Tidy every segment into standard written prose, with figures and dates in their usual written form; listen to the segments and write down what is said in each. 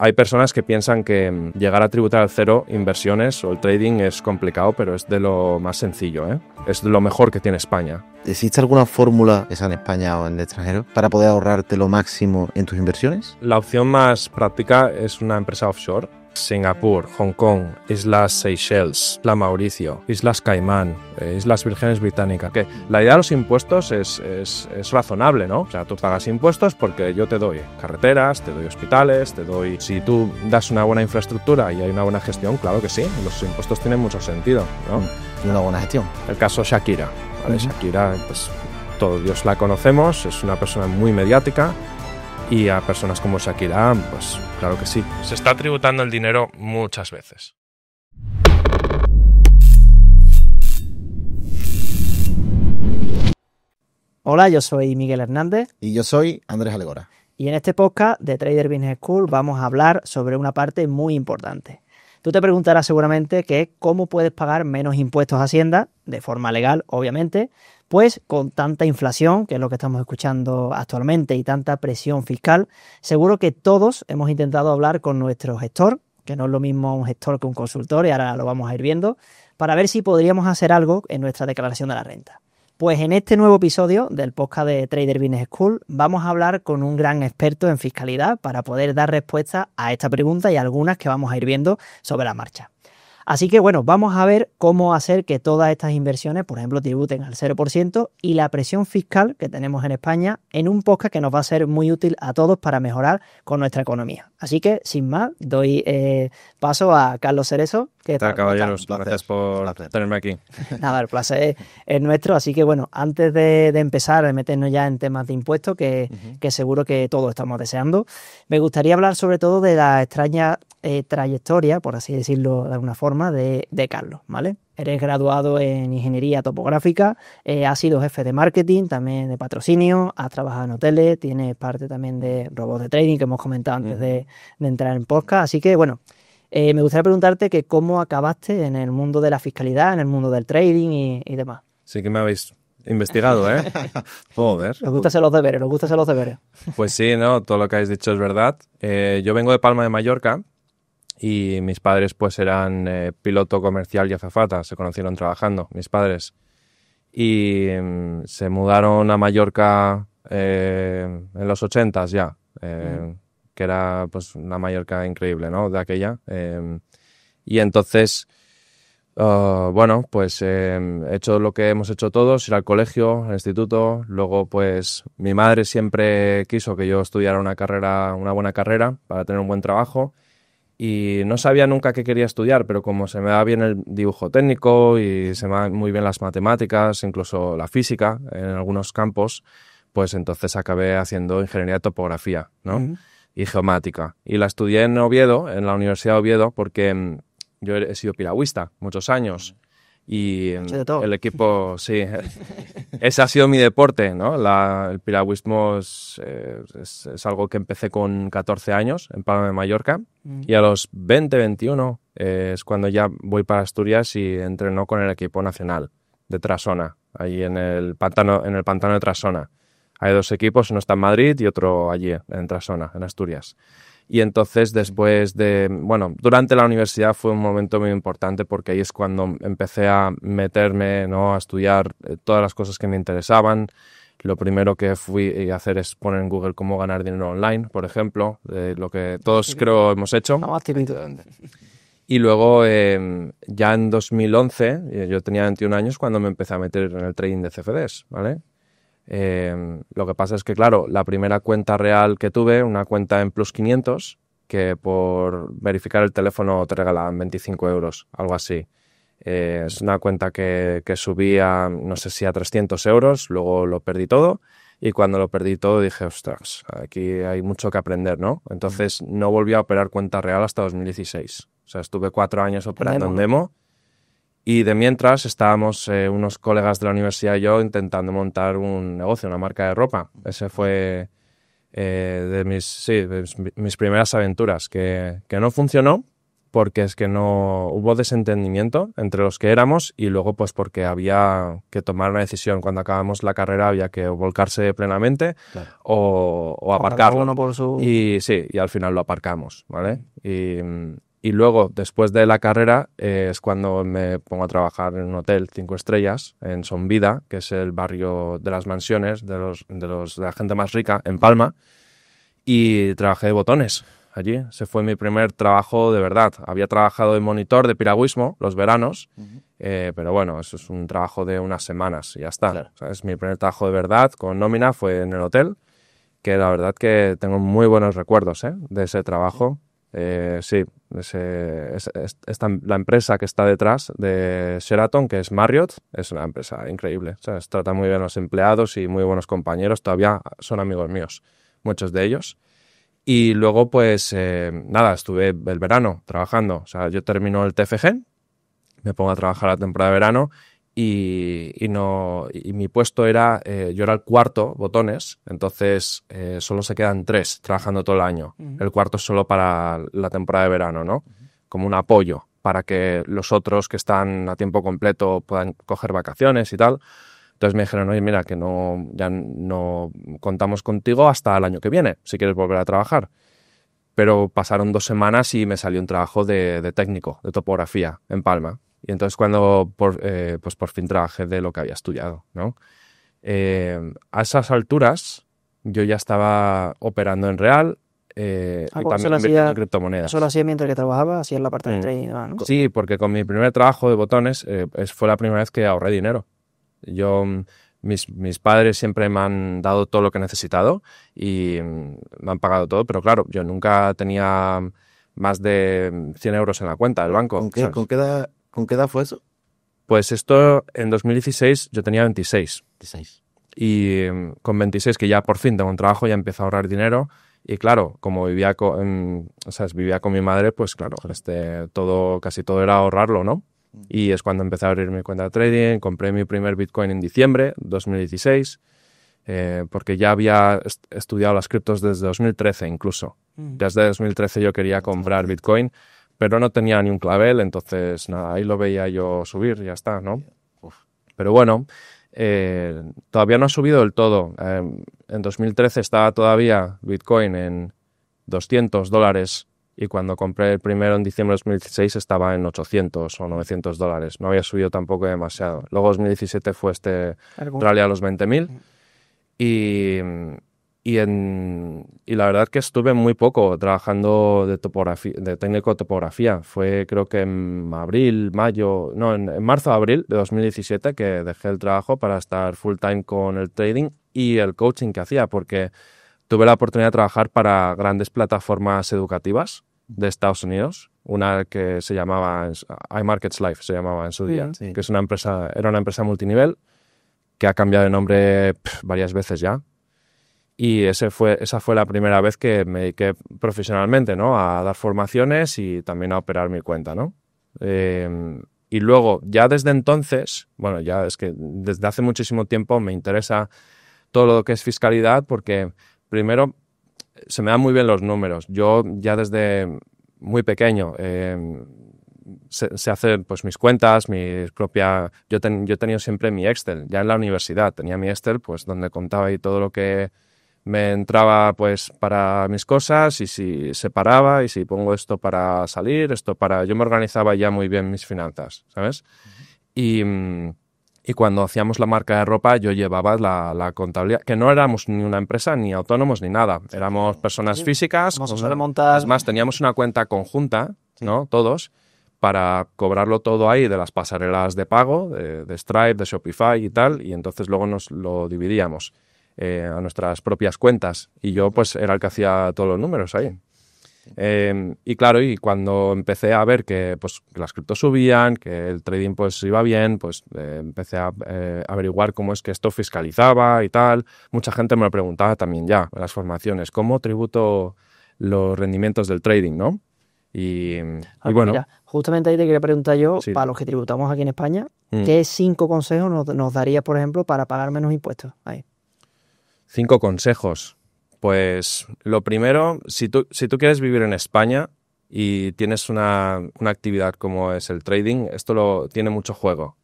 Hay personas que piensan que llegar a tributar al cero inversiones o el trading es complicado, pero es de lo más sencillo, ¿eh? Es de lo mejor que tiene España. ¿Existe alguna fórmula, esa en España o en el extranjero, para poder ahorrarte lo máximo en tus inversiones? La opción más práctica es una empresa offshore. Singapur, Hong Kong, Islas Seychelles, Isla Mauricio, Islas Caimán, Islas Vírgenes Británicas. Que la idea de los impuestos es razonable, ¿no? O sea, tú pagas impuestos porque yo te doy carreteras, te doy hospitales, te doy... Si tú das una buena infraestructura y hay una buena gestión, claro que sí, los impuestos tienen mucho sentido, ¿no? Una buena gestión. El caso Shakira, ¿vale? Shakira, pues todos la conocemos, es una persona muy mediática. Y a personas como Shakira, pues claro que sí. Se está tributando el dinero muchas veces. Hola, yo soy Miguel Hernández. Y yo soy Andrés Alegora. Y en este podcast de Trader Business School vamos a hablar sobre una parte muy importante. Tú te preguntarás seguramente que cómo puedes pagar menos impuestos a Hacienda, de forma legal, obviamente, pues con tanta inflación, que es lo que estamos escuchando actualmente, y tanta presión fiscal, seguro que todos hemos intentado hablar con nuestro gestor, que no es lo mismo un gestor que un consultor, y ahora lo vamos a ir viendo, para ver si podríamos hacer algo en nuestra declaración de la renta. Pues en este nuevo episodio del podcast de Trader Business School vamos a hablar con un gran experto en fiscalidad para poder dar respuesta a esta pregunta y algunas que vamos a ir viendo sobre la marcha. Así que bueno, vamos a ver cómo hacer que todas estas inversiones, por ejemplo, tributen al 0% y la presión fiscal que tenemos en España en un podcast que nos va a ser muy útil a todos para mejorar con nuestra economía. Así que, sin más, doy paso a Carlos Cerezo. ¿Qué tal, caballeros? Gracias por tenerme aquí. Nada, el placer es nuestro. Así que bueno, antes de empezar a meternos ya en temas de impuestos, que seguro que todos estamos deseando, me gustaría hablar sobre todo de la extraña trayectoria, por así decirlo de alguna forma, de Carlos, ¿vale? Eres graduado en Ingeniería Topográfica, has sido jefe de marketing, también de patrocinio, has trabajado en hoteles, tienes parte también de robots de trading que hemos comentado antes de entrar en podcast. Así que, bueno, me gustaría preguntarte que cómo acabaste en el mundo de la fiscalidad, en el mundo del trading y demás. Sí que me habéis investigado, ¿eh? Joder. Nos gusta hacer los deberes. Pues sí, ¿no? Todo lo que habéis dicho es verdad. Yo vengo de Palma de Mallorca. Y mis padres pues eran piloto comercial y azafata, se conocieron trabajando, mis padres. Y se mudaron a Mallorca en los 80s ya, que era pues una Mallorca increíble, ¿no? De aquella. Y entonces, bueno, pues he hecho lo que hemos hecho todos, ir al colegio, al instituto. Luego pues mi madre siempre quiso que yo estudiara una buena carrera para tener un buen trabajo. Y no sabía nunca qué quería estudiar, pero como se me da bien el dibujo técnico y se me dan muy bien las matemáticas, incluso la física en algunos campos, pues entonces acabé haciendo ingeniería de topografía, ¿no? Y geomática. Y la estudié en Oviedo, en la Universidad de Oviedo, porque yo he sido piragüista muchos años. Y el equipo, sí, ese ha sido mi deporte, ¿no? El piragüismo es algo que empecé con 14 años en Palma de Mallorca y a los 20, 21 es cuando ya voy para Asturias y entreno con el equipo nacional de Trasona, ahí en el pantano de Trasona. Hay dos equipos, uno está en Madrid y otro allí en Trasona, en Asturias. Y entonces durante la universidad fue un momento muy importante porque ahí es cuando empecé a meterme, ¿no? A estudiar todas las cosas que me interesaban. Lo primero que fui a hacer es poner en Google cómo ganar dinero online, por ejemplo, lo que todos creo hemos hecho. Y luego ya en 2011, yo tenía 21 años cuando me empecé a meter en el trading de CFDs, ¿vale? Lo que pasa es que, claro, la primera cuenta real que tuve, una cuenta en Plus 500, que por verificar el teléfono te regalaban 25 euros, algo así. Es una cuenta que subí no sé si a 300 euros, luego lo perdí todo. Y cuando lo perdí todo dije, ostras, aquí hay mucho que aprender, ¿no? Entonces no volví a operar cuenta real hasta 2016. O sea, estuve 4 años operando en demo. Y de mientras estábamos unos colegas de la universidad y yo intentando montar un negocio, una marca de ropa. Ese fue de mis primeras aventuras, que no funcionó, porque es que no hubo desentendimiento entre los que éramos y luego pues porque había que tomar una decisión. Cuando acabamos la carrera había que volcarse plenamente Claro. o aparcarlo. Cada uno por su... Y sí, y al final lo aparcamos, ¿vale? Y luego, después de la carrera, es cuando me pongo a trabajar en un hotel 5 estrellas en Son Vida, que es el barrio de las mansiones de la gente más rica, en Palma, y trabajé de botones allí. Ese fue mi primer trabajo de verdad. Había trabajado de monitor de piragüismo los veranos, pero bueno, eso es un trabajo de unas semanas y ya está. Claro. ¿Sabes? Mi primer trabajo de verdad con nómina fue en el hotel, que la verdad que tengo muy buenos recuerdos de ese trabajo. Sí, la empresa que está detrás de Sheraton, que es Marriott, es una empresa increíble. O sea, trata muy bien a los empleados y muy buenos compañeros. Todavía son amigos míos, muchos de ellos. Y luego, pues, nada, estuve el verano trabajando. O sea, yo termino el TFG, me pongo a trabajar la temporada de verano y mi puesto era, yo era el cuarto botones, entonces solo se quedan 3 trabajando todo el año. El cuarto es solo para la temporada de verano, ¿no? Como un apoyo para que los otros que están a tiempo completo puedan coger vacaciones y tal. Entonces me dijeron, oye, mira, que ya no contamos contigo hasta el año que viene, si quieres volver a trabajar. Pero pasaron 2 semanas y me salió un trabajo de técnico, de topografía, en Palma. Y entonces cuando pues por fin trabajé de lo que había estudiado, ¿no? A esas alturas yo ya estaba operando en real y también invirtiendo en criptomonedas. ¿Eso lo hacía mientras que trabajaba? Hacía la parte de trading y demás, ¿no? Sí, porque con mi primer trabajo de botones fue la primera vez que ahorré dinero. Mis padres siempre me han dado todo lo que he necesitado y me han pagado todo, pero claro, yo nunca tenía más de 100 euros en la cuenta del banco. ¿Con qué edad fue eso? Pues esto en 2016 yo tenía 26. 16. Y con 26, que ya por fin tengo un trabajo, ya empecé a ahorrar dinero. Y claro, como vivía con mi madre, pues claro, casi todo era ahorrarlo, ¿no? Y es cuando empecé a abrir mi cuenta de trading, compré mi primer Bitcoin en diciembre de 2016, porque ya había estudiado las criptos desde 2013 incluso. Desde 2013 yo quería comprar Bitcoin, pero no tenía ni un clavel, entonces nada, ahí lo veía yo subir y ya está, ¿no? Pero bueno, todavía no ha subido del todo. En 2013 estaba todavía Bitcoin en $200 y cuando compré el primero en diciembre de 2016 estaba en 800 o $900. No había subido tampoco demasiado. Luego 2017 fue rally a los 20.000 y la verdad que estuve muy poco trabajando de técnico de topografía. Fue creo que en marzo-abril de 2017 que dejé el trabajo para estar full time con el trading y el coaching que hacía, porque tuve la oportunidad de trabajar para grandes plataformas educativas de Estados Unidos, una que se llamaba iMarkets Life, se llamaba en su día, Sí. que era una empresa multinivel que ha cambiado de nombre varias veces ya. Y esa fue la primera vez que me dediqué profesionalmente, ¿no? A dar formaciones y también a operar mi cuenta, ¿no? Y luego, ya desde entonces, bueno, ya es que desde hace muchísimo tiempo me interesa todo lo que es fiscalidad porque, primero, se me dan muy bien los números. Yo ya desde muy pequeño sé hacer pues mis cuentas, yo he tenido siempre mi Excel. Ya en la universidad tenía mi Excel, pues donde contaba ahí todo lo que me entraba pues para mis cosas y si separaba y si pongo esto para salir, yo me organizaba ya muy bien mis finanzas, ¿sabes? Y cuando hacíamos la marca de ropa yo llevaba la contabilidad, que no éramos ni una empresa, ni autónomos, ni nada. Éramos personas físicas. Como se suele montar. Es más, teníamos una cuenta conjunta, ¿no? Todos, para cobrarlo todo ahí de las pasarelas de pago, de Stripe, de Shopify y tal, y entonces luego nos lo dividíamos a nuestras propias cuentas. Y yo pues era el que hacía todos los números ahí. Y claro, y cuando empecé a ver que las criptos subían, que el trading pues iba bien, pues empecé a averiguar cómo es que esto fiscalizaba y tal. Mucha gente me lo preguntaba también ya en las formaciones, ¿cómo tributo los rendimientos del trading, no? Y bueno. Mira, justamente ahí te quería preguntar yo, Sí. para los que tributamos aquí en España, ¿qué 5 consejos nos darías, por ejemplo, para pagar menos impuestos? Ahí. 5 consejos. Pues lo primero, si tú quieres vivir en España y tienes una actividad como es el trading, esto tiene mucho juego.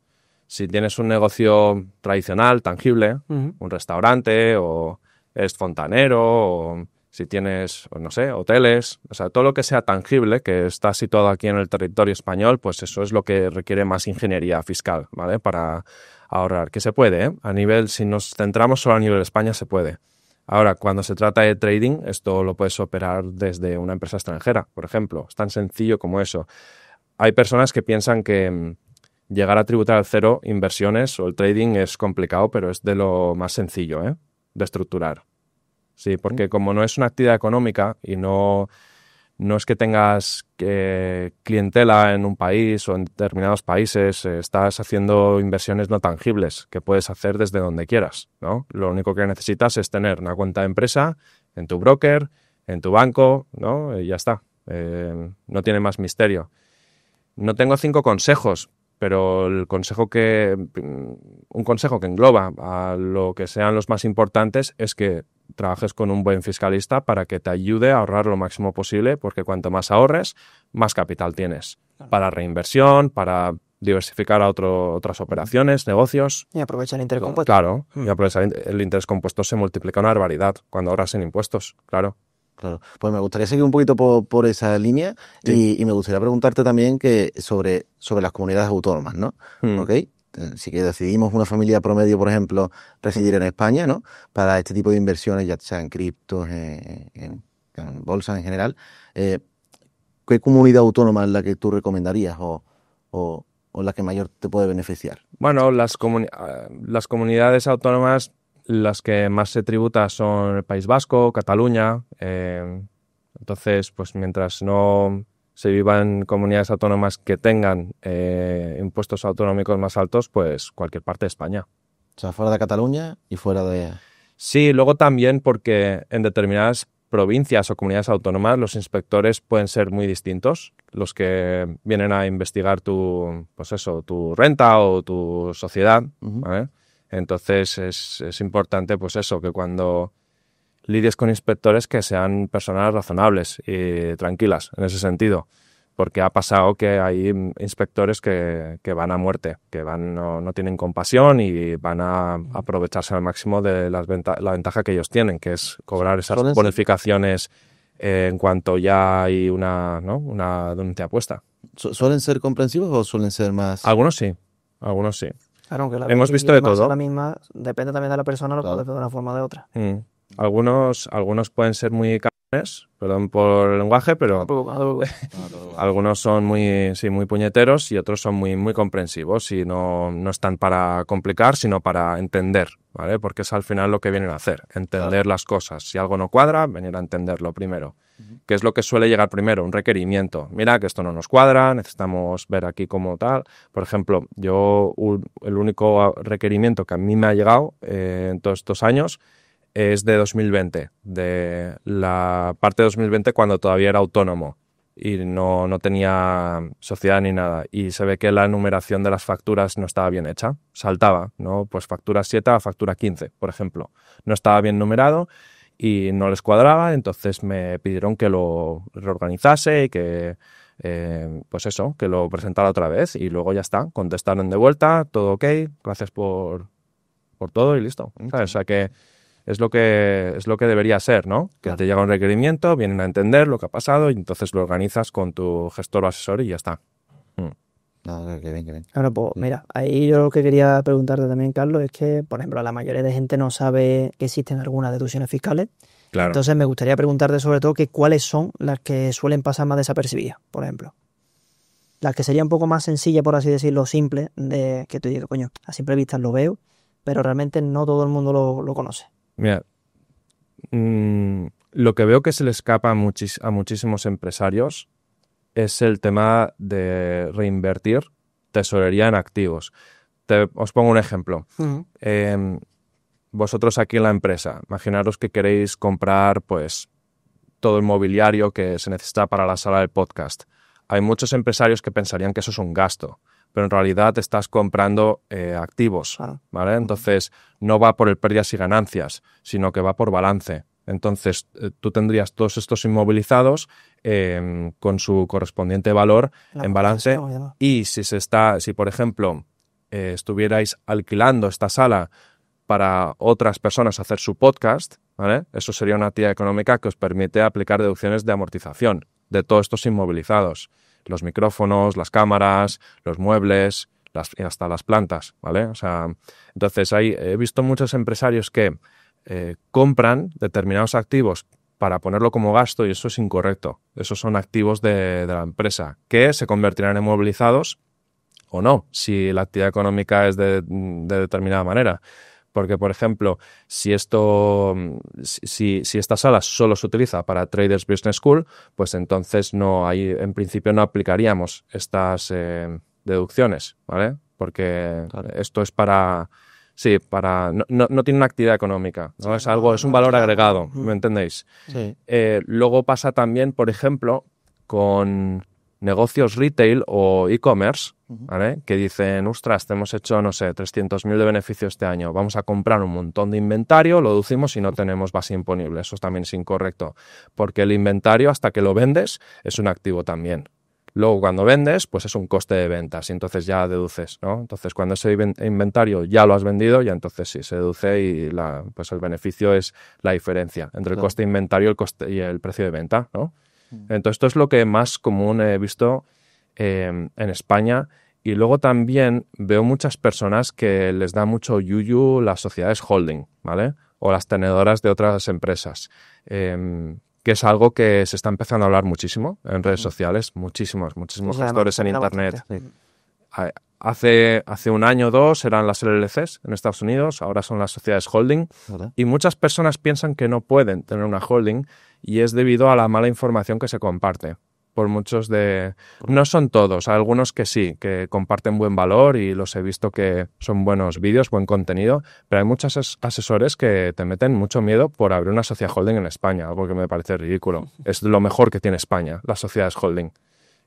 Si tienes un negocio tradicional, tangible, un restaurante o eres fontanero o si tienes, no sé, hoteles, o sea, todo lo que sea tangible, que está situado aquí en el territorio español, pues eso es lo que requiere más ingeniería fiscal, ¿vale? Para ahorrar, que se puede, ¿eh? A nivel, si nos centramos solo a nivel España, se puede. Ahora, cuando se trata de trading, esto lo puedes operar desde una empresa extranjera, por ejemplo. Es tan sencillo como eso. Hay personas que piensan que llegar a tributar al cero inversiones o el trading es complicado, pero es de lo más sencillo, ¿eh? De estructurar. Sí, porque como no es una actividad económica y no es que tengas clientela en un país o en determinados países, estás haciendo inversiones no tangibles que puedes hacer desde donde quieras, ¿no? Lo único que necesitas es tener una cuenta de empresa en tu broker, en tu banco, ¿no? Y ya está. No tiene más misterio. No tengo 5 consejos, pero un consejo que engloba a lo que sean los más importantes es que trabajes con un buen fiscalista para que te ayude a ahorrar lo máximo posible, porque cuanto más ahorres, más capital tienes para reinversión, para diversificar a otras operaciones, negocios. Y aprovechar el interés compuesto. Claro, y aprovechar el interés compuesto se multiplica una barbaridad cuando ahorras en impuestos, claro. Claro, pues me gustaría seguir un poquito por esa línea y me gustaría preguntarte también sobre las comunidades autónomas, ¿no? ¿Ok? Si que decidimos una familia promedio, por ejemplo, residir en España, ¿no? Para este tipo de inversiones, ya sea en criptos, en bolsas en general, ¿qué comunidad autónoma es la que tú recomendarías o la que mayor te puede beneficiar? Bueno, las comunidades autónomas, las que más se tributa son el País Vasco, Cataluña. Entonces, pues mientras no se viva en comunidades autónomas que tengan impuestos autonómicos más altos, pues cualquier parte de España. O sea, fuera de Cataluña y fuera de... Sí, luego también porque en determinadas provincias o comunidades autónomas los inspectores pueden ser muy distintos. Los que vienen a investigar tu renta o tu sociedad, ¿vale? Entonces es importante, pues eso, que cuando lidies con inspectores que sean personas razonables y tranquilas en ese sentido, porque ha pasado que hay inspectores que van a muerte, que no tienen compasión y van a aprovecharse al máximo de la ventaja que ellos tienen, que es cobrar esas bonificaciones en cuanto ya hay una denuncia puesta. ¿Suelen ser comprensivos o suelen ser más...? Algunos sí. Claro, aunque hemos visto de todo. La misma, depende también de la persona, lo puede hacer de una forma o de otra. Algunos pueden ser muy cabrones, perdón por el lenguaje, pero algunos son muy puñeteros y otros son muy comprensivos y no están para complicar, sino para entender, ¿vale? Porque es al final lo que vienen a hacer, entender las cosas. Si algo no cuadra, venir a entenderlo primero. ¿Qué es lo que suele llegar primero? Un requerimiento. Mira, que esto no nos cuadra, necesitamos ver aquí cómo tal. Por ejemplo, el único requerimiento que a mí me ha llegado en todos estos años es de 2020, de la parte de 2020 cuando todavía era autónomo y no tenía sociedad ni nada. Y se ve que la numeración de las facturas no estaba bien hecha, saltaba, ¿no? Pues factura 7 a factura 15, por ejemplo. No estaba bien numerado y no les cuadraba, entonces me pidieron que lo reorganizase y que, que lo presentara otra vez y luego ya está, contestaron de vuelta, todo ok, gracias por todo y listo. ¿Sabes? O sea que es lo que debería ser, ¿no? Que te llega un requerimiento, vienen a entender lo que ha pasado y entonces lo organizas con tu gestor o asesor y ya está. Qué bien. Ahora, pues mira, ahí yo lo que quería preguntarte también, Carlos, es que, por ejemplo, la mayoría de gente no sabe que existen algunas deducciones fiscales. Claro. Entonces me gustaría preguntarte sobre todo que cuáles son las que suelen pasar más desapercibidas, por ejemplo. Las que serían un poco más sencillas, por así decirlo, simples, de que tú digas, coño, a simple vista lo veo, pero realmente no todo el mundo lo conoce. Mira, lo que veo que se le escapa a muchísimos empresarios es el tema de reinvertir tesorería en activos. Os pongo un ejemplo. Vosotros aquí en la empresa, imaginaros que queréis comprar pues todo el mobiliario que se necesita para la sala del podcast. Hay muchos empresarios que pensarían que eso es un gasto, pero en realidad estás comprando activos, ¿vale? Entonces no va por el pérdidas y ganancias, sino que va por balance. Entonces, tú tendrías todos estos inmovilizados con su correspondiente valor en balance. Y si por ejemplo, estuvierais alquilando esta sala para otras personas hacer su podcast, ¿vale? Eso sería una actividad económica que os permite aplicar deducciones de amortización de todos estos inmovilizados. Los micrófonos, las cámaras, los muebles, y hasta las plantas, ¿vale? O sea, entonces he visto muchos empresarios que compran determinados activos para ponerlo como gasto y eso es incorrecto. Esos son activos de la empresa que se convertirán en movilizados o no, si la actividad económica es de determinada manera. Porque, por ejemplo, si esta sala solo se utiliza para Traders Business School, pues entonces en principio no aplicaríamos estas deducciones, ¿vale? Porque esto es para no tiene una actividad económica, ¿no? Es un valor agregado, ¿me entendéis? Sí. Luego pasa también, por ejemplo, con negocios retail o e-commerce, ¿vale? Que dicen, ostras, te hemos hecho, no sé, 300.000 de beneficio este año, vamos a comprar un montón de inventario, lo deducimos y no tenemos base imponible. Eso también es incorrecto, porque el inventario hasta que lo vendes es un activo también. Luego, cuando vendes, pues es un coste de ventas y entonces ya deduces, ¿no? Entonces, cuando ese inventario ya lo has vendido, ya entonces sí se deduce y pues el beneficio es la diferencia entre el coste de inventario y el precio de venta, ¿no? Entonces, esto es lo que más común he visto en España. Y luego también veo muchas personas que les da mucho yuyu las sociedades holding, ¿vale? O las tenedoras de otras empresas. Que es algo que se está empezando a hablar muchísimo en redes sociales, muchísimos gestores en Internet. Hace un año o dos eran las LLCs en Estados Unidos, ahora son las sociedades holding, y muchas personas piensan que no pueden tener una holding y es debido a la mala información que se comparte. No son todos, algunos que sí, que comparten buen valor y los he visto que son buenos vídeos, buen contenido, pero hay muchos asesores que te meten mucho miedo por abrir una sociedad holding en España, algo que me parece ridículo. Es lo mejor que tiene España, las sociedades holding.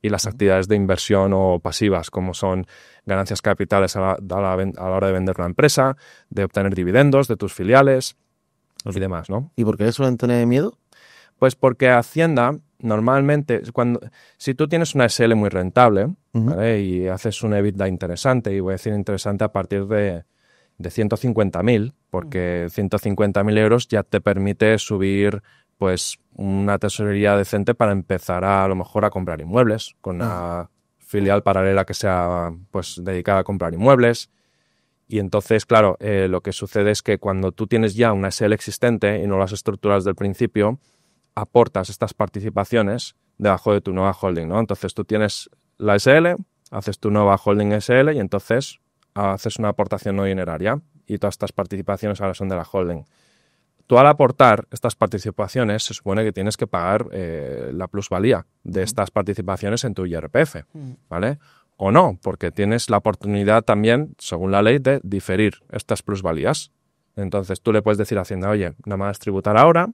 Y las actividades de inversión o pasivas, como son ganancias capitales a la hora de vender una empresa, de obtener dividendos de tus filiales y demás, ¿no? ¿Y por qué suelen tener miedo? Pues porque Hacienda, normalmente, si tú tienes una SL muy rentable, ¿vale? Y haces un EBITDA interesante, y voy a decir interesante a partir de 150.000, porque 150.000 euros ya te permite subir pues una tesorería decente para empezar a lo mejor a comprar inmuebles, con una filial paralela que sea pues dedicada a comprar inmuebles. Y entonces, claro, lo que sucede es que cuando tú tienes ya una SL existente y no las estructuras del principio, aportas estas participaciones debajo de tu nueva holding, ¿no? Entonces tú tienes la SL, haces tu nueva holding SL y entonces haces una aportación no dineraria y todas estas participaciones ahora son de la holding. Tú al aportar estas participaciones se supone que tienes que pagar la plusvalía de estas participaciones en tu IRPF, ¿vale? O no, porque tienes la oportunidad también, según la ley, de diferir estas plusvalías. Entonces tú le puedes decir a Hacienda, oye, no me vas a tributar ahora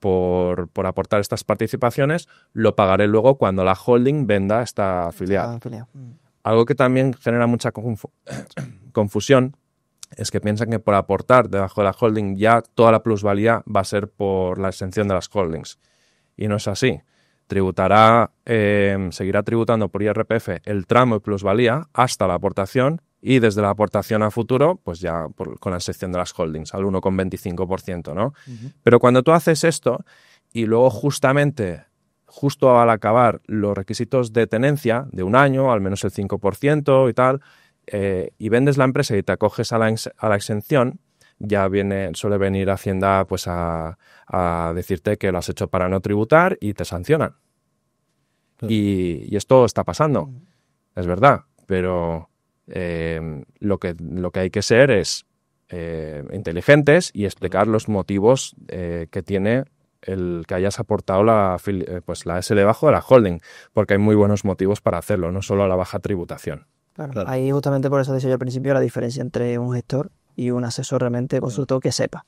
por aportar estas participaciones, lo pagaré luego cuando la holding venda esta filial. Algo que también genera mucha confusión es que piensan que por aportar debajo de la holding ya toda la plusvalía va a ser por la exención de las holdings. Y no es así. Seguirá tributando por IRPF el tramo de plusvalía hasta la aportación y desde la aportación a futuro, pues ya con la excepción de las holdings, al 1,25%, ¿no? Pero cuando tú haces esto y luego justo al acabar los requisitos de tenencia de un año, al menos el 5% y tal, y vendes la empresa y te acoges a la exención, ya suele venir Hacienda pues a decirte que lo has hecho para no tributar y te sancionan. Y esto está pasando, es verdad, pero lo que hay que ser es inteligentes y explicar los motivos que tiene el que hayas aportado la SL debajo de la holding, porque hay muy buenos motivos para hacerlo, no solo la baja tributación. Claro. Ahí justamente por eso decía yo al principio la diferencia entre un gestor y un asesor realmente consultor que sepa.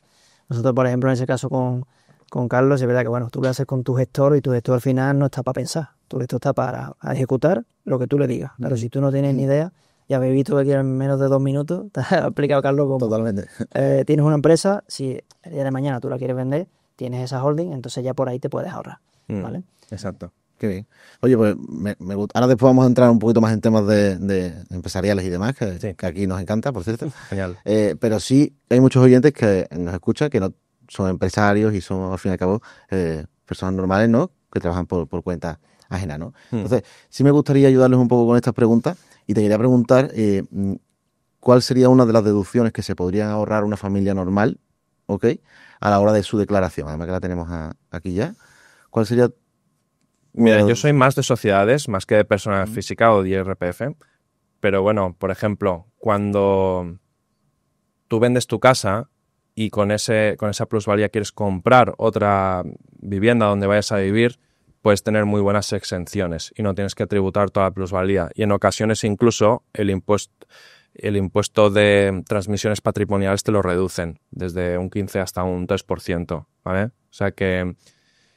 Nosotros, por ejemplo, en ese caso con Carlos, es verdad que bueno, tú lo haces con tu gestor y tu gestor al final no está para pensar. Tu gestor está para ejecutar lo que tú le digas. Claro, si tú no tienes ni idea, ya habéis visto que aquí en menos de 2 minutos te ha explicado Carlos cómo. Totalmente. Tienes una empresa, si el día de mañana tú la quieres vender, tienes esa holding, entonces ya por ahí te puedes ahorrar, ¿vale? Exacto. Qué bien. Oye, pues ahora después vamos a entrar un poquito más en temas de empresariales y demás, que aquí nos encanta, por cierto. Genial. Pero sí hay muchos oyentes que nos escuchan que no son empresarios y son, al fin y al cabo, personas normales, ¿no? Que trabajan por cuenta ajena, ¿no? Entonces, sí me gustaría ayudarles un poco con estas preguntas y te quería preguntar cuál sería una de las deducciones que se podrían ahorrar una familia normal, ¿ok? A la hora de su declaración, además que la tenemos aquí ya. ¿Cuál sería? Mira, yo soy más de sociedades, más que de persona física o de IRPF, pero bueno, por ejemplo, cuando tú vendes tu casa y con esa plusvalía quieres comprar otra vivienda donde vayas a vivir, puedes tener muy buenas exenciones y no tienes que tributar toda la plusvalía. Y en ocasiones incluso el impuesto de transmisiones patrimoniales te lo reducen desde un 15 hasta un 3%, ¿vale? O sea que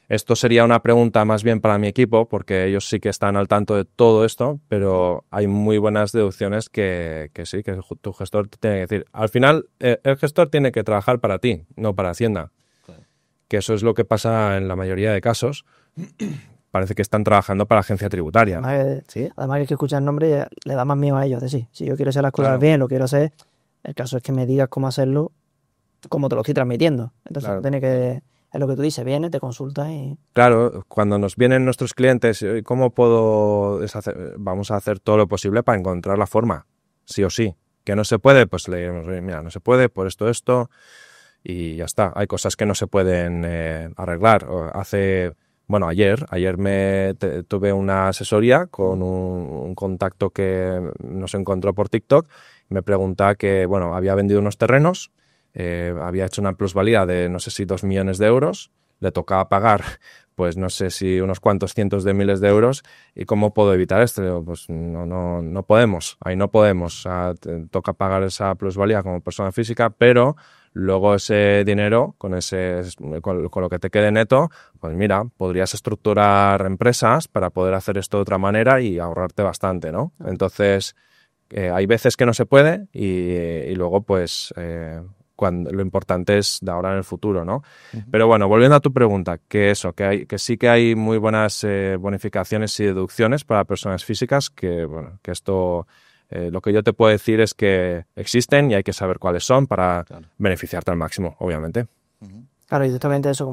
esto sería una pregunta más bien para mi equipo, porque ellos sí que están al tanto de todo esto, pero hay muy buenas deducciones que sí, que tu gestor te tiene que decir. Al final, el gestor tiene que trabajar para ti, no para Hacienda. Claro. Que eso es lo que pasa en la mayoría de casos. Parece que están trabajando para la agencia tributaria. Además que el que escucha el nombre le da más miedo a ellos de sí. Si yo quiero hacer las cosas bien, lo quiero hacer, el caso es que me digas cómo hacerlo, cómo te lo estoy transmitiendo. Entonces tiene que... Es lo que tú dices, vienes, te consultas y... Claro, cuando nos vienen nuestros clientes, ¿cómo puedo deshacer? Vamos a hacer todo lo posible para encontrar la forma, sí o sí. ¿Que no se puede? Pues le diremos, mira, no se puede por esto, y ya está. Hay cosas que no se pueden arreglar. Ayer tuve una asesoría con un contacto que nos encontró por TikTok. Me preguntaba que, había vendido unos terrenos, había hecho una plusvalía de no sé si 2 millones de euros, le tocaba pagar pues no sé si unos cuantos cientos de miles de euros. ¿Y cómo puedo evitar esto? Pues no podemos, ahí no podemos. O sea, toca pagar esa plusvalía como persona física, pero luego ese dinero, con lo que te quede neto, pues mira, podrías estructurar empresas para poder hacer esto de otra manera y ahorrarte bastante, ¿no? Entonces, hay veces que no se puede y luego pues... lo importante es de ahora en el futuro, ¿no? Pero bueno, volviendo a tu pregunta, que sí que hay muy buenas bonificaciones y deducciones para personas físicas, que esto, lo que yo te puedo decir es que existen y hay que saber cuáles son para beneficiarte al máximo, obviamente. Claro, y justamente eso,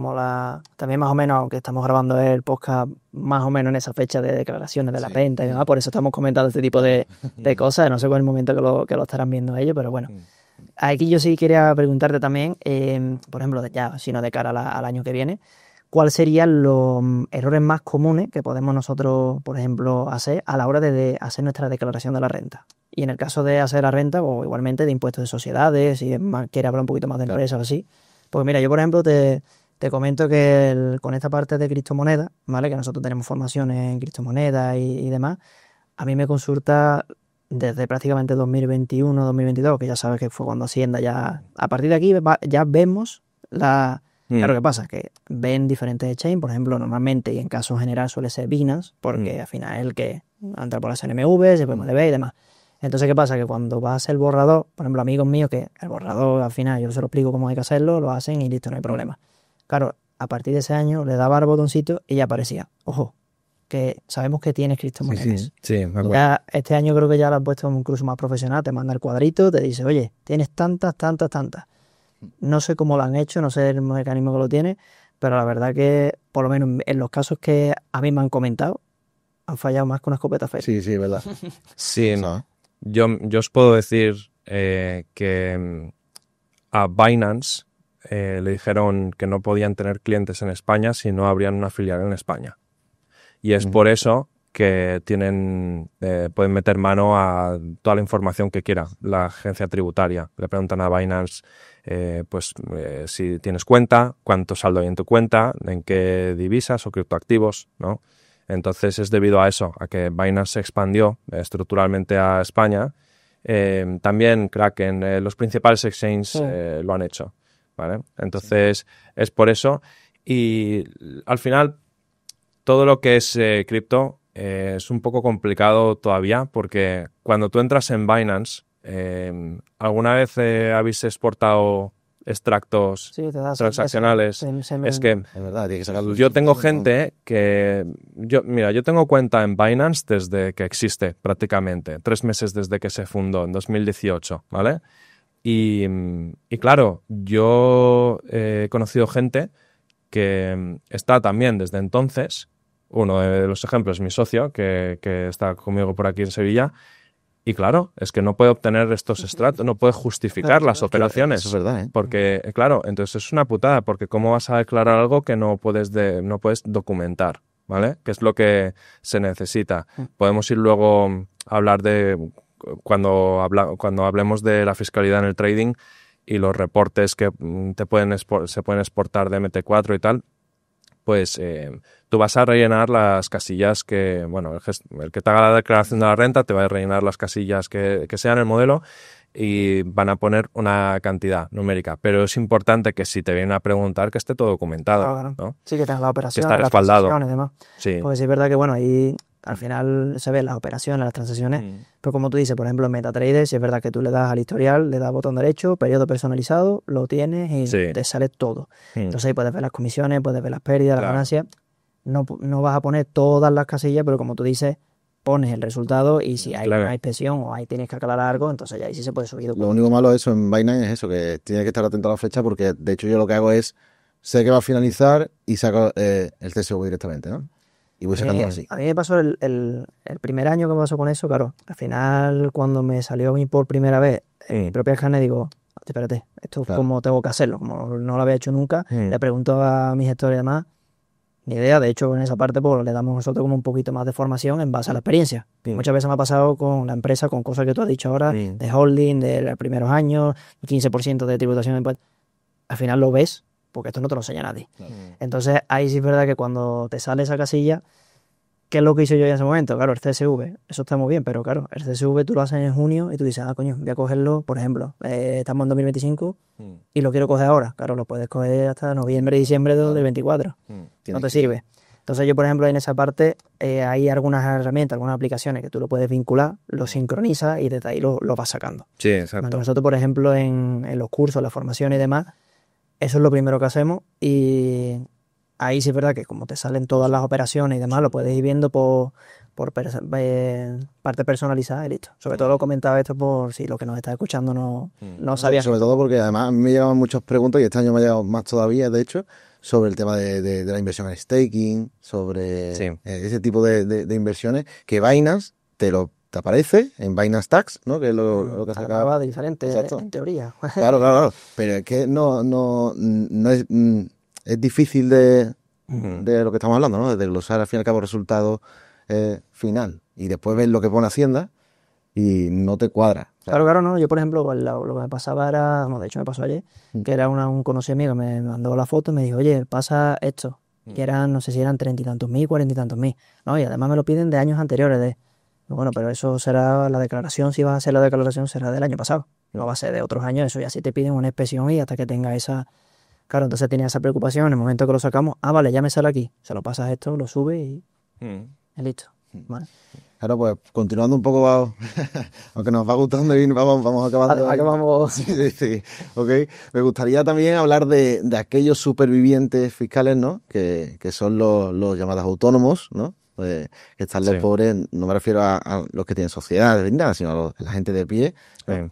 también más o menos, aunque estamos grabando el podcast más o menos en esa fecha de declaraciones de la venta y demás, por eso estamos comentando este tipo de cosas, no sé cuál es el momento que lo estarán viendo ellos, pero bueno. Aquí yo sí quería preguntarte también, por ejemplo, sino de cara al año que viene, ¿cuáles serían los errores más comunes que podemos nosotros, por ejemplo, hacer a la hora de hacer nuestra declaración de la renta? Y en el caso de hacer la renta, o igualmente de impuestos de sociedades, si quiere hablar un poquito más de empresas o así. Pues mira, yo por ejemplo te comento que con esta parte de criptomonedas, ¿vale? Que nosotros tenemos formaciones en criptomonedas y demás, a mí me consulta desde prácticamente 2021, 2022, que ya sabes que fue cuando Hacienda ya... A partir de aquí ya vemos la... Claro, ¿qué pasa? Que ven diferentes exchanges, por ejemplo, normalmente y en caso general suele ser Binance, porque al final es el que entra por las NMV, se puede mover y demás. Entonces, ¿qué pasa? Que cuando vas a hacer el borrador, por ejemplo, amigos míos que el borrador al final yo se lo explico cómo hay que hacerlo, lo hacen y listo, no hay problema. Claro, a partir de ese año le daba al botoncito y ya aparecía, ojo, que sabemos que tienes criptomonedas. Sí, me acuerdo. Ya este año creo que ya lo has puesto incluso más profesional, te manda el cuadrito, te dice, oye, tienes tantas. No sé cómo lo han hecho, no sé el mecanismo que lo tiene, pero la verdad que, por lo menos en los casos que a mí me han comentado, han fallado más que una escopeta feria. Sí, es verdad. Sí, yo os puedo decir que a Binance le dijeron que no podían tener clientes en España si no abrían una filial en España. Y es por eso que pueden meter mano a toda la información que quiera la agencia tributaria. Le preguntan a Binance si tienes cuenta, cuánto saldo hay en tu cuenta, en qué divisas o criptoactivos, ¿no? Entonces es debido a eso, a que Binance se expandió estructuralmente a España. También Kraken, los principales exchanges lo han hecho, ¿vale? Entonces es por eso. Y al final todo lo que es cripto es un poco complicado todavía, porque cuando tú entras en Binance, ¿alguna vez habéis exportado extractos Sí, te da transaccionales. Es que Es verdad, tiene que sacarlo. yo tengo gente que... Mira, yo tengo cuenta en Binance desde que existe prácticamente, 3 meses desde que se fundó, en 2018, ¿vale? Y claro, yo he conocido gente que está también desde entonces. Uno de los ejemplos es mi socio, que está conmigo por aquí en Sevilla. Y claro, es que no puede obtener estos extractos, no puede justificar las operaciones. Eso es verdad, ¿eh? Porque, claro, entonces es una putada, porque ¿cómo vas a declarar algo que no puedes documentar? ¿Vale? Que es lo que se necesita. Podemos ir luego a hablar de, cuando hablemos de la fiscalidad en el trading y los reportes que se pueden exportar de MT4 y tal, pues tú vas a rellenar las casillas que, bueno, el que te haga la declaración de la renta te va a rellenar las casillas que sean el modelo y van a poner una cantidad numérica. Pero es importante que si te vienen a preguntar que esté todo documentado, Claro. ¿no? Sí, que tengas la operación, Que está las respaldado. transacciones y demás. Sí. Porque sí es verdad que, bueno, ahí al final se ven las operaciones, las transacciones, pero como tú dices, por ejemplo, en MetaTrader, si es verdad que tú le das al historial, le das botón derecho, periodo personalizado, lo tienes y Sí. te sale todo. Entonces ahí puedes ver las comisiones, puedes ver las pérdidas, las Claro. ganancias. No vas a poner todas las casillas, pero como tú dices, pones el resultado y si hay Claro. una inspección o ahí tienes que aclarar algo, entonces ya ahí sí se puede subir. Lo único malo de eso en Binance es eso, que tienes que estar atento a la flecha porque de hecho yo lo que hago es, sé que va a finalizar y saco el CSV directamente, ¿no? Y voy sacando así. A mí me pasó el primer año que me pasó con eso, claro. Al final, cuando me salió a mí por primera vez mi propia escáner, digo, espérate, esto es Claro. como tengo que hacerlo, como no lo había hecho nunca. Le pregunto a mis gestores y demás, ni idea. De hecho, en esa parte pues, le damos nosotros como un poquito más de formación en base a la experiencia. Muchas veces me ha pasado con la empresa, con cosas que tú has dicho ahora, de holding, de los primeros años, 15% de tributación de impuestos. Al final lo ves, porque esto no te lo enseña nadie. Entonces, ahí sí es verdad que cuando te sale esa casilla, ¿qué es lo que hice yo en ese momento? Claro, el CSV, eso está muy bien, pero claro, el CSV tú lo haces en junio y tú dices, coño, voy a cogerlo, por ejemplo, estamos en 2025 y lo quiero coger ahora. Claro, lo puedes coger hasta noviembre, diciembre de 2024. No te sirve. Entonces yo, por ejemplo, en esa parte hay algunas herramientas, algunas aplicaciones que tú lo puedes vincular, lo sincronizas y desde ahí lo vas sacando. Sí, exacto. Nosotros, por ejemplo, en los cursos, la formación y demás, eso es lo primero que hacemos y ahí sí es verdad que como te salen todas las operaciones y demás, lo puedes ir viendo por parte personalizada y listo. Sobre todo lo comentaba esto por si los que nos está escuchando no sabían. Sobre todo porque además a mí me llegaban muchas preguntas y este año me ha llegado más todavía, de hecho, sobre el tema de la inversión en staking, sobre ese tipo de inversiones que Binance te aparece en Binance Tax, ¿no? Que es lo que Acaba de diferente, Exacto. en teoría. Claro. Pero es que no es difícil de lo que estamos hablando, ¿no? De desglosar al fin y al cabo el resultado final y después ver lo que pone Hacienda y no te cuadra. Claro, no. Yo, por ejemplo, pues, lo que me pasaba era, de hecho me pasó ayer, que era un conocido mío que me mandó la foto y me dijo, oye, pasa esto, que eran, no sé si eran 30 y tantos mil, 40 y tantos mil, ¿no? Y además me lo piden de años anteriores. Bueno, pero eso será la declaración, si vas a hacer la declaración será del año pasado, no va a ser de otros años, eso ya sí te piden una inspección y hasta que tenga esa... Claro, entonces tenía esa preocupación en el momento que lo sacamos, vale, ya me sale aquí, se lo pasas esto, lo subes y es listo. Vale. Claro, pues continuando un poco, aunque nos va gustando y vamos acabando. Acabamos. Sí. Ok. Me gustaría también hablar de aquellos supervivientes fiscales, ¿no? Que son los llamados autónomos, ¿no? Pues, que están los pobres, no me refiero a los que tienen sociedades ni nada, sino a la gente de pie, ¿no?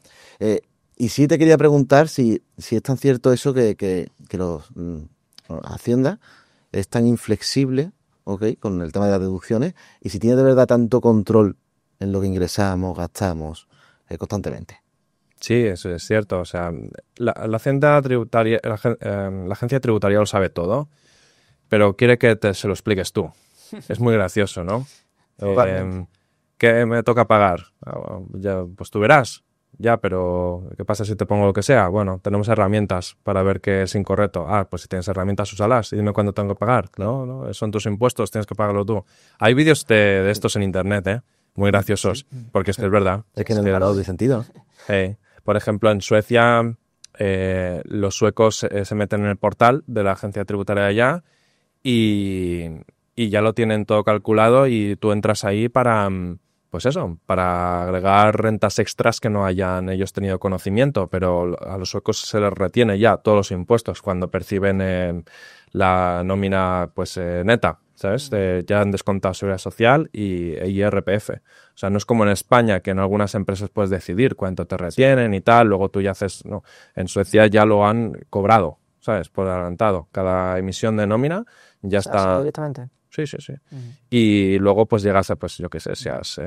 Y sí te quería preguntar si es tan cierto eso que Hacienda es tan inflexible, ¿okay? Con el tema de las deducciones, y si tiene de verdad tanto control en lo que ingresamos, gastamos constantemente. Sí, eso es cierto. O sea, la Hacienda Tributaria, la agencia tributaria lo sabe todo, pero quiere que se lo expliques tú. Es muy gracioso, ¿no? ¿Qué me toca pagar? Pues tú verás. Ya, pero ¿qué pasa si te pongo lo que sea? Bueno, tenemos herramientas para ver qué es incorrecto. Pues si tienes herramientas, úsalas y dime cuándo tengo que pagar. No, son tus impuestos, tienes que pagarlo tú. Hay vídeos de estos en internet, muy graciosos, porque es verdad. Es que en el valor de sentido. Por ejemplo, en Suecia, los suecos se meten en el portal de la agencia tributaria de allá y ya lo tienen todo calculado y tú entras ahí para pues eso, para agregar rentas extras que no hayan ellos tenido conocimiento, pero a los suecos se les retiene ya todos los impuestos cuando perciben la nómina pues neta, ¿sabes? Ya han descontado Seguridad Social y IRPF. O sea, no es como en España, que en algunas empresas puedes decidir cuánto te retienen y tal, luego tú ya haces... No, en Suecia ya lo han cobrado, ¿sabes? Por adelantado. Cada emisión de nómina ya está... directamente. Sí. Y luego pues llegas a, pues yo qué sé, si has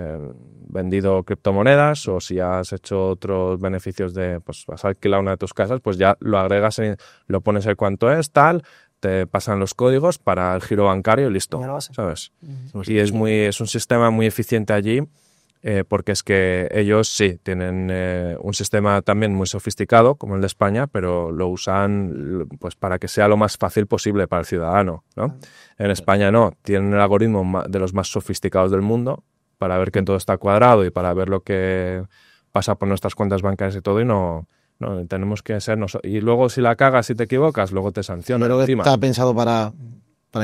vendido criptomonedas o si has hecho otros beneficios de, pues has alquilado una de tus casas, pues ya lo agregas, lo pones el cuánto es, tal, te pasan los códigos para el giro bancario y listo, ¿sabes? Y es un sistema muy eficiente allí. Porque es que ellos sí tienen un sistema también muy sofisticado como el de España, pero lo usan pues para que sea lo más fácil posible para el ciudadano, ¿no? En España no, tienen el algoritmo de los más sofisticados del mundo para ver que todo está cuadrado y para ver lo que pasa por nuestras cuentas bancarias y todo, y no tenemos que ser nosotros. Y luego si la cagas, si te equivocas, luego te sancionan. Pero encima. está pensado para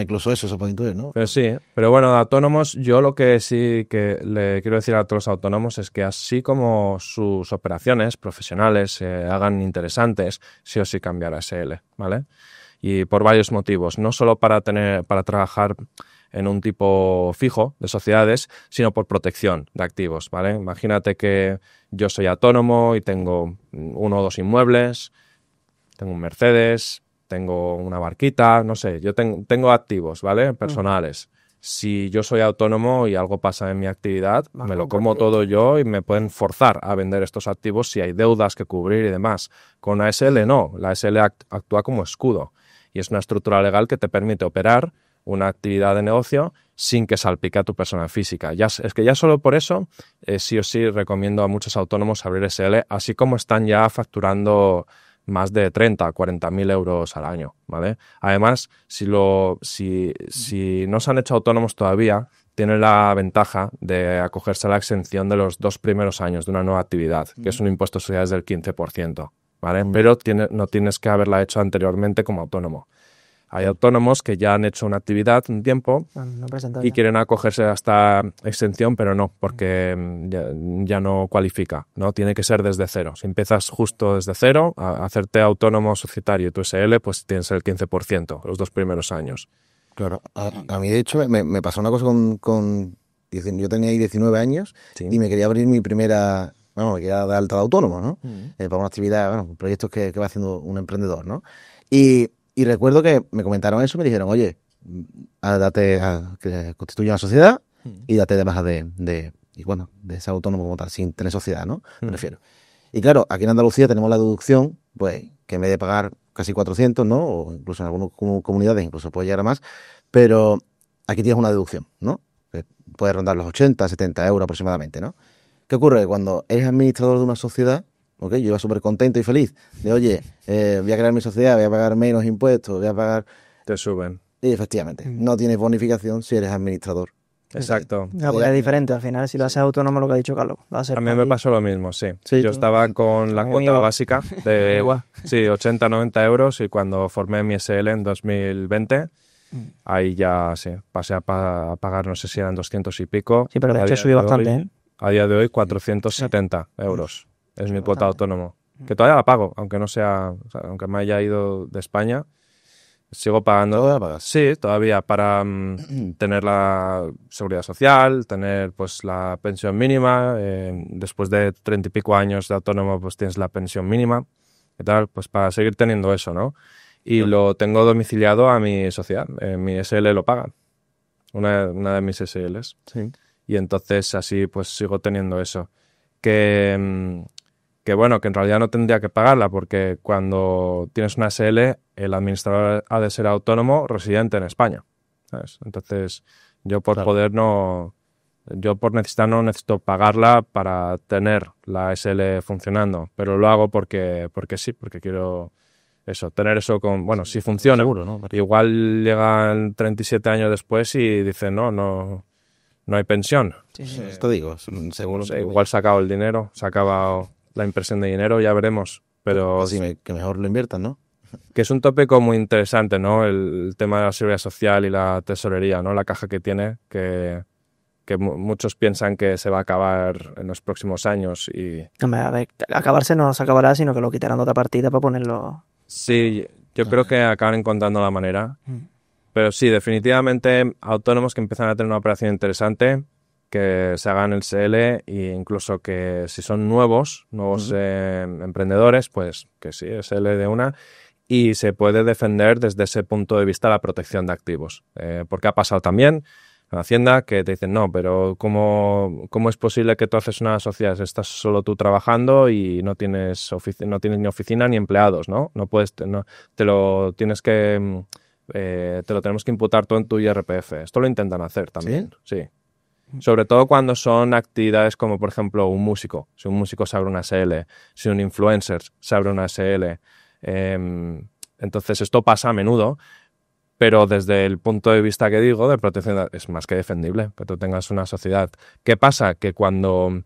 incluso eso se puede intuir, ¿no? Pero sí, pero bueno, de autónomos, yo lo que sí que le quiero decir a todos los autónomos es que así como sus operaciones profesionales se hagan interesantes, sí o sí cambiar a SL, ¿vale? Y por varios motivos, no solo para trabajar en un tipo fijo de sociedades, sino por protección de activos, ¿vale? Imagínate que yo soy autónomo y tengo 1 o 2 inmuebles, tengo un Mercedes, tengo una barquita, no sé, yo tengo activos, ¿vale? Personales. Si yo soy autónomo y algo pasa en mi actividad, me lo como todo yo y me pueden forzar a vender estos activos si hay deudas que cubrir y demás. Con la SL no, la SL actúa como escudo y es una estructura legal que te permite operar una actividad de negocio sin que salpique a tu persona física. Es que ya solo por eso sí o sí recomiendo a muchos autónomos abrir SL, así como están ya facturando más de 30 a 40.000 euros al año, ¿vale? Además, si no se han hecho autónomos todavía, tienen la ventaja de acogerse a la exención de los 2 primeros años de una nueva actividad, que es un impuesto de sociedades del 15%, ¿vale? Pero no tienes que haberla hecho anteriormente como autónomo. Hay autónomos que ya han hecho una actividad un tiempo y quieren acogerse a esta exención, pero no, porque ya no cualifica, ¿no? Tiene que ser desde cero. Si empiezas justo desde cero, a hacerte autónomo societario y tu SL, pues tienes el 15% los 2 primeros años. Claro. A mí, de hecho, me pasó una cosa yo tenía ahí 19 años y me quería abrir mi primera... Bueno, me quería dar alta de autónomo, ¿no? Para una actividad, proyectos que va haciendo un emprendedor, ¿no? Y recuerdo que me comentaron eso, me dijeron, oye, que constituya una sociedad y date de baja de ser autónomo como tal, sin tener sociedad, ¿no? Me refiero. Y claro, aquí en Andalucía tenemos la deducción, pues, que en vez de pagar casi 400, ¿no? O incluso en algunas comunidades incluso puede llegar a más, pero aquí tienes una deducción, ¿no? Que puede rondar los 80, 70 euros aproximadamente, ¿no? ¿Qué ocurre? Cuando eres administrador de una sociedad, ¿ok? Yo iba súper contento y feliz de, oye, voy a crear mi sociedad, voy a pagar menos impuestos, voy a pagar... Te suben. Y efectivamente, no tienes bonificación si eres administrador. Exacto. No, porque es diferente, al final, si lo haces autónomo, lo que ha dicho Carlos. A mí me pasó lo mismo, sí. Yo estaba con la cuota básica de 80, 90 euros y cuando formé mi SL en 2020, ahí ya pasé a pagar, no sé si eran 200 y pico. Sí, pero de hecho subió bastante, ¿eh? A día de hoy, 470 euros. Es mi cuota autónomo. Que todavía la pago, aunque aunque me haya ido de España, sigo pagando. ¿Todavía pagas? Sí, todavía para tener la seguridad social, tener pues la pensión mínima. Después de 30 y pico años de autónomo, pues tienes la pensión mínima. ¿Qué tal? Pues para seguir teniendo eso, ¿no? Y lo tengo domiciliado a mi sociedad. Mi SL lo paga. Una de mis SLs. Sí. Y entonces así pues sigo teniendo eso. Que bueno, que en realidad no tendría que pagarla porque cuando tienes una SL, el administrador ha de ser autónomo residente en España, ¿sabes? Entonces, yo por necesitar no necesito pagarla para tener la SL funcionando, pero lo hago porque quiero eso, tener eso si funciona. Seguro, ¿no? Igual llegan 37 años después y dicen, no hay pensión. Sí. Esto digo, seguro. Igual se ha acabado el dinero, se ha acabado la impresión de dinero, ya veremos. Pero sí, que mejor lo inviertan, ¿no? Que es un tópico muy interesante, ¿no? El tema de la seguridad social y la tesorería, ¿no? La caja que tiene, que que muchos piensan que se va a acabar en los próximos años y... Hombre, a ver, acabarse no se acabará, sino que lo quitarán de otra partida para ponerlo... Sí, yo creo que acaban encontrando la manera. Pero sí, definitivamente autónomos que empiezan a tener una operación interesante, que se hagan el SL e incluso que si son nuevos emprendedores, pues que sí, SL de una. Y se puede defender desde ese punto de vista la protección de activos. Porque ha pasado también en Hacienda que te dicen, no, pero ¿cómo es posible que tú haces una sociedad? Estás solo tú trabajando y no tienes ni oficina ni empleados, ¿no? No puedes, te lo tenemos que imputar todo en tu IRPF. Esto lo intentan hacer también, sí. Sobre todo cuando son actividades como, por ejemplo, un músico. Si un músico se abre una SL, si un influencer se abre una SL. Entonces esto pasa a menudo, pero desde el punto de vista que digo de protección es más que defendible que tú tengas una sociedad. ¿Qué pasa? Que cuando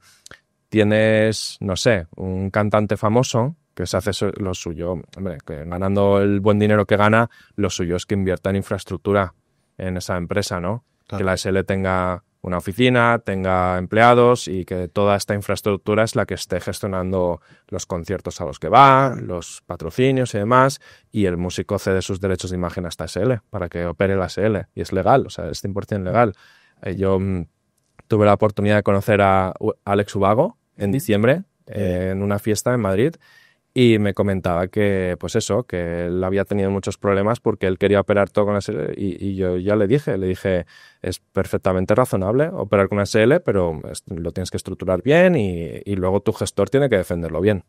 tienes, no sé, un cantante famoso que se hace lo suyo, hombre, que ganando el buen dinero que gana, lo suyo es que invierta en infraestructura en esa empresa, ¿no? Claro. Que la SL tenga una oficina, tenga empleados y que toda esta infraestructura es la que esté gestionando los conciertos a los que va, los patrocinios y demás, y el músico cede sus derechos de imagen a esta SL para que opere la SL, y es legal, o sea, es 100% legal. Yo tuve la oportunidad de conocer a Alex Ubago en diciembre en una fiesta en Madrid, y me comentaba que, pues eso, que él había tenido muchos problemas porque él quería operar todo con la SL y yo ya le dije, es perfectamente razonable operar con una SL, pero lo tienes que estructurar bien y luego tu gestor tiene que defenderlo bien,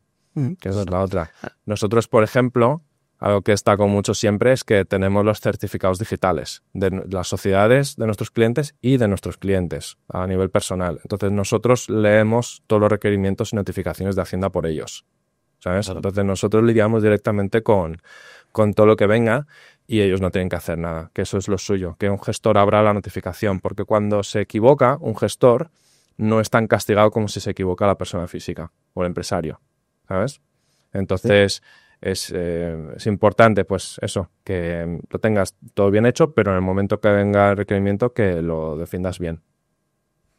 que esa es la otra. Nosotros, por ejemplo, algo que destaco mucho siempre es que tenemos los certificados digitales de las sociedades de nuestros clientes y de nuestros clientes a nivel personal. Entonces nosotros leemos todos los requerimientos y notificaciones de Hacienda por ellos, ¿sabes? Entonces nosotros lidiamos directamente con todo lo que venga y ellos no tienen que hacer nada, que eso es lo suyo, que un gestor abra la notificación, porque cuando se equivoca un gestor no es tan castigado como si se equivoca la persona física o el empresario, ¿sabes? Entonces es importante, pues eso, que lo tengas todo bien hecho, pero en el momento que venga el requerimiento que lo defiendas bien.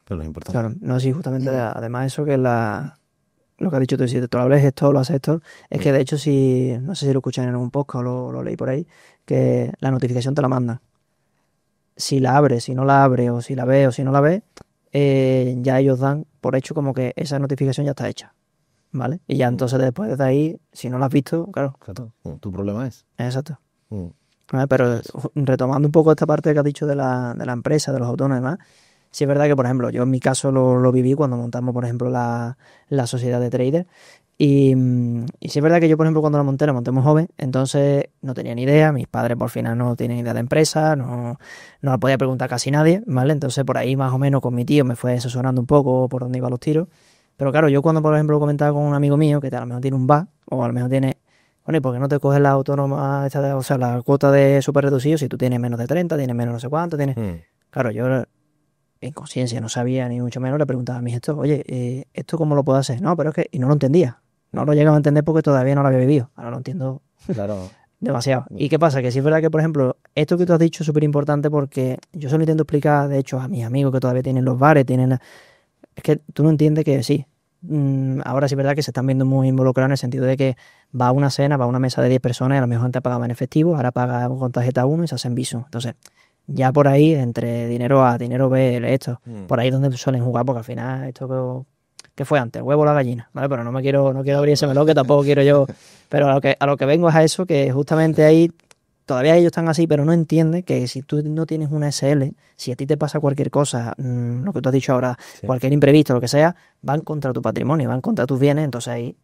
Pero es importante. Claro, no, sí, justamente además eso que lo que has dicho tú, si tú lo hables esto, lo haces esto, es que de hecho si, no sé si lo escuchan en algún podcast o lo leí por ahí, que la notificación te la mandan. Si la abres, si no la abres, o si la ves o si no la ves, ya ellos dan por hecho como que esa notificación ya está hecha, ¿vale? Y ya entonces después de ahí, si no la has visto, claro. Tu problema es. Exacto. Pero retomando un poco esta parte que has dicho de la empresa, de los autónomos y demás, sí es verdad que, por ejemplo, yo en mi caso lo viví cuando montamos, por ejemplo, la sociedad de trader. Y sí es verdad que yo, por ejemplo, cuando la monté muy joven, entonces no tenía ni idea. Mis padres, por final, no tienen idea de empresa, no la podía preguntar casi nadie, ¿vale? Entonces, por ahí, más o menos, con mi tío me fue asesorando un poco por dónde iban los tiros. Pero claro, yo cuando, por ejemplo, lo comentaba con un amigo mío, que a lo mejor tiene un bar, o a lo mejor tiene... Bueno, ¿y por qué no te coges la autónoma, o sea, la cuota de súper reducido si tú tienes menos de 30, tienes menos no sé cuánto, tienes... Claro, yo... en conciencia, no sabía ni mucho menos, le preguntaba a mi gestor, oye, ¿esto cómo lo puedo hacer? No, pero es que... Y no lo entendía. No lo llegaba a entender porque todavía no lo había vivido. Ahora lo entiendo demasiado. ¿Y qué pasa? Que sí es verdad que, por ejemplo, esto que tú has dicho es súper importante porque yo se lo intento explicar, de hecho, a mis amigos que todavía tienen los bares, Es que tú no entiendes que sí. Ahora sí es verdad que se están viendo muy involucrados en el sentido de que va a una cena, va a una mesa de 10 personas y a lo mejor antes pagaba en efectivo, ahora paga con tarjeta 1 y se hacen visos. Entonces... ya por ahí, entre dinero A, dinero B, esto, por ahí es donde suelen jugar, porque al final esto que fue antes, el huevo o la gallina, ¿vale? Pero no quiero abrir ese melón, que tampoco quiero yo, pero a lo que vengo es a eso, que justamente ahí, todavía ellos están así, pero no entienden que si tú no tienes una SL, si a ti te pasa cualquier cosa, lo que tú has dicho ahora, cualquier imprevisto, lo que sea, van contra tu patrimonio, van contra tus bienes, entonces ahí...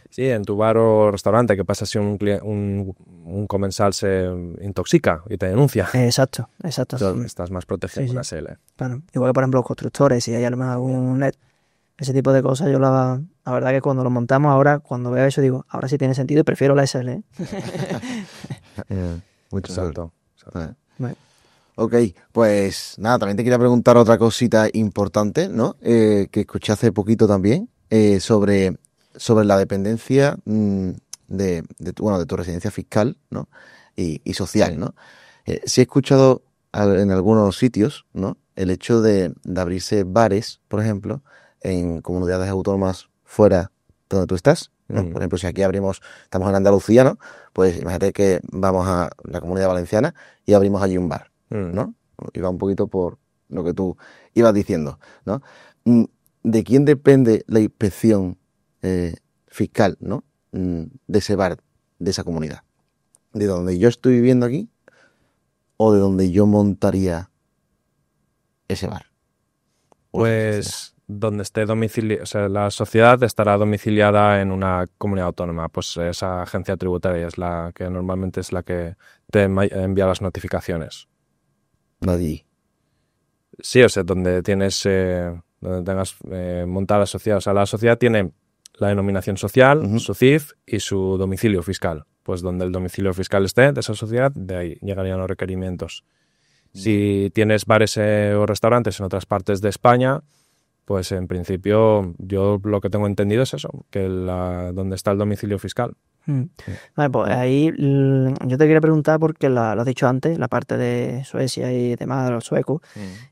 Sí, en tu bar o restaurante, ¿qué pasa si un comensal se intoxica y te denuncia? Exacto. Estás más protegido con la SL. Claro. Igual que, por ejemplo, los constructores, si hay a lo mejor algún ese tipo de cosas, yo la verdad que cuando lo montamos ahora, cuando veo eso, digo, ahora sí tiene sentido y prefiero la SL. Mucho Exacto. Bueno. Ok, pues nada, también te quería preguntar otra cosita importante, ¿no? Que escuché hace poquito también, sobre la dependencia de tu residencia fiscal, ¿no? Y social, ¿no? Sí he escuchado en algunos sitios, ¿no? el hecho de abrirse bares, por ejemplo, en comunidades autónomas fuera de donde tú estás, ¿no? Por ejemplo, si aquí estamos en Andalucía, ¿no? Pues imagínate que vamos a la Comunidad Valenciana y abrimos allí un bar, ¿no? Y va un poquito por lo que tú ibas diciendo, ¿no? ¿De quién depende la inspección fiscal, ¿no? De ese bar, de esa comunidad? ¿De donde yo estoy viviendo aquí o de donde yo montaría ese bar? Pues donde esté domiciliado, o sea, la sociedad estará domiciliada en una comunidad autónoma. Pues esa agencia tributaria es la que normalmente es la que te envía las notificaciones. Nadie. Sí, o sea, donde tengas montada la sociedad. O sea, la sociedad tiene la denominación social, su CIF y su domicilio fiscal. Pues donde el domicilio fiscal esté de esa sociedad, de ahí llegarían los requerimientos. Si tienes bares o restaurantes en otras partes de España, pues en principio yo lo que tengo entendido es eso, que donde está el domicilio fiscal. Vale, pues ahí yo te quería preguntar, porque lo has dicho antes, la parte de Suecia y demás, de los suecos.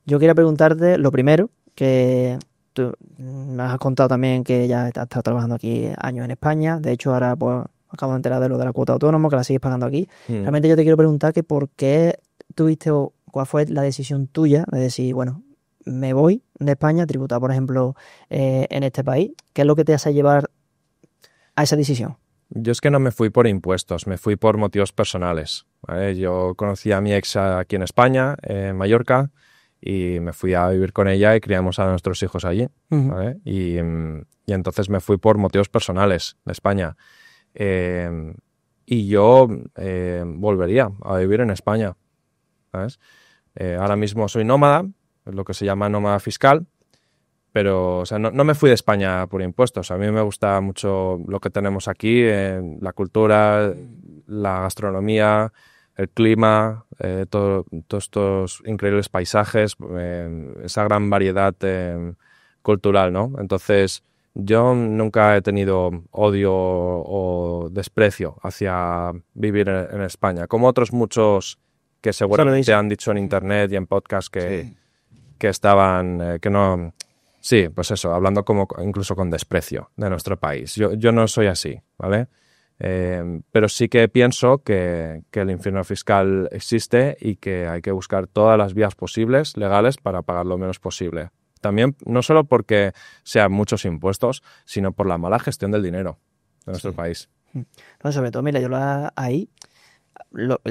Yo quería preguntarte lo primero, que tú me has contado también que ya has estado trabajando aquí años en España. De hecho, ahora pues acabo de enterar de lo de la cuota autónoma, que la sigues pagando aquí. Realmente yo te quiero preguntar que por qué tuviste o cuál fue la decisión tuya de decir, bueno, me voy de España a tributar, por ejemplo, en este país. ¿Qué es lo que te hace llevar a esa decisión? Yo es que no me fui por impuestos, me fui por motivos personales, ¿vale? Yo conocí a mi ex aquí en España, en Mallorca, y me fui a vivir con ella y criamos a nuestros hijos allí, ¿vale? Y entonces me fui por motivos personales de España. Y yo volvería a vivir en España, ¿sabes? Ahora mismo soy nómada, es lo que se llama nómada fiscal, pero o sea, no me fui de España por impuestos. A mí me gusta mucho lo que tenemos aquí, la cultura, la gastronomía, el clima, todos estos increíbles paisajes, esa gran variedad cultural, ¿no? Entonces, yo nunca he tenido odio o desprecio hacia vivir en España, como otros muchos que seguramente han dicho en internet y en podcast que estaban, que no... Sí, pues eso, hablando como incluso con desprecio de nuestro país. Yo no soy así, ¿vale? Pero sí que pienso que el infierno fiscal existe y que hay que buscar todas las vías posibles, legales, para pagar lo menos posible. También, no solo porque sean muchos impuestos, sino por la mala gestión del dinero de nuestro país. No, sobre todo, mira, ahí...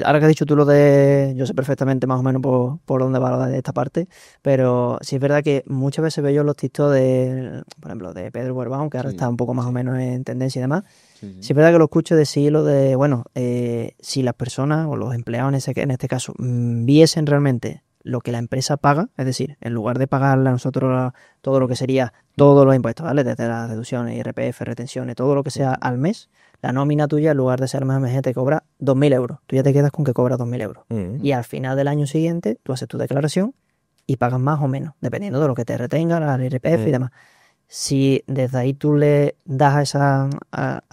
ahora que has dicho tú lo de... Yo sé perfectamente más o menos por dónde va de esta parte, pero sí es verdad que muchas veces veo yo los TikTok por ejemplo, de Pedro Buerbaum, que ahora está un poco más o menos en tendencia y demás. Sí es verdad que lo escucho decir lo de, bueno, si las personas o los empleados en este caso viesen realmente lo que la empresa paga, es decir, en lugar de pagarle a nosotros todo lo que sería todos los impuestos, ¿vale? Desde las deducciones, IRPF, retenciones, todo lo que sea al mes, la nómina tuya, en lugar de ser más gente, cobra 2.000 euros. Tú ya te quedas con que cobras 2.000 euros. Y al final del año siguiente, tú haces tu declaración y pagas más o menos, dependiendo de lo que te retenga, la IRPF y demás. Si desde ahí tú le das a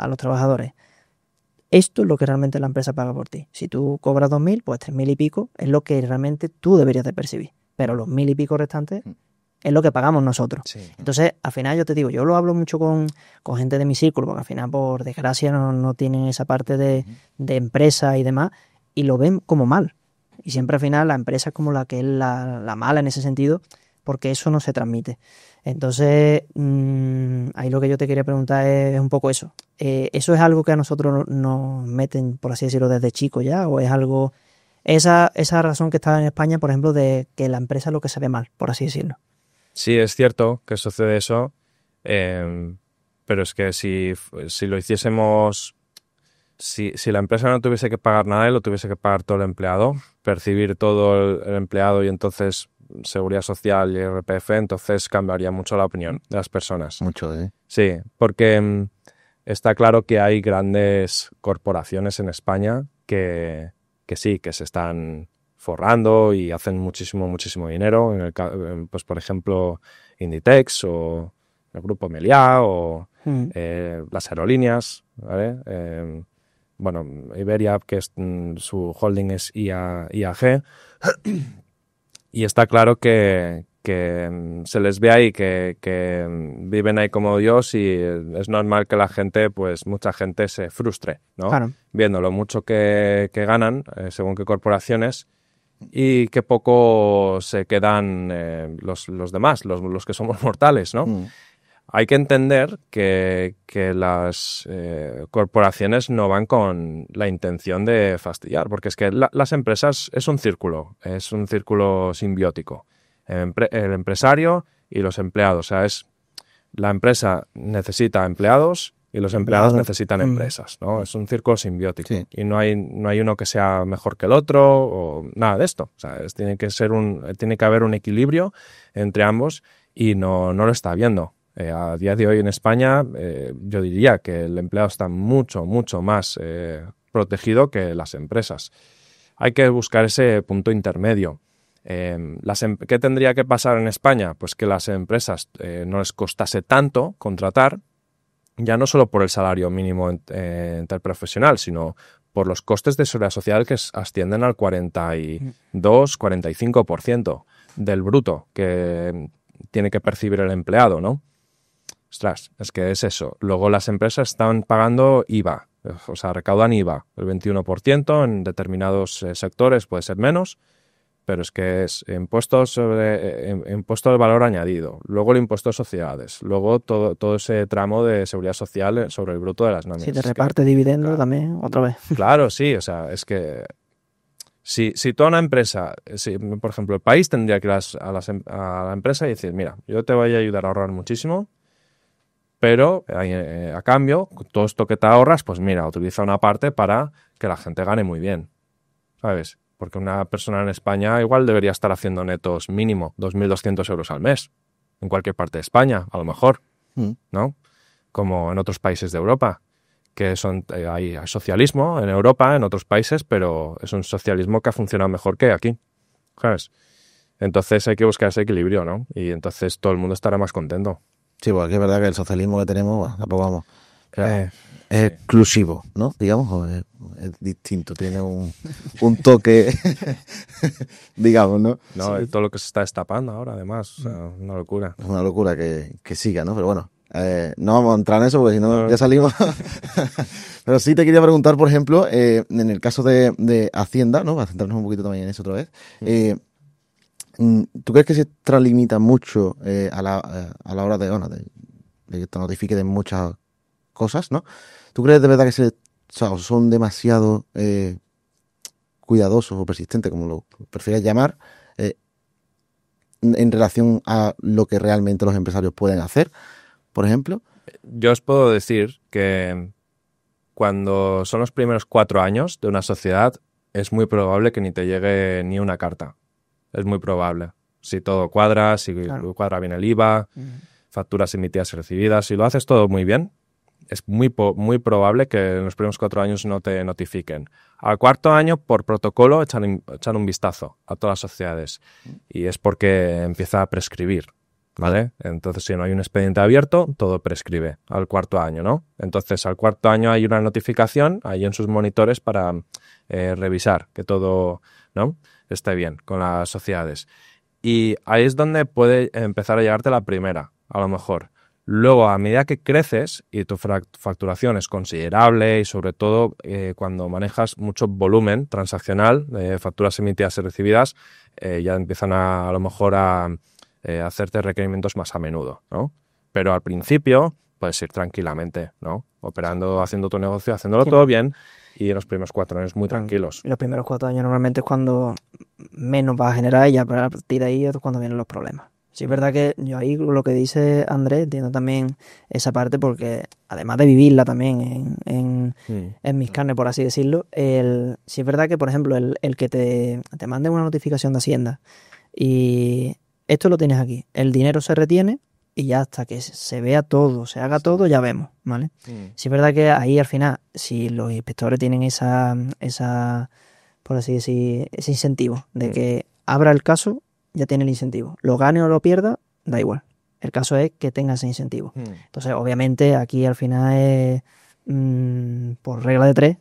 los trabajadores, esto es lo que realmente la empresa paga por ti. Si tú cobras 2.000, pues 3.000 y pico es lo que realmente tú deberías de percibir. Pero los 1.000 y pico restantes es lo que pagamos nosotros. Sí. Entonces, al final yo te digo, yo lo hablo mucho con gente de mi círculo, porque al final, por desgracia, no tienen esa parte de empresa y demás, y lo ven como mal. Y siempre al final la empresa es como la que es la mala en ese sentido, porque eso no se transmite. Entonces, ahí lo que yo te quería preguntar es un poco eso. ¿Eso es algo que a nosotros nos meten, por así decirlo, desde chicos ya? ¿O es algo, esa razón que está en España, por ejemplo, de que la empresa es lo que se ve mal, por así decirlo? Sí, es cierto que sucede eso, pero es que si lo hiciésemos, si la empresa no tuviese que pagar nada y lo tuviese que pagar todo el empleado, percibir todo el empleado y entonces seguridad social y IRPF, entonces cambiaría mucho la opinión de las personas. Mucho, ¿eh? Sí, porque está claro que hay grandes corporaciones en España que sí, que se están forrando y hacen muchísimo dinero, pues por ejemplo Inditex o el grupo Meliá o las aerolíneas, ¿vale? Bueno, Iberia, que su holding es IAG, Y está claro que se les ve ahí, que viven ahí como Dios, y es normal que la gente, pues mucha gente se frustre, ¿no? Claro. Viendo lo mucho que ganan, según qué corporaciones, y qué poco se quedan los demás, los que somos mortales, ¿no? Hay que entender que las corporaciones no van con la intención de fastidiar, porque es que las empresas es un círculo simbiótico. El empresario y los empleados. O sea, la empresa necesita empleados y los empleados necesitan empresas, ¿no? Es un círculo simbiótico. Sí. Y no hay uno que sea mejor que el otro o nada de esto. O sea, tiene que haber un equilibrio entre ambos, y no lo está habiendo. A día de hoy en España, yo diría que el empleado está mucho, mucho más protegido que las empresas. Hay que buscar ese punto intermedio. ¿Qué tendría que pasar en España? Pues que las empresas no les costase tanto contratar, ya no solo por el salario mínimo interprofesional, sino por los costes de seguridad social, que ascienden al 42-45% del bruto que tiene que percibir el empleado, ¿no? Ostras, es que es eso. Luego las empresas están pagando IVA, o sea, recaudan IVA, el 21%, en determinados sectores puede ser menos, pero es que es impuesto del valor añadido, luego el impuesto de sociedades, luego todo ese tramo de seguridad social sobre el bruto de las nóminas. Si te reparte dividendos también, otra vez. Claro, sí, o sea, es que si toda una empresa, por ejemplo, el país tendría que ir a la empresa y decir, mira, yo te voy a ayudar a ahorrar muchísimo, pero a cambio, todo esto que te ahorras, pues mira, utiliza una parte para que la gente gane muy bien, ¿sabes? Porque una persona en España igual debería estar haciendo netos mínimo 2.200 euros al mes, en cualquier parte de España, a lo mejor, ¿no? Como en otros países de Europa, que hay socialismo en Europa, en otros países, pero es un socialismo que ha funcionado mejor que aquí, ¿sabes? Entonces hay que buscar ese equilibrio, ¿no? Y entonces todo el mundo estará más contento. Sí, porque es verdad que el socialismo que tenemos, bueno, tampoco vamos... es exclusivo, ¿no? Digamos, o es distinto, tiene un toque, digamos, ¿no? No, todo lo que se está destapando ahora, además, o sea, una locura. Es una locura que siga, ¿no? Pero bueno, no vamos a entrar en eso porque si no ya salimos. Pero sí te quería preguntar, por ejemplo, en el caso de Hacienda, ¿no? Para centrarnos un poquito también en eso otra vez. ¿Tú crees que se extralimita mucho a la hora de que te notifique de muchas cosas, ¿no? ¿Tú crees de verdad que son demasiado cuidadosos o persistentes, como lo prefieras llamar, en relación a lo que realmente los empresarios pueden hacer, por ejemplo? Yo os puedo decir que cuando son los primeros 4 años de una sociedad, es muy probable que ni te llegue ni una carta. Es muy probable. Si todo cuadra, si cuadra bien el IVA, facturas emitidas y recibidas, si lo haces todo muy bien, es muy probable que en los primeros 4 años no te notifiquen. Al 4.º año, por protocolo, echan un vistazo a todas las sociedades, y es porque empieza a prescribir, ¿vale? Entonces, si no hay un expediente abierto, todo prescribe al 4.º año, ¿no? Entonces, al 4.º año hay una notificación ahí en sus monitores para revisar que todo, ¿no?, esté bien con las sociedades. Y ahí es donde puede empezar a llegarte la primera, a lo mejor. Luego, a medida que creces y tu facturación es considerable, y sobre todo cuando manejas mucho volumen transaccional de facturas emitidas y recibidas, ya empiezan a lo mejor a hacerte requerimientos más a menudo, ¿no? Pero al principio puedes ir tranquilamente, ¿no? Operando, haciendo tu negocio, haciéndolo todo bien, y en los primeros 4 años muy tranquilos. Los primeros 4 años normalmente es cuando menos vas a generar, y ya a partir de ahí es cuando vienen los problemas. Sí, es verdad que yo ahí lo que dice Andrés, entiendo también esa parte, porque además de vivirla también en mis carnes, por así decirlo, sí es verdad que, por ejemplo, el que te manden una notificación de Hacienda y esto lo tienes aquí, el dinero se retiene y ya hasta que se vea todo, se haga todo, ya vemos, ¿vale? Sí es verdad que ahí al final, si los inspectores tienen esa por así decir, ese incentivo de que abra el caso, ya tiene el incentivo. Lo gane o lo pierda, da igual. El caso es que tenga ese incentivo. Entonces, obviamente, aquí al final es, por regla de 3,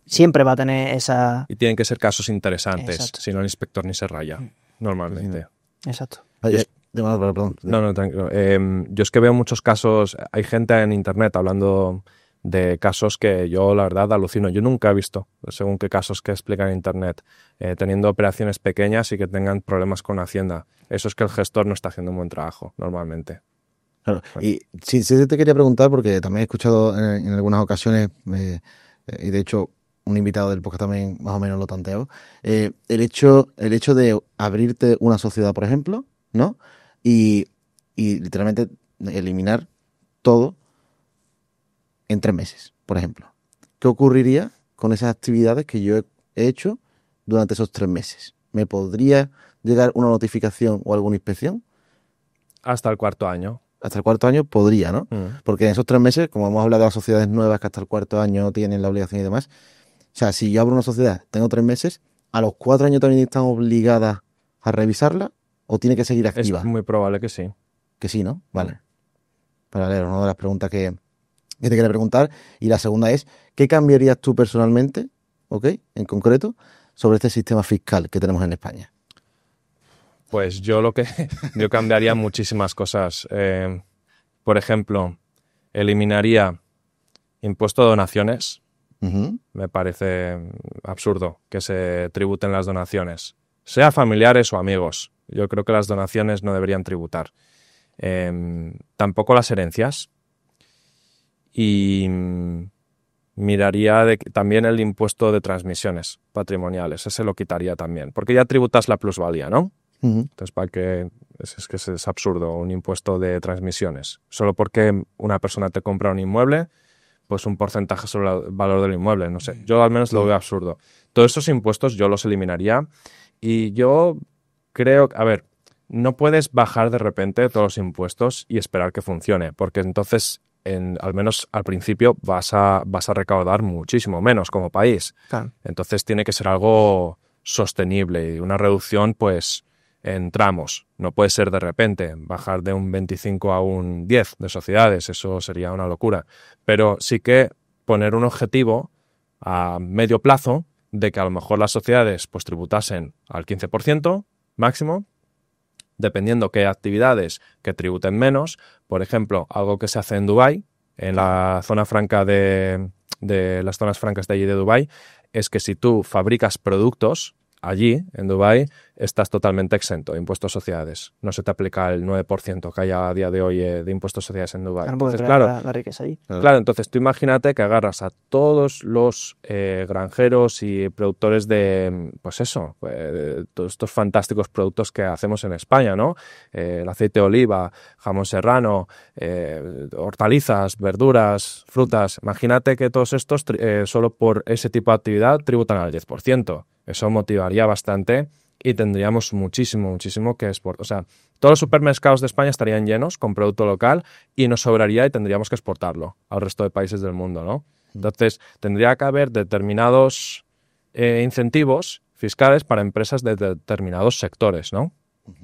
siempre va a tener esa... Y tienen que ser casos interesantes, Exacto. si no el inspector ni se raya. normalmente. Exacto. Perdón. No, tranquilo. Yo es que veo muchos casos, hay gente en internet hablando de casos que yo la verdad alucino. Yo nunca he visto, según qué casos que explican en internet, teniendo operaciones pequeñas y que tengan problemas con Hacienda. Eso es que el gestor no está haciendo un buen trabajo, normalmente. Claro. Y sí te quería preguntar, porque también he escuchado en algunas ocasiones, y de hecho un invitado del podcast también más o menos lo tanteó, el hecho de abrirte una sociedad, por ejemplo, ¿no? Y literalmente eliminar todo en 3 meses, por ejemplo. ¿Qué ocurriría con esas actividades que yo he hecho durante esos 3 meses? ¿Me podría llegar una notificación o alguna inspección? Hasta el 4.º año. Hasta el 4.º año podría, ¿no? Porque en esos 3 meses, como hemos hablado de las sociedades nuevas que hasta el 4.º año tienen la obligación y demás, o sea, si yo abro una sociedad, tengo 3 meses, ¿a los 4 años también están obligadas a revisarla o tiene que seguir activa? Es muy probable que sí. Que sí, ¿no? Vale. Para leer una de las preguntas que te quería preguntar. Y la segunda es, ¿qué cambiarías tú personalmente, ¿ok?, en concreto, sobre este sistema fiscal que tenemos en España? Pues yo cambiaría muchísimas cosas. Por ejemplo, eliminaría impuesto de donaciones. Uh-huh. Me parece absurdo que se tributen las donaciones, sea familiares o amigos. Yo creo que las donaciones no deberían tributar. Tampoco las herencias. Y miraría también el impuesto de transmisiones patrimoniales. Ese lo quitaría también, porque ya tributas la plusvalía, ¿no? Uh-huh. Entonces, ¿para qué? Es que es absurdo un impuesto de transmisiones. Solo porque una persona te compra un inmueble, pues un porcentaje sobre el valor del inmueble. No sé, yo al menos lo veo absurdo. Todos esos impuestos yo los eliminaría y yo creo, a ver, no puedes bajar de repente todos los impuestos y esperar que funcione, porque entonces, al menos al principio, vas a recaudar muchísimo menos como país. Claro. Entonces tiene que ser algo sostenible y una reducción, pues, en tramos. No puede ser de repente bajar de un 25 a un 10 de sociedades, eso sería una locura. Pero sí que poner un objetivo a medio plazo de que a lo mejor las sociedades pues tributasen al 15% máximo, dependiendo qué actividades que tributen menos. Por ejemplo, algo que se hace en Dubái, en la zona franca de las zonas francas de allí de Dubái, es que si tú fabricas productos allí, en Dubái, estás totalmente exento de impuestos a sociedades. No se te aplica el 9% que hay a día de hoy de impuestos a sociedades en Dubái. Entonces, claro, la riqueza allí. Claro, entonces tú imagínate que agarras a todos los granjeros y productores de, pues eso, todos estos fantásticos productos que hacemos en España, ¿no? El aceite de oliva, jamón serrano, hortalizas, verduras, frutas. Imagínate que todos estos, solo por ese tipo de actividad, tributan al 10%. Eso motivaría bastante y tendríamos muchísimo que exportar. O sea, todos los supermercados de España estarían llenos con producto local y nos sobraría y tendríamos que exportarlo al resto de países del mundo, ¿no? Entonces, tendría que haber determinados incentivos fiscales para empresas de determinados sectores, ¿no?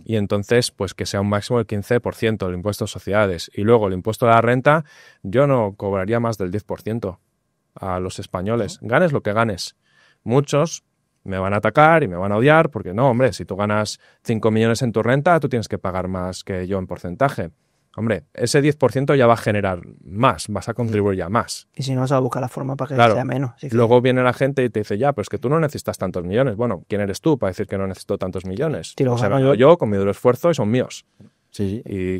Y entonces, pues que sea un máximo del 15% el impuesto a sociedades. Y luego el impuesto a la renta, yo no cobraría más del 10% a los españoles. Ganes lo que ganes. Muchos me van a atacar y me van a odiar porque no, hombre, si tú ganas 5 millones en tu renta, tú tienes que pagar más que yo en porcentaje. Hombre, ese 10% ya va a generar más, vas a contribuir ya más. Y si no, se va a buscar la forma para que sea menos. Sí, luego viene la gente y te dice, ya, pero es que tú no necesitas tantos millones. Bueno, ¿quién eres tú para decir que no necesito tantos millones? O sea, yo con mi duro esfuerzo y son míos. Sí. Y,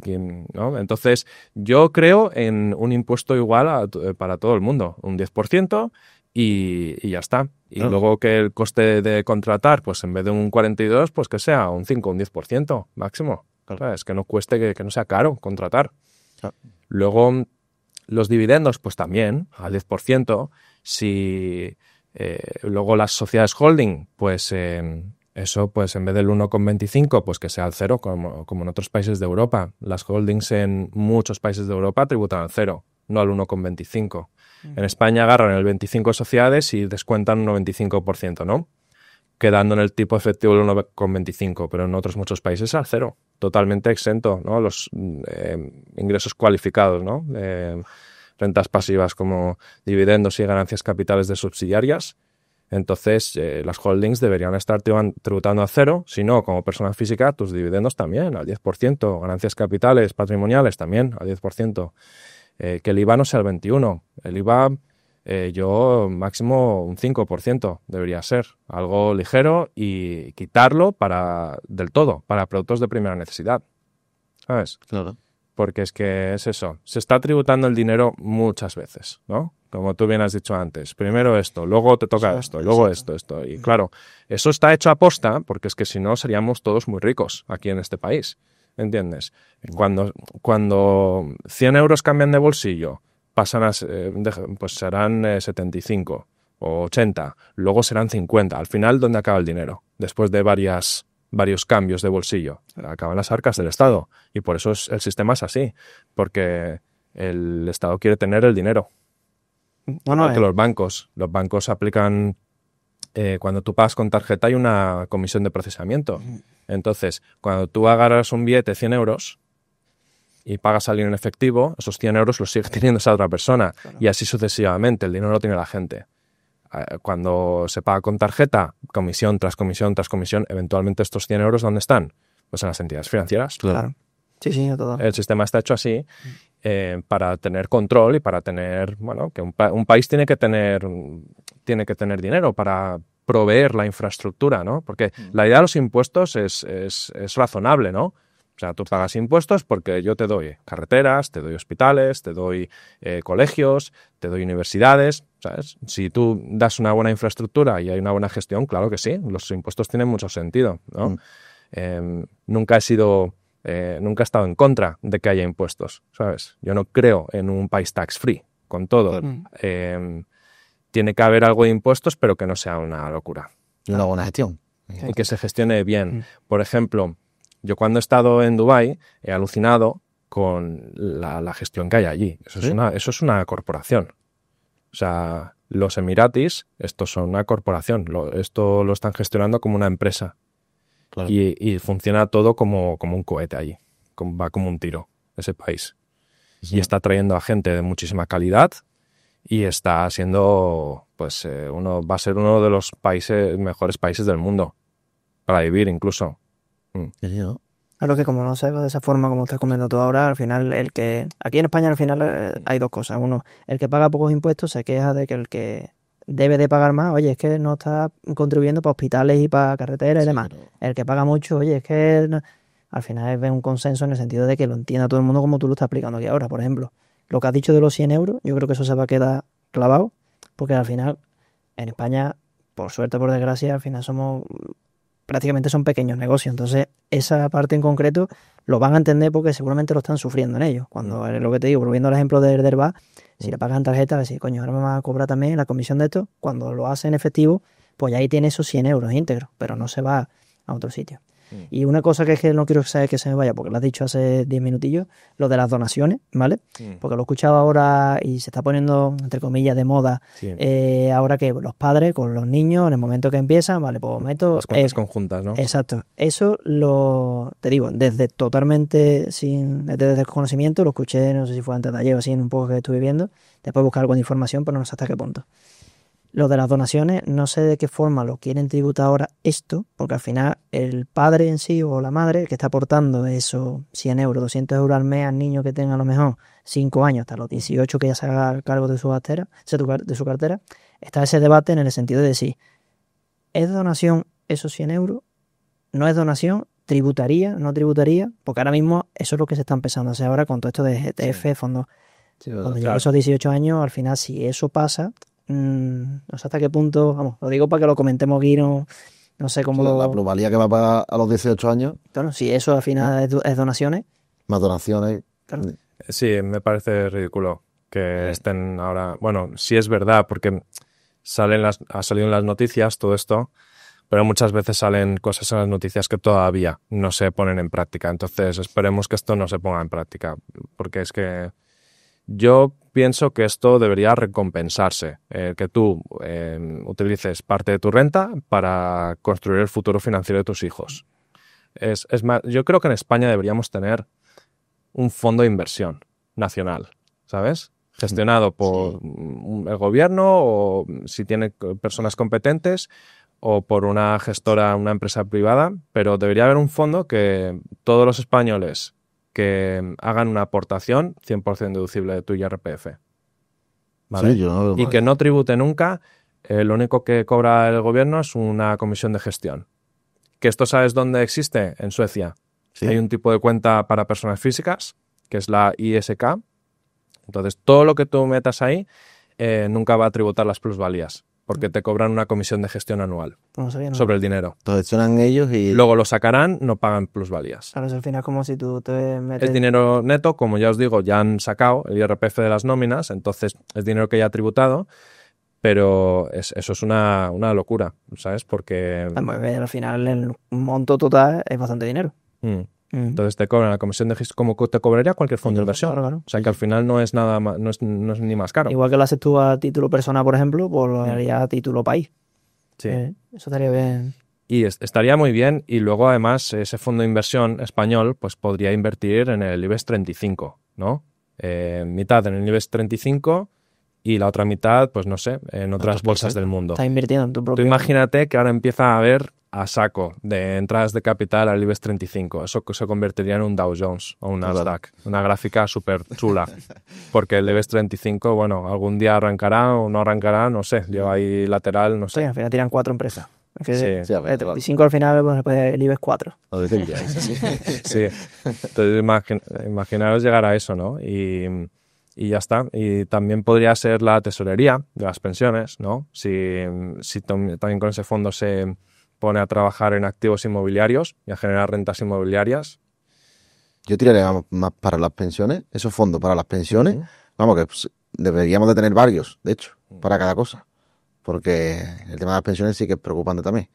¿no? Entonces, yo creo en un impuesto igual para todo el mundo, un 10%. Y ya está. Y luego que el coste de contratar, pues en vez de un 42%, pues que sea un 5 o un 10% máximo. Claro. Es que no cueste, que no sea caro contratar. Claro. Luego, los dividendos, pues también, al 10%. Si luego las sociedades holding, pues eso, pues en vez del 1,25, pues que sea al 0, como en otros países de Europa. Las holdings en muchos países de Europa tributan al 0, no al 1,25. En España agarran el 25 sociedades y descuentan un 95%, ¿no? Quedando en el tipo efectivo del 1,25, pero en otros muchos países al 0, totalmente exento, ¿no? Los ingresos cualificados, ¿no? Rentas pasivas como dividendos y ganancias capitales de subsidiarias, Entonces, las holdings deberían estar tributando a cero, si no, como persona física, tus dividendos también al 10%, ganancias capitales, patrimoniales también al 10%, que el IVA no sea el 21%, el IVA yo máximo un 5% debería ser, algo ligero y quitarlo del todo, para productos de primera necesidad, ¿sabes? Claro. Porque es que es eso, se está tributando el dinero muchas veces, ¿no? Como tú bien has dicho antes, primero esto, luego te toca esto, y luego esto. Y claro, eso está hecho a posta porque es que si no seríamos todos muy ricos aquí en este país, ¿entiendes? Cuando 100 euros cambian de bolsillo, pasan pues serán 75 o 80, luego serán 50. Al final, ¿dónde acaba el dinero? Después de varios cambios de bolsillo. Acaban las arcas del Estado. Y por eso el sistema es así. Porque el Estado quiere tener el dinero. Que los bancos aplican, cuando tú pagas con tarjeta hay una comisión de procesamiento. Entonces, cuando tú agarras un billete de 100 euros y pagas a alguien en efectivo, esos 100 euros los sigue teniendo esa otra persona. Claro. Y así sucesivamente, el dinero lo tiene la gente. Cuando se paga con tarjeta, comisión tras comisión tras comisión, eventualmente estos 100 euros, ¿dónde están? Pues en las entidades financieras. Claro. Sí, todo. El sistema está hecho así para tener control y para tener, bueno, que un país tiene que tener dinero para proveer la infraestructura, ¿no? Porque la idea de los impuestos es razonable, ¿no? O sea, tú pagas impuestos porque yo te doy carreteras, te doy hospitales, te doy colegios, te doy universidades, ¿sabes? Si tú das una buena infraestructura y hay una buena gestión, claro que sí, los impuestos tienen mucho sentido, ¿no? Nunca he estado en contra de que haya impuestos, ¿sabes? Yo no creo en un país tax-free, con todo. Tiene que haber algo de impuestos, pero que no sea una locura. Y una buena gestión. Y que se gestione bien. Por ejemplo, yo cuando he estado en Dubái he alucinado con la gestión que hay allí. Eso es una corporación. O sea, los Emiratis, estos son una corporación. Esto lo están gestionando como una empresa. Claro. Y funciona todo como un cohete allí. Va como un tiro, ese país. Sí. Y está trayendo a gente de muchísima calidad y está siendo, pues, va a ser uno de los mejores países del mundo para vivir incluso. Claro que como no se ve de esa forma como estás comentando tú ahora, al final aquí en España al final hay dos cosas. Uno, el que paga pocos impuestos se queja de que el que debe de pagar más, oye, es que no está contribuyendo para hospitales y para carreteras y demás. Pero el que paga mucho, oye, es que al final es un consenso en el sentido de que lo entienda todo el mundo como tú lo estás explicando aquí ahora. Por ejemplo, lo que has dicho de los 100 euros, yo creo que eso se va a quedar clavado, porque al final en España, por suerte o por desgracia, al final prácticamente son pequeños negocios. Entonces, esa parte en concreto lo van a entender porque seguramente lo están sufriendo en ellos. Cuando lo que te digo, volviendo al ejemplo de Derba, si le pagan tarjeta, a decir, coño, ahora me van a cobrar también la comisión de esto. Cuando lo hace en efectivo, pues ahí tiene esos 100 euros íntegros, pero no se va a otro sitio. Y una cosa que es que no quiero saber que se me vaya, porque lo has dicho hace 10 minutillos, lo de las donaciones, ¿vale? Porque lo he escuchado ahora y se está poniendo, entre comillas, de moda, ahora que los padres con los niños, en el momento que empiezan, vale, pues meto... Las cuentas conjuntas, ¿no? Exacto. Eso te digo, desde desconocimiento, lo escuché, no sé si fue antes de ayer o así, en un poco que estuve viendo, después buscar algo de información, pero no sé hasta qué punto. Lo de las donaciones, no sé de qué forma lo quieren tributar ahora esto, porque al final el padre en sí o la madre que está aportando esos 100 euros, 200 euros al mes al niño que tenga a lo mejor 5 años, hasta los 18 que ya se haga cargo de su cartera, está ese debate en el sentido de si es donación esos 100 euros, no es donación, tributaría, no tributaría, porque ahora mismo eso es lo que se está empezando a hacer ahora con todo esto de GTF, fondos. Cuando llegue esos 18 años, al final si eso pasa... no sé hasta qué punto, vamos, lo digo para que lo comentemos aquí, no sé cómo la plusvalía que va a pagar a los 18 años. Claro, si eso al final es donaciones. Más donaciones. Claro. Sí, me parece ridículo que estén ahora... Bueno, sí es verdad, porque ha salido en las noticias todo esto, pero muchas veces salen cosas en las noticias que todavía no se ponen en práctica. Entonces esperemos que esto no se ponga en práctica, porque es que yo pienso que esto debería recompensarse, que tú utilices parte de tu renta para construir el futuro financiero de tus hijos. Es más, yo creo que en España deberíamos tener un fondo de inversión nacional, ¿sabes? gestionado por el gobierno o si tiene personas competentes o por una gestora, una empresa privada, pero debería haber un fondo que todos los españoles que hagan una aportación 100% deducible de tu IRPF. ¿Vale? Sí, Y que no tribute nunca, lo único que cobra el gobierno es una comisión de gestión. ¿Que esto sabes dónde existe? En Suecia. Sí. Hay un tipo de cuenta para personas físicas, que es la ISK. Entonces, todo lo que tú metas ahí nunca va a tributar las plusvalías, porque te cobran una comisión de gestión anual No sabía, no. sobre el dinero. Entonces gestionan ellos y... Luego lo sacarán, no pagan plusvalías. Claro, es al final como si tú te metes... Es dinero neto, como ya os digo, ya han sacado el IRPF de las nóminas, entonces es dinero que ya ha tributado, pero eso es una locura, ¿sabes? Porque... Al final el monto total es bastante dinero. Entonces te cobran la comisión de gestión como te cobraría cualquier fondo de inversión. Claro. O sea que al final no es nada no es ni más caro. Igual que lo haces tú a título persona, por ejemplo, pues lo haría a título país. Sí. Eso estaría bien. Y estaría muy bien, y luego además ese fondo de inversión español pues podría invertir en el IBEX 35, ¿no? Mitad en el IBEX 35 y la otra mitad, pues no sé, en otras bolsas del mundo. Estás invirtiendo en tu propio... Tú imagínate que ahora empieza a haber a saco de entradas de capital al IBEX 35. Eso se convertiría en un Dow Jones o un Nasdaq. Una gráfica súper chula. Porque el IBEX 35, bueno, algún día arrancará o no arrancará, no sé. Lleva ahí lateral, no sé. Sí, al final tiran 4 empresas. Es que Sí. el 35 al final pues, el IBEX 4. Sí. Entonces imaginaros llegar a eso, ¿no? Y ya está. Y también podría ser la tesorería de las pensiones, ¿no? Si también con ese fondo se pone a trabajar en activos inmobiliarios y a generar rentas inmobiliarias. Yo tiraría más para las pensiones, esos fondos para las pensiones. Vamos, que pues, deberíamos de tener varios, de hecho, para cada cosa. Porque el tema de las pensiones sí que es preocupante también.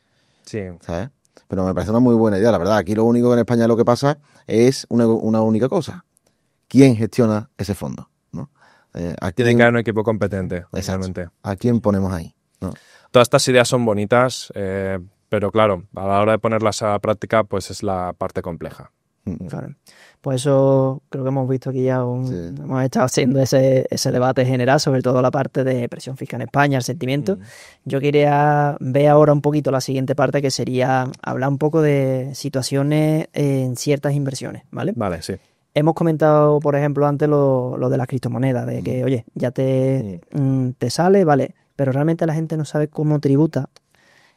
Sí. ¿Sabes? Pero me parece una muy buena idea, la verdad. Aquí lo único que en España lo que pasa es una única cosa. ¿Quién gestiona ese fondo? ¿No? Tiene que haber un equipo competente, realmente. ¿A quién ponemos ahí? ¿No? Todas estas ideas son bonitas, pero claro, a la hora de ponerlas a la práctica, pues es la parte compleja. Claro. Pues eso creo que hemos visto aquí ya hemos estado haciendo ese debate general sobre todo la parte de presión fiscal en España, el sentimiento. Yo quería ver ahora un poquito la siguiente parte, que sería hablar un poco de situaciones en ciertas inversiones, ¿vale? Vale, sí. Hemos comentado, por ejemplo, antes lo de las criptomonedas, de que, oye, ya te sale, vale, pero realmente la gente no sabe cómo tributa.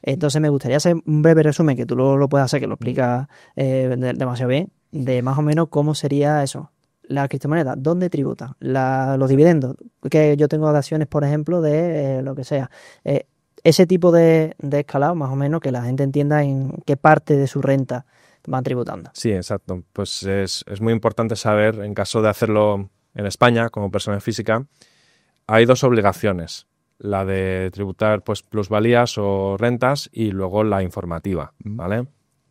Entonces me gustaría hacer un breve resumen, que tú lo puedes hacer, que lo explicas demasiado bien, de más o menos cómo sería eso. La criptomoneda, ¿dónde tributa? Los dividendos, que yo tengo de acciones, por ejemplo, de lo que sea. Ese tipo de escalado, más o menos, que la gente entienda en qué parte de su renta van tributando. Sí, exacto. Pues es muy importante saber, en caso de hacerlo en España, como persona física, hay dos obligaciones. La de tributar pues plusvalías o rentas y luego la informativa, ¿vale?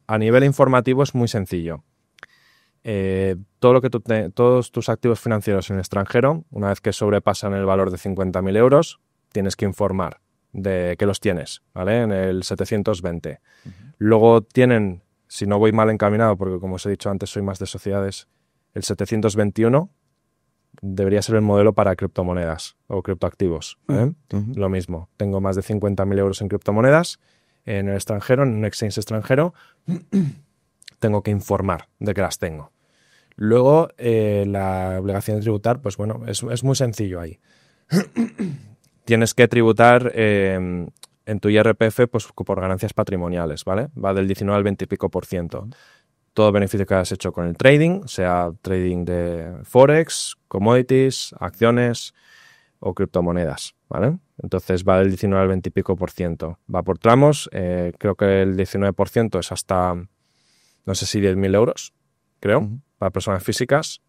A nivel informativo es muy sencillo. Todos tus activos financieros en el extranjero, una vez que sobrepasan el valor de 50.000 euros, tienes que informar de que los tienes, ¿vale? En el 720. Luego tienen, si no voy mal encaminado, porque como os he dicho antes soy más de sociedades, el 721 debería ser el modelo para criptomonedas o criptoactivos. Lo mismo, tengo más de 50.000 euros en criptomonedas en el extranjero, en un exchange extranjero, tengo que informar de que las tengo. Luego, la obligación de tributar, pues bueno, es muy sencillo ahí. Tienes que tributar en tu IRPF pues, por ganancias patrimoniales, ¿vale? Va del 19 al 20 y pico %. Todo beneficio que hayas hecho con el trading, sea trading de Forex, commodities, acciones o criptomonedas, ¿vale? Entonces va del 19 al 20 y pico %. Va por tramos, creo que el 19% es hasta, no sé si 10.000 euros, creo, para personas físicas.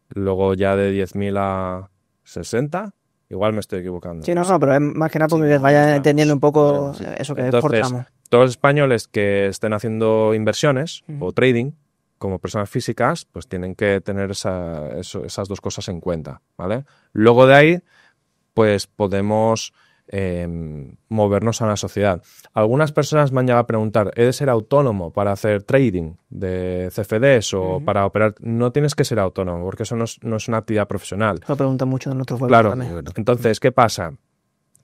Luego ya de 10.000 a 60, igual me estoy equivocando. Sí, no, pero es más que nada porque vayan entendiendo un poco eso que entonces, es por tramo. Todos los españoles que estén haciendo inversiones o trading como personas físicas, pues tienen que tener esas dos cosas en cuenta, ¿vale? Luego de ahí, pues podemos movernos a una sociedad. Algunas personas me han llegado a preguntar, ¿he de ser autónomo para hacer trading de CFDs o para operar? No tienes que ser autónomo, porque eso no es una actividad profesional. Lo preguntan mucho de nuestros webs Claro, también. entonces, ¿qué pasa?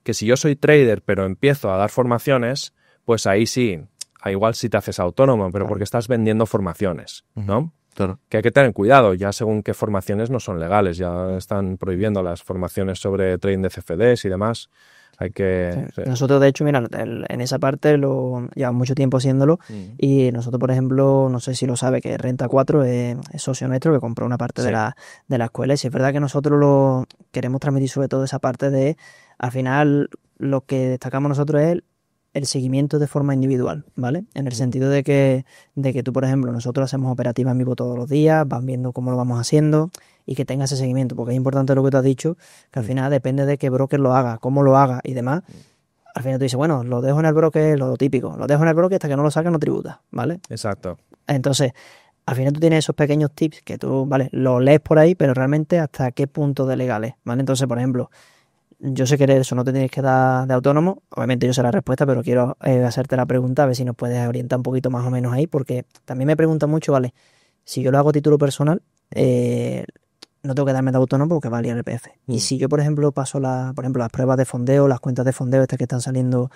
Que si yo soy trader pero empiezo a dar formaciones, pues ahí sí, igual sí te haces autónomo, pero porque estás vendiendo formaciones, ¿no? Claro. Que hay que tener cuidado, ya según qué formaciones no son legales, ya están prohibiendo las formaciones sobre trading de CFDs y demás. Hay que... Sí. Nosotros, de hecho, mira, en esa parte llevamos mucho tiempo haciéndolo y nosotros, por ejemplo, no sé si lo sabe, que Renta 4 es socio nuestro que compró una parte de la escuela y sí es verdad que nosotros lo queremos transmitir sobre todo esa parte de, al final, lo que destacamos nosotros es el seguimiento de forma individual, ¿vale? En el sentido de que tú, por ejemplo, nosotros hacemos operativas en vivo todos los días, van viendo cómo lo vamos haciendo y que tenga ese seguimiento, porque es importante lo que tú has dicho, que al final depende de qué broker lo haga, cómo lo haga y demás. Al final tú dices, bueno, lo dejo en el broker, lo típico, lo dejo en el broker hasta que no lo saque no tributa, ¿vale? Exacto. Entonces, al final tú tienes esos pequeños tips que tú, ¿vale? Lo lees por ahí, pero realmente hasta qué punto de legal es, ¿vale? Entonces, por ejemplo, yo sé que eso no te tienes que dar de autónomo, obviamente yo sé la respuesta, pero quiero hacerte la pregunta, a ver si nos puedes orientar un poquito más o menos ahí, porque también me preguntan mucho, ¿vale? Si yo lo hago a título personal, no tengo que darme de autónomo porque va al IRPF. Y si yo, por ejemplo, paso por ejemplo, las pruebas de fondeo, las cuentas de fondeo, estas que están saliendo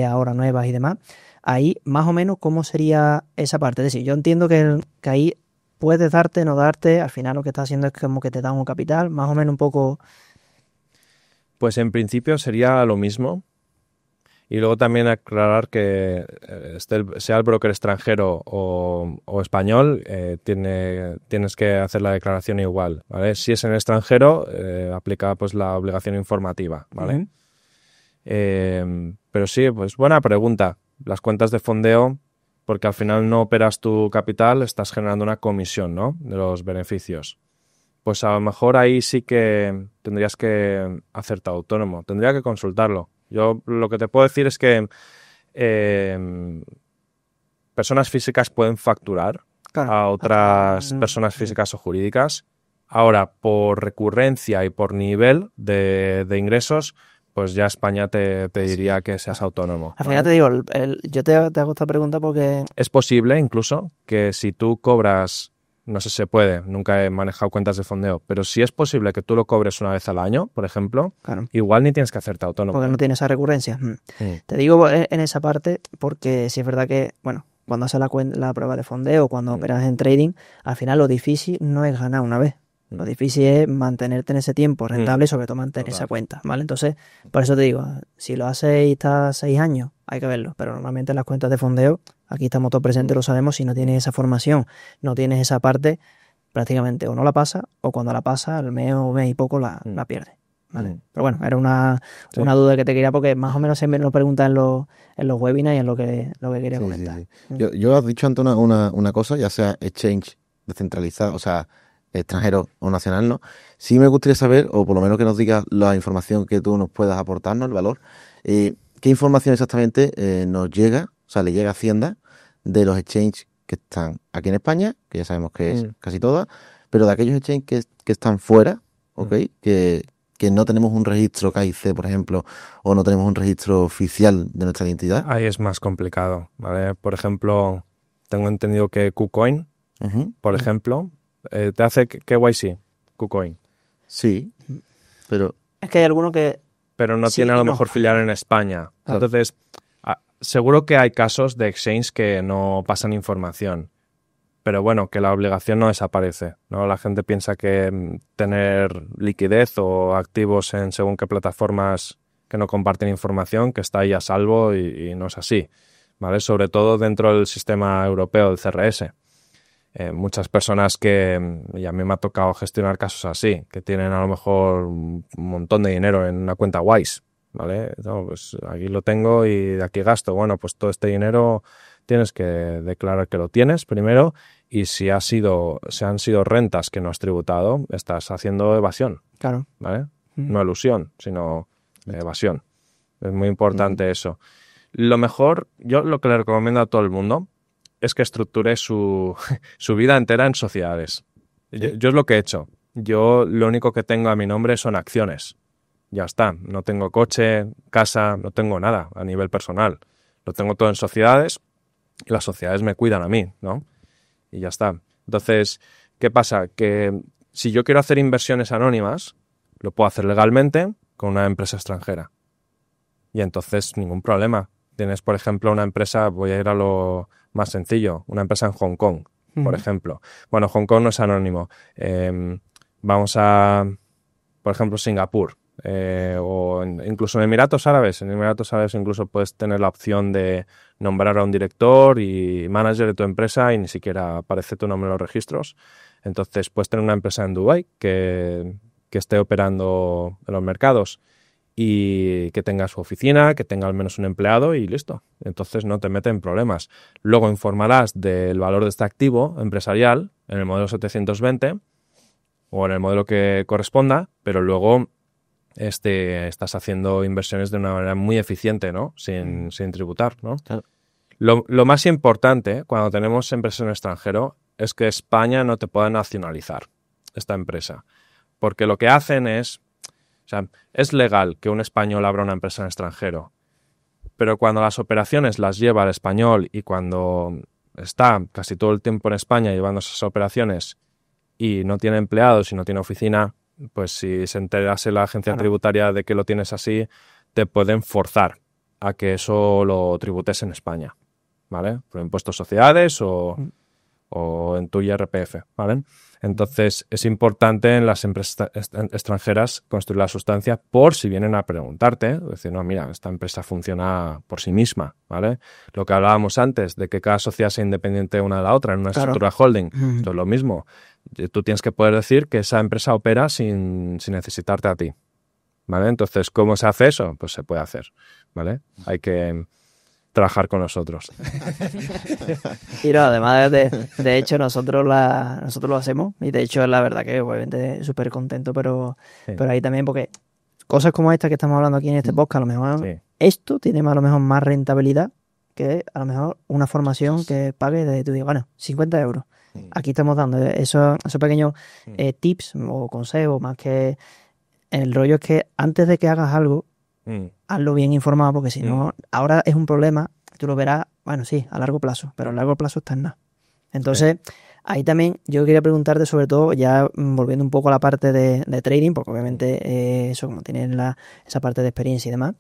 ahora nuevas y demás, ahí más o menos cómo sería esa parte. Es decir, yo entiendo que ahí puedes darte, no darte, al final lo que estás haciendo es como que te dan un capital, más o menos un poco... Pues en principio sería lo mismo. Y luego también aclarar que sea el broker extranjero o español, tienes que hacer la declaración igual, ¿vale? Si es en el extranjero, aplica pues la obligación informativa, ¿vale? Pero sí, pues buena pregunta. Las cuentas de fondeo, porque al final no operas tu capital, estás generando una comisión, ¿no? De los beneficios. Pues a lo mejor ahí sí que tendrías que hacerte autónomo. Tendría que consultarlo. Yo lo que te puedo decir es que personas físicas pueden facturar a otras personas físicas o jurídicas. Ahora, por recurrencia y por nivel de ingresos, pues ya España te diría que seas autónomo. Al final te digo, yo te hago esta pregunta porque... Es posible incluso que si tú cobras... No sé si se puede, nunca he manejado cuentas de fondeo, pero si es posible que tú lo cobres una vez al año, por ejemplo, claro, igual ni tienes que hacerte autónomo. Porque no tiene esa recurrencia. Te digo en esa parte porque si es verdad que, bueno, cuando haces la prueba de fondeo, cuando operas en trading, al final lo difícil no es ganar una vez. Lo difícil es mantenerte en ese tiempo rentable y sobre todo mantener esa cuenta, ¿vale? Entonces, por eso te digo, si lo haces y estás 6 años, hay que verlo. Pero normalmente en las cuentas de fondeo, aquí estamos todos presentes, lo sabemos, si no tienes esa formación, no tienes esa parte, prácticamente o no la pasa, o cuando la pasa, al mes o mes y poco la pierde, ¿vale? Pero bueno, era una duda que te quería, porque más o menos siempre nos preguntan en los webinars y en lo que quería comentar. Sí. Yo has dicho antes una cosa, ya sea exchange descentralizado, o sea, extranjero o nacional, ¿no? Sí me gustaría saber, o por lo menos que nos digas la información que tú nos puedas aportarnos, el valor. ¿Qué información exactamente nos llega, o sea, le llega a Hacienda de los exchanges que están aquí en España, que ya sabemos que es casi todas, pero de aquellos exchanges que están fuera, ¿ok? Que no tenemos un registro KIC, por ejemplo, o no tenemos un registro oficial de nuestra identidad? Ahí es más complicado, ¿vale? Por ejemplo, tengo entendido que KuCoin, por ejemplo, te hace KYC, KuCoin. Sí, pero... Es que hay alguno que... Pero no tiene a lo mejor filial en España. Claro. Entonces, seguro que hay casos de exchange que no pasan información. Pero bueno, que la obligación no desaparece, ¿no? La gente piensa que tener liquidez o activos en según qué plataformas que no comparten información, que está ahí a salvo y no es así, ¿vale? Sobre todo dentro del sistema europeo, del CRS. Muchas personas y a mí me ha tocado gestionar casos así, que tienen a lo mejor un montón de dinero en una cuenta Wise, ¿vale? No, pues aquí lo tengo y de aquí gasto. Bueno, pues todo este dinero tienes que declarar que lo tienes primero, y si han sido rentas que no has tributado, estás haciendo evasión. Claro. ¿Vale? No elusión, sino evasión. Es muy importante eso. Lo mejor, yo lo que le recomiendo a todo el mundo es que estructure su vida entera en sociedades. Yo es lo que he hecho. Yo lo único que tengo a mi nombre son acciones, Ya está. No tengo coche, casa, no tengo nada a nivel personal. Lo tengo todo en sociedades y las sociedades me cuidan a mí, ¿no? Y ya está. Entonces, ¿qué pasa? Que si yo quiero hacer inversiones anónimas, lo puedo hacer legalmente con una empresa extranjera. Y entonces, ningún problema. Tienes, por ejemplo, una empresa, voy a ir a lo más sencillo, una empresa en Hong Kong, por ejemplo. Bueno, Hong Kong no es anónimo. Vamos a, por ejemplo, Singapur. Incluso en Emiratos Árabes. En Emiratos Árabes incluso puedes tener la opción de nombrar a un director y manager de tu empresa y ni siquiera aparece tu nombre en los registros. Entonces puedes tener una empresa en Dubái que esté operando en los mercados y que tenga su oficina, que tenga al menos un empleado y listo. Entonces no te mete en problemas. Luego informarás del valor de este activo empresarial en el modelo 720 o en el modelo que corresponda, pero luego estás haciendo inversiones de una manera muy eficiente, ¿no? Sin tributar, ¿no? Claro. Lo más importante cuando tenemos empresas en el extranjero es que España no te pueda nacionalizar esta empresa. Porque lo que hacen es, o sea, es legal que un español abra una empresa en el extranjero, pero cuando las operaciones las lleva el español y cuando está casi todo el tiempo en España llevando esas operaciones y no tiene empleados y no tiene oficina, pues si se enterase la agencia tributaria de que lo tienes así, te pueden forzar a que eso lo tributes en España, ¿vale? Por impuestos sociedades o en tu IRPF, ¿vale? Entonces es importante en las empresas extranjeras construir la sustancia por si vienen a preguntarte, decir, no, mira, esta empresa funciona por sí misma, ¿vale? Lo que hablábamos antes, de que cada sociedad sea independiente una de la otra en una estructura holding, esto es lo mismo. Tú tienes que poder decir que esa empresa opera sin necesitarte a ti, ¿vale? Entonces, ¿cómo se hace eso? Pues se puede hacer, ¿vale? Hay que trabajar con nosotros. Y no, además, de hecho, nosotros lo hacemos y de hecho, la verdad que obviamente súper contento, pero ahí también porque cosas como esta que estamos hablando aquí en este podcast, a lo mejor esto tiene a lo mejor más rentabilidad que a lo mejor una formación que pague de, tú digas, bueno, 50 euros. Aquí estamos dando esos pequeños tips o consejos, más que el rollo es que antes de que hagas algo, hazlo bien informado, porque si no, ahora es un problema, tú lo verás, bueno, sí, a largo plazo, pero a largo plazo está en nada. Entonces, ahí también yo quería preguntarte, sobre todo, ya volviendo un poco a la parte de trading, porque obviamente eso, como tienes esa parte de experiencia y demás,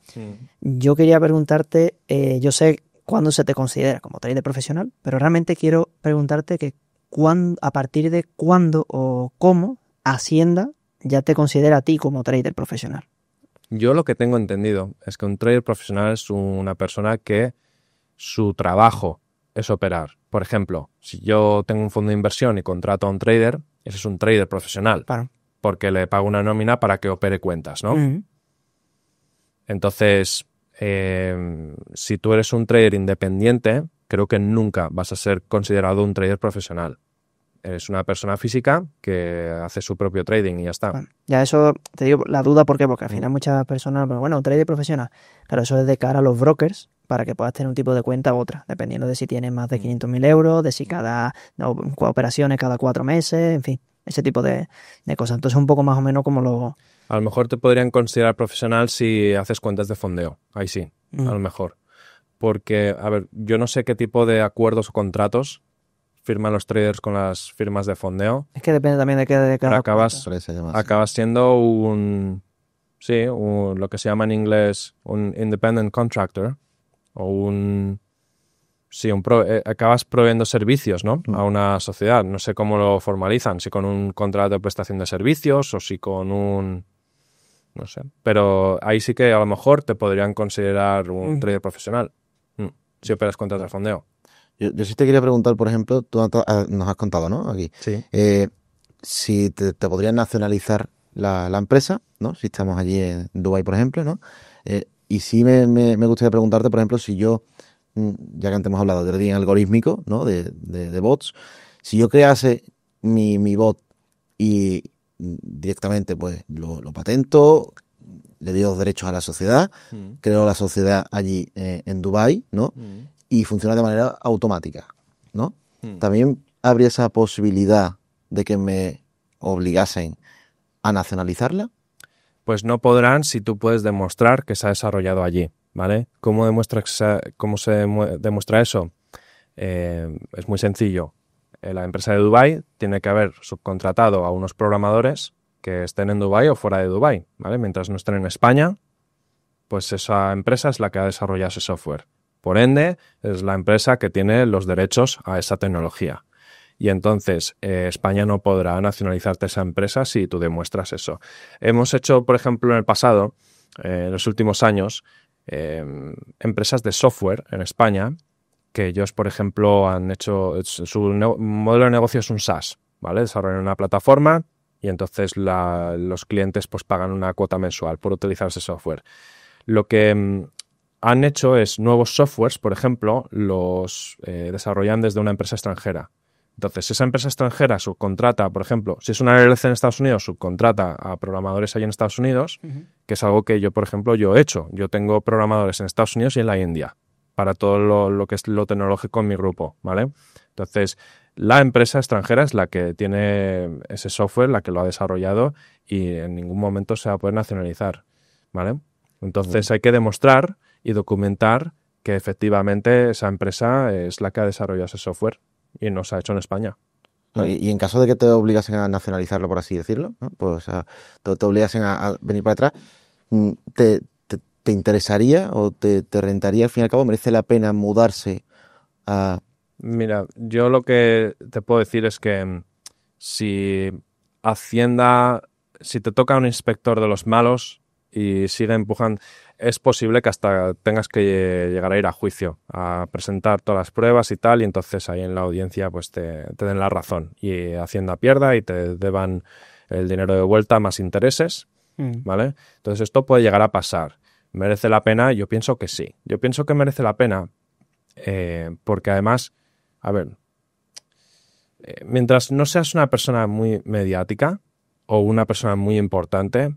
yo quería preguntarte, yo sé cuándo se te considera como trader profesional, pero realmente quiero preguntarte que a partir de cuándo o cómo Hacienda ya te considera a ti como trader profesional. Yo lo que tengo entendido es que un trader profesional es una persona que su trabajo es operar. Por ejemplo, si yo tengo un fondo de inversión y contrato a un trader, ese es un trader profesional. Claro. Porque le pago una nómina para que opere cuentas, ¿no? Entonces, si tú eres un trader independiente, creo que nunca vas a ser considerado un trader profesional. Eres una persona física que hace su propio trading y ya está. Bueno, ya eso te digo la duda, ¿por qué? Porque al final muchas personas, bueno, un trader profesional, claro, eso es de cara a los brokers para que puedas tener un tipo de cuenta u otra, dependiendo de si tienes más de 500.000 euros, de si operaciones cada 4 meses, en fin, ese tipo de cosas. Entonces un poco más o menos como lo... A lo mejor te podrían considerar profesional si haces cuentas de fondeo, ahí sí, a lo mejor. Porque, a ver, yo no sé qué tipo de acuerdos o contratos firman los traders con las firmas de fondeo. Es que depende también de cada acabas siendo lo que se llama en inglés un independent contractor o acabas proveyendo servicios, ¿no? A una sociedad. No sé cómo lo formalizan, si con un contrato de prestación de servicios o si con no sé. Pero ahí sí que a lo mejor te podrían considerar un trader profesional si operas cuentas de fondeo. Yo sí te quería preguntar, por ejemplo, tú nos has contado, ¿no? Aquí. Sí. Si te podrían nacionalizar la empresa, ¿no? Si estamos allí en Dubái, por ejemplo, ¿no? Y sí me gustaría preguntarte, por ejemplo, si yo, ya que antes hemos hablado de trading algorítmico, ¿no? De bots, si yo crease mi bot y directamente pues lo patento, le doy los derechos a la sociedad, creo la sociedad allí en Dubái, ¿no? Y funciona de manera automática, ¿no? También habría esa posibilidad de que me obligasen a nacionalizarla. pues no podrán si tú puedes demostrar que se ha desarrollado allí, ¿vale? ¿Cómo se demuestra eso? Es muy sencillo. La empresa de Dubái tiene que haber subcontratado a unos programadores que estén en Dubái o fuera de Dubái, ¿vale? Mientras no estén en España, pues esa empresa es la que ha desarrollado ese software. Por ende, es la empresa que tiene los derechos a esa tecnología. Y entonces España no podrá nacionalizarte esa empresa si tú demuestras eso. Hemos hecho, por ejemplo, en el pasado, en los últimos años, empresas de software en España que ellos, por ejemplo, han hecho modelo de negocio es un SaaS, ¿vale? Desarrollan una plataforma y entonces los clientes pues pagan una cuota mensual por utilizar ese software. Lo que han hecho es nuevos softwares, por ejemplo, los desarrollan desde una empresa extranjera. Entonces, esa empresa extranjera subcontrata, por ejemplo, si es una LLC en Estados Unidos, subcontrata a programadores allí en Estados Unidos, que es algo que yo, por ejemplo, yo he hecho. Yo tengo programadores en Estados Unidos y en la India para todo lo que es lo tecnológico en mi grupo, ¿vale? Entonces, la empresa extranjera es la que tiene ese software, la que lo ha desarrollado y en ningún momento se va a poder nacionalizar, ¿vale? Entonces, hay que demostrar y documentar que efectivamente esa empresa es la que ha desarrollado ese software y no se ha hecho en España. Y en caso de que te obligasen a nacionalizarlo, por así decirlo, ¿no? Pues, o sea, te obligasen a venir para atrás, ¿te interesaría o te rentaría al fin y al cabo? ¿Merece la pena mudarse a...? Mira, yo lo que te puedo decir es que si Hacienda, si te toca un inspector de los malos y sigue empujando, es posible que hasta tengas que llegar a ir a juicio, a presentar todas las pruebas y tal, y entonces ahí en la audiencia pues te den la razón y Hacienda pierda y te deban el dinero de vuelta más intereses, ¿vale? Entonces esto puede llegar a pasar. ¿Merece la pena? Yo pienso que sí. Yo pienso que merece la pena porque además, a ver, mientras no seas una persona muy mediática o una persona muy importante,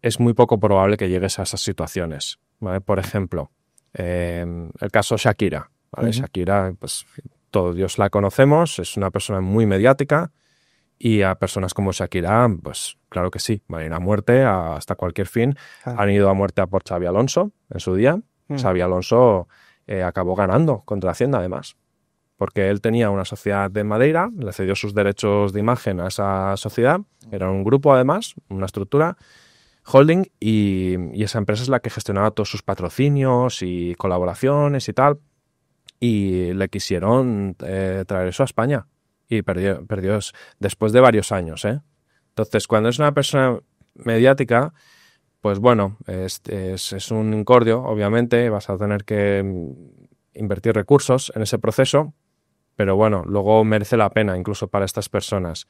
es muy poco probable que llegues a esas situaciones, ¿vale? Por ejemplo, el caso Shakira, ¿vale? Shakira, pues todos la conocemos, es una persona muy mediática y a personas como Shakira, pues claro que sí, van a ir a muerte hasta cualquier fin. Han ido a muerte a por Xabi Alonso en su día. Xabi Alonso acabó ganando contra Hacienda además, porque él tenía una sociedad de Madeira, le cedió sus derechos de imagen a esa sociedad, era un grupo además, una estructura holding y esa empresa es la que gestionaba todos sus patrocinios y colaboraciones y tal, y le quisieron traer eso a España y perdió después de varios años, ¿eh? Entonces, cuando es una persona mediática, pues bueno, es un incordio, obviamente, vas a tener que invertir recursos en ese proceso, pero bueno, luego merece la pena incluso para estas personas.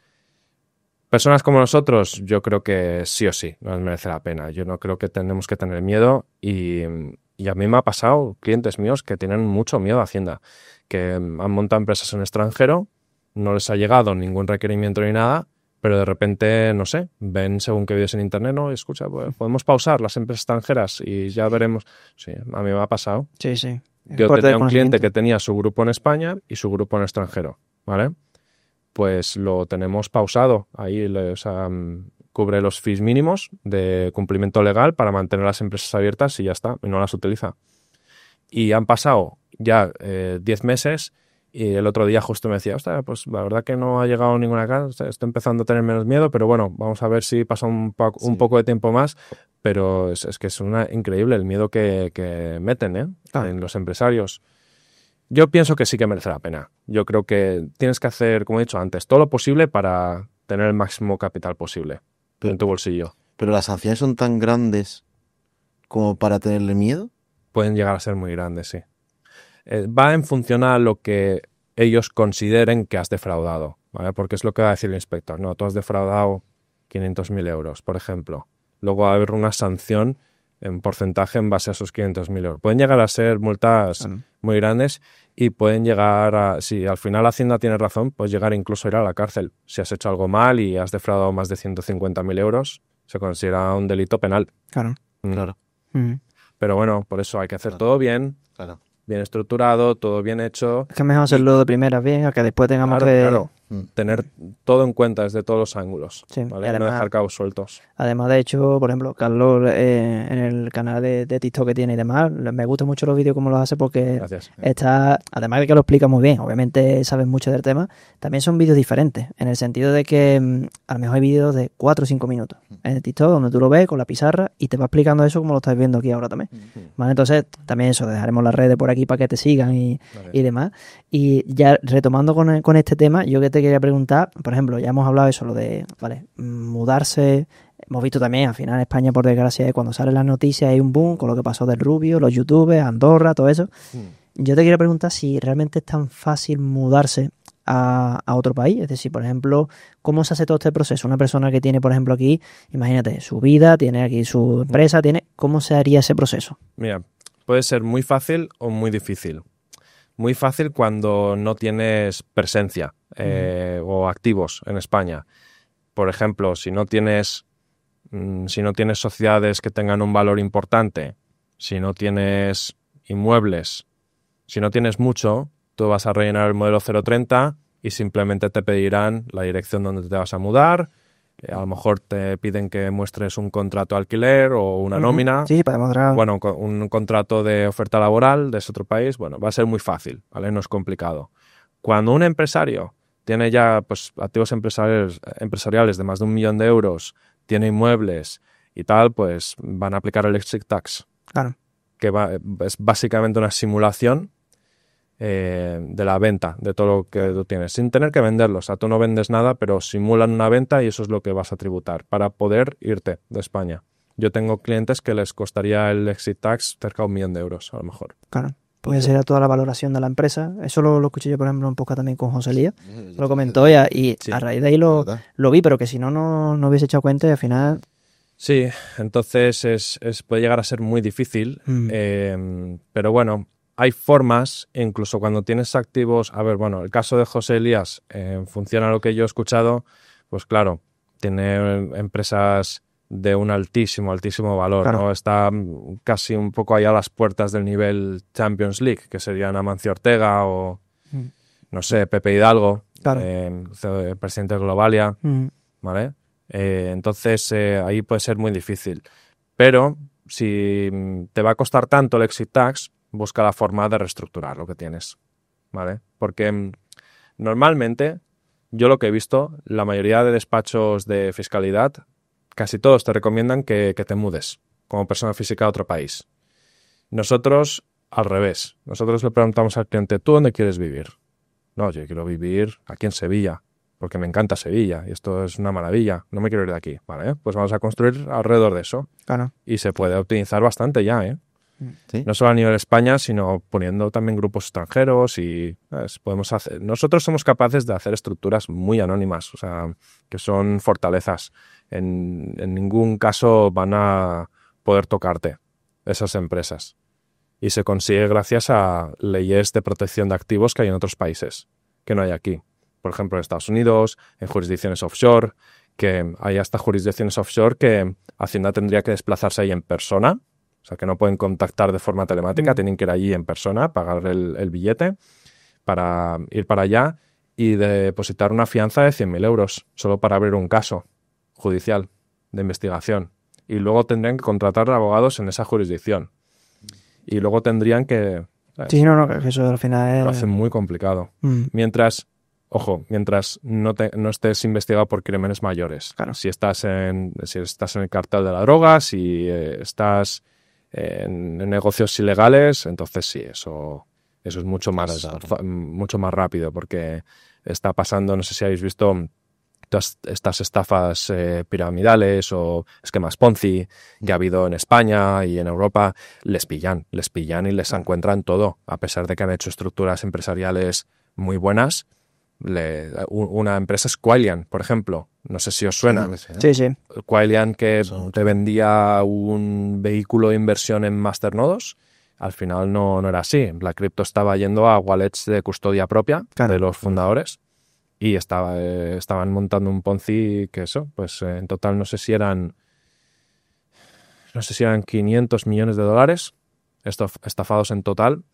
Personas como nosotros, yo creo que sí o sí nos merece la pena. Yo no creo que tenemos que tener miedo y a mí me ha pasado clientes míos que tienen mucho miedo a Hacienda, que han montado empresas en el extranjero, no les ha llegado ningún requerimiento ni nada, pero de repente, no sé, ven según qué vídeos en internet, no, escucha, pues, podemos pausar las empresas extranjeras y ya veremos. Sí, a mí me ha pasado. Sí, sí. Yo tenía un cliente que tenía su grupo en España y su grupo en el extranjero, ¿vale? Pues lo tenemos pausado. Ahí cubre los fees mínimos de cumplimiento legal para mantener las empresas abiertas y ya está, y no las utiliza. Y han pasado ya 10 meses y el otro día justo me decía, ostras, pues la verdad que no ha llegado ninguna casa, estoy empezando a tener menos miedo, pero bueno, vamos a ver si pasa un poco de tiempo más, pero es que es increíble el miedo que meten en los empresarios. Yo pienso que sí que merece la pena. Yo creo que tienes que hacer, como he dicho antes, todo lo posible para tener el máximo capital posible en tu bolsillo. ¿Pero las sanciones son tan grandes como para tenerle miedo? Pueden llegar a ser muy grandes, sí. Va en función a lo que ellos consideren que has defraudado, ¿vale? Porque es lo que va a decir el inspector. No, tú has defraudado 500.000 euros, por ejemplo. Luego va a haber una sanción en porcentaje en base a esos 500.000 euros. Pueden llegar a ser multas muy grandes y pueden llegar a, si al final Hacienda tiene razón, puedes llegar incluso a ir a la cárcel. Si has hecho algo mal y has defraudado más de 150.000 euros, se considera un delito penal. Claro. Claro. Pero bueno, por eso hay que hacer todo bien, bien estructurado, todo bien hecho. Es que es mejor hacerlo de primera bien, a que después tengamos que tener todo en cuenta desde todos los ángulos, Sí, ¿vale? y además- No dejar cabos sueltos. Además, de hecho, por ejemplo, Carlos en el canal de TikTok que tiene y demás, me gustan mucho los vídeos como los hace porque Gracias. está, además de que lo explica muy bien, obviamente sabes mucho del tema, también son vídeos diferentes, en el sentido de que a lo mejor hay vídeos de 4 o 5 minutos en el TikTok donde tú lo ves con la pizarra y te va explicando eso como lo estás viendo aquí ahora también. ¿Vale? Entonces, también eso, dejaremos las redes por aquí para que te sigan y demás. Y ya retomando con este tema, yo que te quería preguntar, por ejemplo, ya hemos hablado de eso, lo de, vale, mudarse. Hemos visto también, al final en España, por desgracia, cuando salen las noticias hay un boom con lo que pasó del Rubio, los youtubers, Andorra, todo eso. Yo te quiero preguntar si realmente es tan fácil mudarse a otro país. Es decir, por ejemplo, ¿cómo se hace todo este proceso? Una persona que tiene, por ejemplo, aquí, imagínate, su vida, tiene aquí su empresa, ¿cómo se haría ese proceso? Mira, puede ser muy fácil o muy difícil. Muy fácil cuando no tienes presencia o activos en España. Por ejemplo, si no tienes sociedades que tengan un valor importante, si no tienes inmuebles, si no tienes mucho, tú vas a rellenar el modelo 030 y simplemente te pedirán la dirección donde te vas a mudar. A lo mejor te piden que muestres un contrato de alquiler o una nómina. Sí, para demostrar. Bueno, un contrato de oferta laboral de ese otro país, bueno, va a ser muy fácil, ¿vale? No es complicado. Cuando un empresario tiene ya pues, activos empresariales de más de 1 millón de euros, tiene inmuebles y tal, pues van a aplicar el exit tax. Claro. Que es básicamente una simulación de la venta de todo lo que tú tienes, sin tener que venderlo. O sea, tú no vendes nada, pero simulan una venta y eso es lo que vas a tributar para poder irte de España. Yo tengo clientes que les costaría el exit tax cerca de 1 millón de euros, a lo mejor. Claro. Porque sería toda la valoración de la empresa. Eso lo escuché yo, por ejemplo, un poco también con José Lía. Lo comentó y Sí. a raíz de ahí lo vi, pero que si no hubiese echado cuenta y al final... Sí, entonces puede llegar a ser muy difícil, pero bueno, hay formas, incluso cuando tienes activos... A ver, bueno, el caso de José Elías, en función a lo que yo he escuchado, pues claro, tiene empresas de un altísimo valor, claro, ¿no? Está casi un poco ahí a las puertas del nivel Champions League, que serían Amancio Ortega o, no sé, Pepe Hidalgo, claro, presidente de Globalia, ¿vale? Entonces ahí puede ser muy difícil. Pero si te va a costar tanto el exit tax, busca la forma de reestructurar lo que tienes, ¿vale? Porque normalmente, yo lo que he visto, la mayoría de despachos de fiscalidad, casi todos te recomiendan que te mudes como persona física a otro país. Nosotros, al revés. Nosotros le preguntamos al cliente, ¿tú dónde quieres vivir? No, yo quiero vivir aquí en Sevilla, porque me encanta Sevilla y esto es una maravilla. No me quiero ir de aquí, ¿vale? Pues vamos a construir alrededor de eso. Claro. Y se puede optimizar bastante ya, ¿eh? ¿Sí? No solo a nivel España, sino poniendo también grupos extranjeros y podemos hacer. Nosotros somos capaces de hacer estructuras muy anónimas, o sea, que son fortalezas. En ningún caso van a poder tocarte esas empresas. Y se consigue gracias a leyes de protección de activos que hay en otros países, que no hay aquí. Por ejemplo, en Estados Unidos, en jurisdicciones offshore, que hay hasta jurisdicciones offshore que Hacienda tendría que desplazarse ahí en persona. O sea, que no pueden contactar de forma telemática, tienen que ir allí en persona, pagar el billete para ir para allá y depositar una fianza de 100.000 euros solo para abrir un caso judicial de investigación. Y luego tendrían que contratar abogados en esa jurisdicción. Y luego tendrían que... ¿sabes? Sí, no, que eso al final es... Lo hacen muy complicado. Mientras no estés investigado por crímenes mayores. Claro. Si estás en el cartel de la droga, si estás en negocios ilegales, entonces sí, eso es mucho más rápido, porque está pasando, no sé si habéis visto todas estas estafas piramidales o esquemas Ponzi que ha habido en España y en Europa, les pillan y les encuentran todo, a pesar de que han hecho estructuras empresariales muy buenas. Una empresa es Quailian, por ejemplo. No sé si os suena. Sí. Quailian, que te vendía un vehículo de inversión en masternodos, al final no era así. La cripto estaba yendo a wallets de custodia propia de los fundadores y estaban montando un Ponzi que pues en total no sé si eran 500 millones de dólares estafados en total.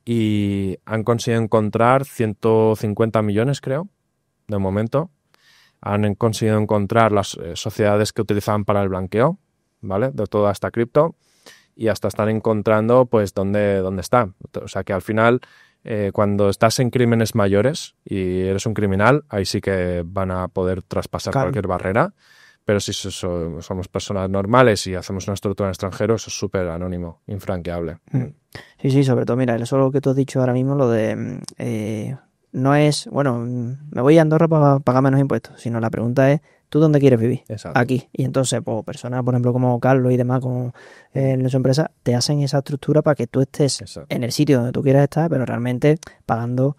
Y han conseguido encontrar 150 millones, creo, de momento. Han conseguido encontrar las sociedades que utilizaban para el blanqueo, ¿vale? De toda esta cripto, y hasta están encontrando pues dónde está. O sea que al final, cuando estás en crímenes mayores y eres un criminal, ahí sí que van a poder traspasar cualquier barrera. Pero si somos personas normales y hacemos una estructura en extranjero, eso es súper anónimo, infranqueable. Sí, sobre todo, mira, eso es lo que tú has dicho ahora mismo, lo de no es, bueno, me voy a Andorra para pagar menos impuestos, sino la pregunta es, ¿tú dónde quieres vivir? Exacto. Aquí. Y entonces, pues, personas, por ejemplo, como Carlos y demás, en su empresa, te hacen esa estructura para que tú estés en el sitio donde tú quieras estar, pero realmente pagando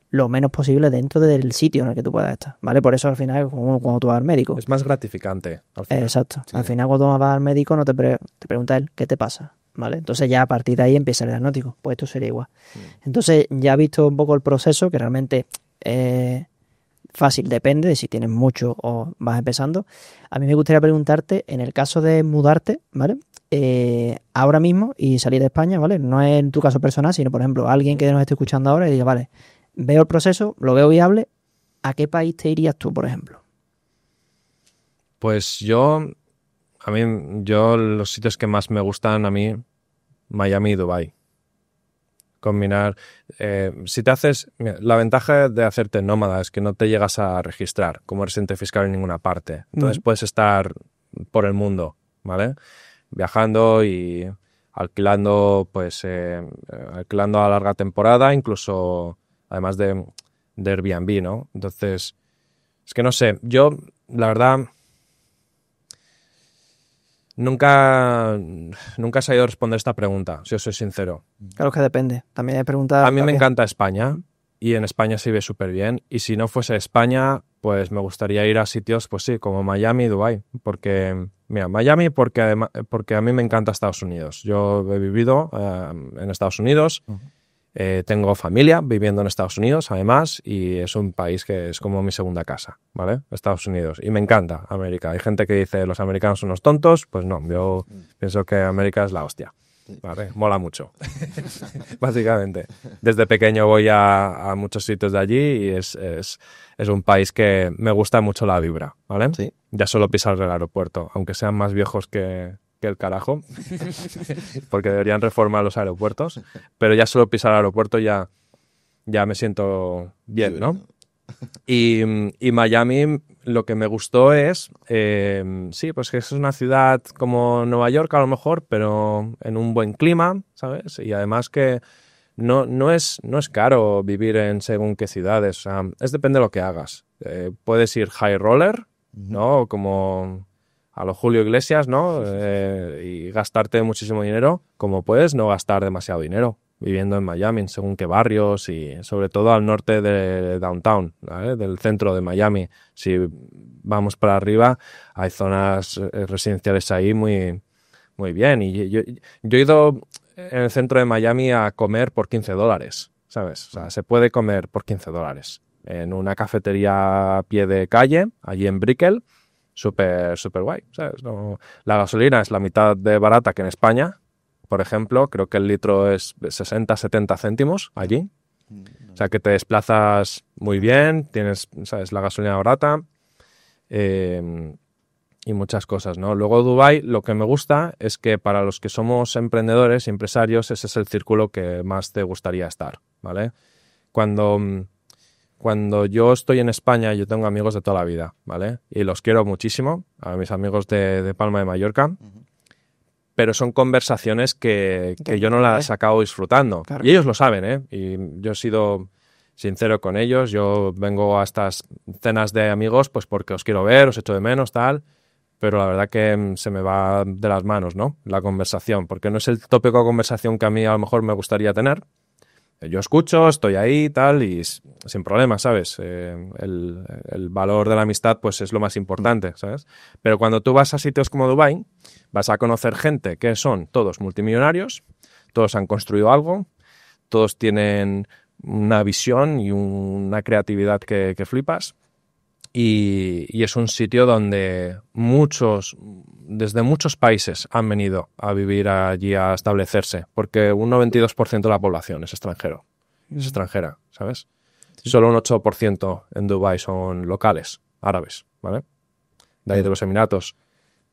lo menos posible dentro del sitio en el que tú puedas estar, ¿vale? Por eso al final, como cuando tú vas al médico. Es más gratificante, al final. Exacto. Sí. Al final, cuando vas al médico, no te pregunta él, ¿qué te pasa? ¿Vale? Entonces ya a partir de ahí empieza el diagnóstico. Pues esto sería igual. Entonces ya has visto un poco el proceso, que realmente fácil, depende de si tienes mucho o vas empezando. A mí me gustaría preguntarte, en el caso de mudarte, ¿vale? Ahora mismo y salir de España, ¿vale? No es en tu caso personal, sino, por ejemplo, alguien que nos esté escuchando ahora y diga, vale, veo el proceso, lo veo viable, ¿a qué país te irías tú, por ejemplo? Pues yo los sitios que más me gustan a mí, Miami y Dubái. Combinar, si te haces, mira, la ventaja de hacerte nómada es que no te llegas a registrar como residente fiscal en ninguna parte. Entonces puedes estar por el mundo, ¿vale? Viajando y alquilando, pues, alquilando a larga temporada, incluso además de Airbnb, ¿no? Entonces, es que no sé, yo, la verdad, nunca he sabido responder esta pregunta, si os soy sincero. Claro que depende. También hay preguntas. A mí me encanta España y en España se vive súper bien. Y si no fuese España, pues me gustaría ir a sitios, pues sí, como Miami y Dubái. Porque, mira, Miami porque a mí me encanta Estados Unidos. Yo he vivido en Estados Unidos. Tengo familia viviendo en Estados Unidos, además, y es un país que es como mi segunda casa, ¿vale? Estados Unidos. Y me encanta América. Hay gente que dice los americanos son unos tontos. Pues no, yo pienso que América es la hostia, ¿vale? Mola mucho, básicamente. Desde pequeño voy a muchos sitios de allí y es un país que me gusta mucho la vibra, ¿vale? Sí. Ya solo pisar el aeropuerto, aunque sean más viejos que el carajo, porque deberían reformar los aeropuertos, pero ya solo pisar el aeropuerto ya me siento bien, ¿no? Y Miami, lo que me gustó es, sí, pues que es una ciudad como Nueva York a lo mejor, pero en un buen clima, ¿sabes? Y además que no es caro vivir en según qué ciudades, o sea, depende de lo que hagas. Puedes ir high roller, ¿no? Como a lo Julio Iglesias, ¿no? Y gastarte muchísimo dinero, como puedes no gastar demasiado dinero viviendo en Miami, en según qué barrios y sobre todo al norte de downtown, ¿vale? Del centro de Miami. Si vamos para arriba, hay zonas residenciales ahí muy, muy bien. Y yo he ido en el centro de Miami a comer por $15, ¿sabes? O sea, se puede comer por $15 en una cafetería a pie de calle, allí en Brickell. Súper guay, ¿sabes? No, la gasolina es la mitad de barata que en España, por ejemplo. Creo que el litro es 60-70 céntimos allí. O sea, que te desplazas muy bien, tienes, ¿sabes? La gasolina barata y muchas cosas, ¿no? Luego Dubái, lo que me gusta es que para los que somos emprendedores y empresarios, ese es el círculo que más te gustaría estar, ¿vale? Cuando yo estoy en España, yo tengo amigos de toda la vida, ¿vale? Y los quiero muchísimo, a mis amigos de Palma de Mallorca, pero son conversaciones que yo no las acabo disfrutando. Claro. Y ellos lo saben, ¿eh? Y yo he sido sincero con ellos. Yo vengo a estas cenas de amigos pues porque os quiero ver, os echo de menos, tal, pero la verdad que se me va de las manos, ¿no? La conversación, porque no es el tópico de conversación que a mí a lo mejor me gustaría tener. Yo escucho, estoy ahí, tal, y sin problema, ¿sabes? El valor de la amistad, pues, es lo más importante, ¿sabes? Pero cuando tú vas a sitios como Dubái, vas a conocer gente que son todos multimillonarios, todos han construido algo, todos tienen una visión y una creatividad que flipas, y es un sitio donde desde muchos países han venido a vivir allí, a establecerse, porque un 92% de la población es extranjera, ¿sabes? Solo un 8% en Dubái son locales, árabes, ¿vale? De ahí de los Emiratos.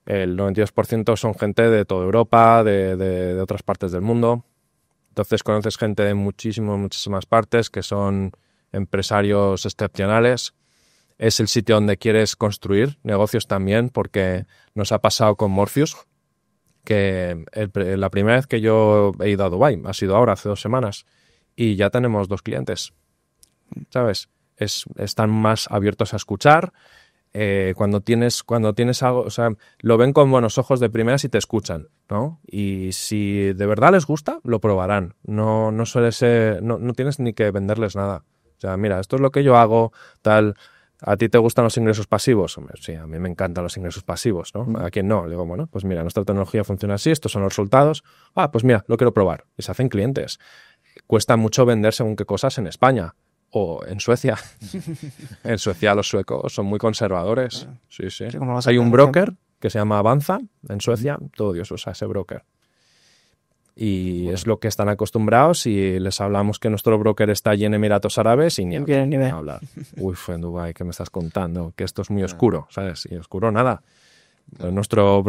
El 92% son gente de toda Europa, de otras partes del mundo. Entonces conoces gente de muchísimas partes que son empresarios excepcionales. Es el sitio donde quieres construir negocios también, porque nos ha pasado con Morpheus, que la primera vez que yo he ido a Dubái ha sido ahora, hace 2 semanas, y ya tenemos 2 clientes, ¿sabes? Están más abiertos a escuchar. Cuando tienes algo, o sea, lo ven con buenos ojos de primeras y te escuchan, ¿no? Y si de verdad les gusta, lo probarán. No suele ser, no tienes ni que venderles nada. O sea, mira, esto es lo que yo hago, tal. ¿A ti te gustan los ingresos pasivos? Hombre, sí, a mí me encantan los ingresos pasivos, ¿no? ¿A quién no? Le digo, bueno, pues mira, nuestra tecnología funciona así, estos son los resultados. Pues mira, lo quiero probar. Y se hacen clientes. Cuesta mucho vender según qué cosas en España o en Suecia. En Suecia los suecos son muy conservadores. Sí. Hay un broker que se llama Avanza en Suecia. Todo Dios usa ese broker. Y es lo que están acostumbrados, y les hablamos que nuestro broker está allí en Emiratos Árabes y ni hablar. Uy, fue en Dubái, ¿qué me estás contando? Que esto es muy oscuro, ¿sabes? Y oscuro nada. Nuestro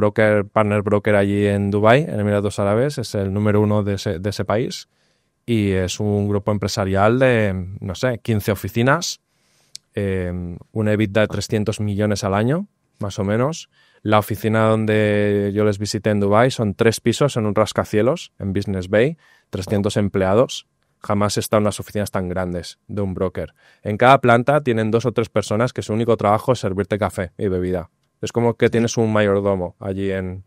partner broker allí en Dubái, en Emiratos Árabes, es el número 1 de ese país, y es un grupo empresarial de, no sé, 15 oficinas, un EBITDA de 300 millones al año, más o menos. La oficina donde yo les visité en Dubái son 3 pisos en un rascacielos, en Business Bay, 300 empleados. Jamás he estado en las oficinas tan grandes de un broker. En cada planta tienen 2 o 3 personas que su único trabajo es servirte café y bebida. Es como que tienes un mayordomo allí en,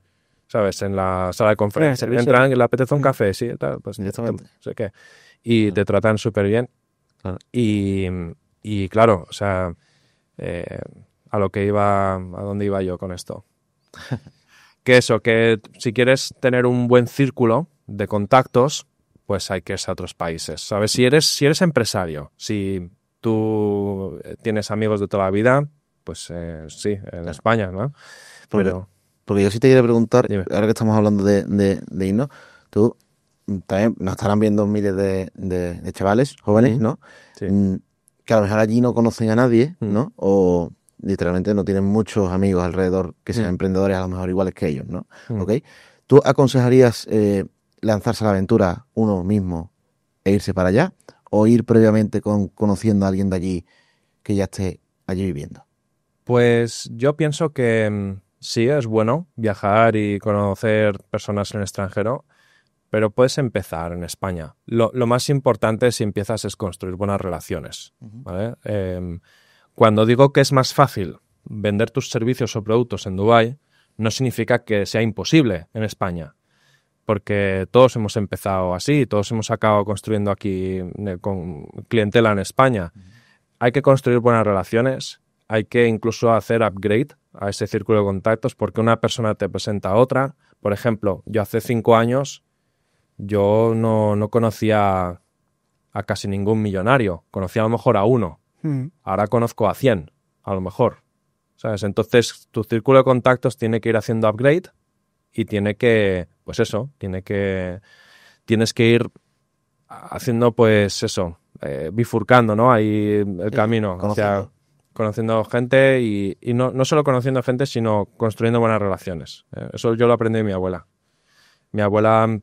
¿sabes? En la sala de conferencias. Entran, ¿le apetece un café? Sí, tal, pues no sé qué. Y te tratan súper bien. Y claro, o sea, a dónde iba yo con esto. Que si quieres tener un buen círculo de contactos, pues hay que irse a otros países, ¿sabes? Si eres empresario, si tú tienes amigos de toda la vida, pues sí, en España, ¿no? Porque yo sí te quería preguntar, Dime. ahora que estamos hablando de irnos, tú también nos estarán viendo miles de chavales jóvenes, ¿no? Sí. Que a lo mejor allí no conocen a nadie, ¿no? O literalmente no tienen muchos amigos alrededor que sean emprendedores a lo mejor iguales que ellos, ¿no? ¿Ok? ¿Tú aconsejarías lanzarse a la aventura uno mismo e irse para allá? ¿O ir previamente conociendo a alguien de allí que ya esté allí viviendo? Pues yo pienso que sí, es bueno viajar y conocer personas en el extranjero, pero puedes empezar en España. Lo más importante si empiezas es construir buenas relaciones, ¿vale? Cuando digo que es más fácil vender tus servicios o productos en Dubái, no significa que sea imposible en España, porque todos hemos empezado así, todos hemos acabado construyendo aquí con clientela en España. Hay que construir buenas relaciones, hay que incluso hacer upgrade a ese círculo de contactos, porque una persona te presenta a otra. Por ejemplo, yo hace 5 años yo no conocía a casi ningún millonario, conocía a lo mejor a 1. Ahora conozco a 100, a lo mejor, ¿sabes? Entonces tu círculo de contactos tiene que ir haciendo upgrade y tienes que ir haciendo, pues eso, bifurcando, ¿no? Ahí el camino, conociendo gente y no solo conociendo gente, sino construyendo buenas relaciones. Eso yo lo aprendí de mi abuela. Mi abuela,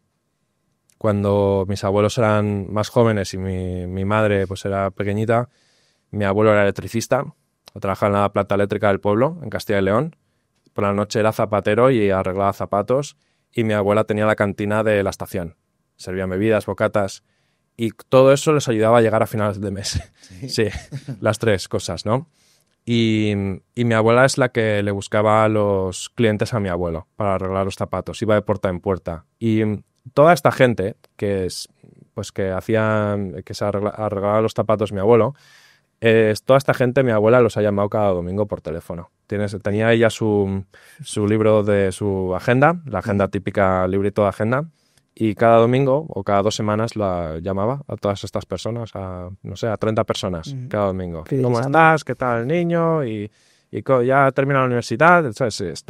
cuando mis abuelos eran más jóvenes y mi madre pues era pequeñita, mi abuelo era electricista, trabajaba en la planta eléctrica del pueblo, en Castilla y León. Por la noche era zapatero y arreglaba zapatos. Y mi abuela tenía la cantina de la estación. Servían bebidas, bocatas. Y todo eso les ayudaba a llegar a finales de mes. Sí, las 3 cosas, ¿no? Y mi abuela es la que le buscaba a los clientes a mi abuelo para arreglar los zapatos. Iba de puerta en puerta. Y toda esta gente que se arreglaba los zapatos mi abuelo, toda esta gente mi abuela los ha llamado cada domingo por teléfono. Tenía ella su libro de su agenda, la agenda típica, librito de agenda, y cada domingo o cada 2 semanas la llamaba a todas estas personas, a 30 personas cada domingo. ¿Cómo estás? ¿Qué tal el niño? Y ya terminado la universidad, ¿sabes?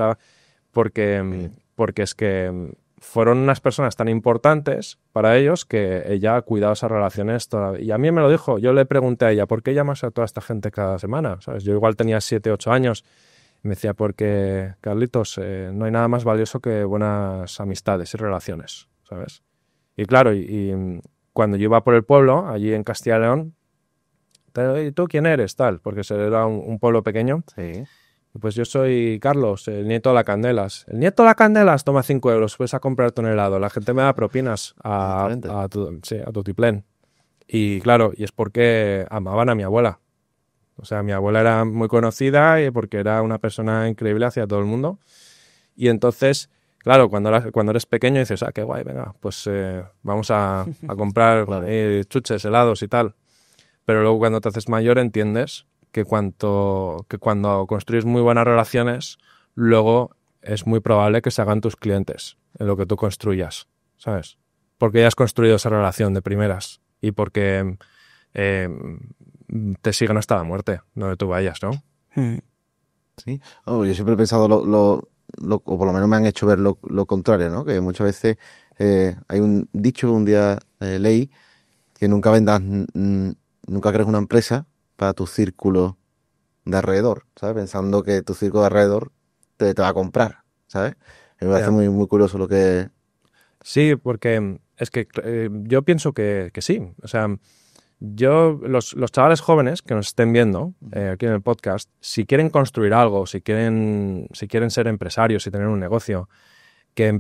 Porque es que fueron unas personas tan importantes para ellos que ella ha cuidado esas relaciones y a mí me lo dijo. Yo le pregunté a ella, ¿por qué llamas a toda esta gente cada semana? ¿Sabes? Yo igual tenía 7, 8 años. Y me decía, porque, Carlitos, no hay nada más valioso que buenas amistades y relaciones, ¿sabes? Y claro, y cuando yo iba por el pueblo, allí en Castilla y León, ¿y tú quién eres? Tal, porque era un pueblo pequeño. Sí. Pues yo soy Carlos, el nieto de la Candelas. El nieto de la Candelas toma 5 euros, puedes a comprarte un helado. La gente me da propinas a tutiplén. Y claro, y es porque amaban a mi abuela. O sea, mi abuela era muy conocida y porque era una persona increíble hacia todo el mundo. Y entonces, claro, cuando eres pequeño dices, qué guay, venga, pues vamos a comprar chuches, helados y tal. Pero luego cuando te haces mayor entiendes que cuando construyes muy buenas relaciones, luego es muy probable que se hagan tus clientes en lo que tú construyas, ¿sabes? Porque ya has construido esa relación de primeras y porque te siguen hasta la muerte, donde tú vayas, ¿no? Sí. Yo siempre he pensado, o por lo menos me han hecho ver lo contrario, ¿no? Que muchas veces hay un dicho, un día leí, que nunca vendas, nunca crees una empresa para tu círculo de alrededor, ¿sabes? Pensando que tu círculo de alrededor te va a comprar, ¿sabes? Me parece muy, muy curioso lo que... Sí, porque es que yo pienso que sí. O sea, los chavales jóvenes que nos estén viendo aquí en el podcast, si quieren construir algo, si quieren ser empresarios y tener un negocio, que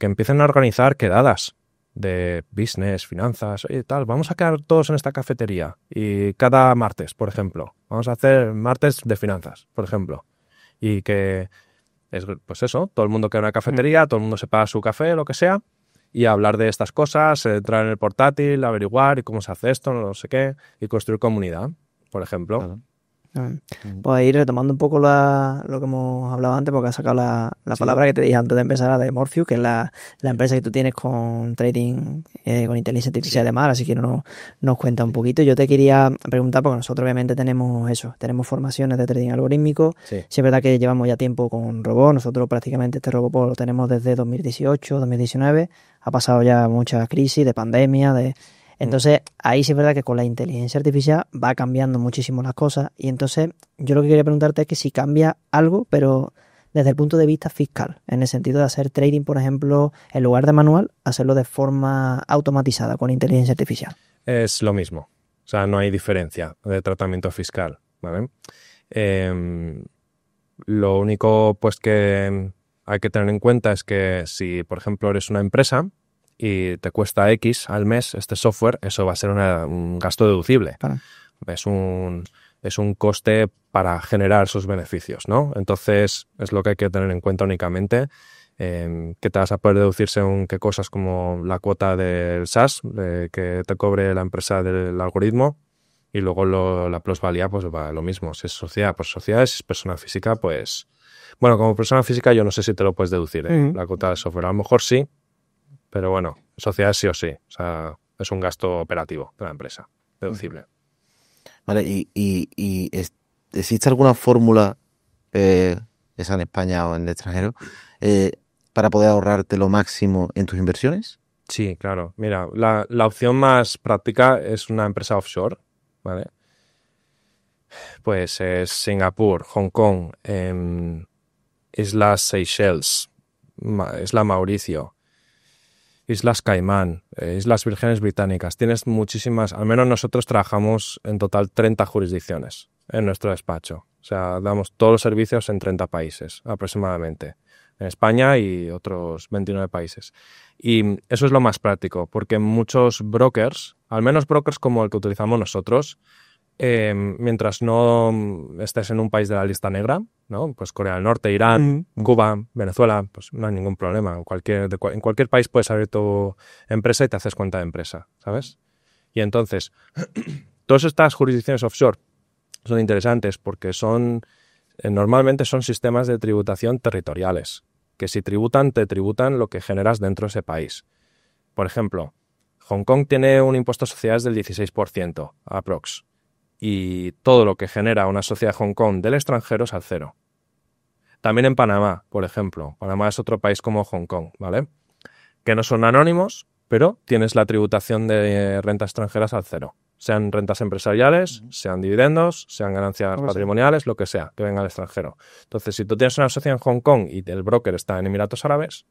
empiecen a organizar quedadas de business, finanzas, oye, tal, vamos a quedar todos en esta cafetería y cada martes, por ejemplo, vamos a hacer martes de finanzas, por ejemplo, y que es, pues eso, todo el mundo queda en una cafetería, todo el mundo se paga su café, lo que sea, y hablar de estas cosas, entrar en el portátil, averiguar y cómo se hace esto, no sé qué, y construir comunidad, por ejemplo. Claro. Pues ir retomando un poco lo que hemos hablado antes, porque has sacado la palabra que te dije antes de empezar, la de Morpheus, que es la empresa que tú tienes con trading, con inteligencia artificial y demás, así que nos cuenta un poquito. Yo te quería preguntar, porque nosotros obviamente tenemos formaciones de trading algorítmico. Sí, es verdad que llevamos ya tiempo con Robot, nosotros prácticamente este Robot lo tenemos desde 2018, 2019, ha pasado ya muchas crisis de pandemia, Entonces, ahí sí es verdad que con la inteligencia artificial va cambiando muchísimo las cosas y entonces yo lo que quería preguntarte es que si cambia algo, pero desde el punto de vista fiscal, en el sentido de hacer trading, por ejemplo, en lugar de manual, hacerlo de forma automatizada con inteligencia artificial. Es lo mismo, o sea, no hay diferencia de tratamiento fiscal, ¿vale? Lo único pues que hay que tener en cuenta es que si, por ejemplo, eres una empresa y te cuesta X al mes este software, eso va a ser un gasto deducible. Claro. Es un coste para generar esos beneficios, ¿no? Entonces, es lo que hay que tener en cuenta únicamente, que te vas a poder deducir según qué cosas como la cuota del SaaS, que te cobre la empresa del algoritmo, y luego la plusvalía, pues va lo mismo. Si es sociedad, pues sociedad, si es persona física, pues... Bueno, como persona física yo no sé si te lo puedes deducir, la cuota del software. A lo mejor sí, pero bueno, sociedades sí o sí. O sea, es un gasto operativo de la empresa, deducible. Vale, ¿y existe alguna fórmula, esa en España o en el extranjero, para poder ahorrarte lo máximo en tus inversiones? Sí, claro. Mira, la opción más práctica es una empresa offshore, ¿vale? Pues es Singapur, Hong Kong, Islas Seychelles, Isla Mauricio, Islas Caimán, Islas Vírgenes Británicas. Tienes muchísimas, al menos nosotros trabajamos en total 30 jurisdicciones en nuestro despacho. O sea, damos todos los servicios en 30 países aproximadamente. En España y otros 29 países. Y eso es lo más práctico, porque muchos brokers, al menos brokers como el que utilizamos nosotros, mientras no estés en un país de la lista negra, ¿no? Pues Corea del Norte, Irán, Cuba, Venezuela, pues no hay ningún problema. En cualquier país puedes abrir tu empresa y te haces cuenta de empresa, ¿sabes? Y entonces, todas estas jurisdicciones offshore son interesantes porque normalmente son sistemas de tributación territoriales, que si te tributan lo que generas dentro de ese país. Por ejemplo, Hong Kong tiene un impuesto a sociedades del 16%, aprox. Y todo lo que genera una sociedad de Hong Kong del extranjero es al cero. También en Panamá, por ejemplo. Panamá es otro país como Hong Kong, ¿vale? que no son anónimos, pero tienes la tributación de rentas extranjeras al cero. Sean rentas empresariales, sean dividendos, sean ganancias patrimoniales, lo que sea, que venga al extranjero. Entonces, si tú tienes una sociedad en Hong Kong y el broker está en Emiratos Árabes,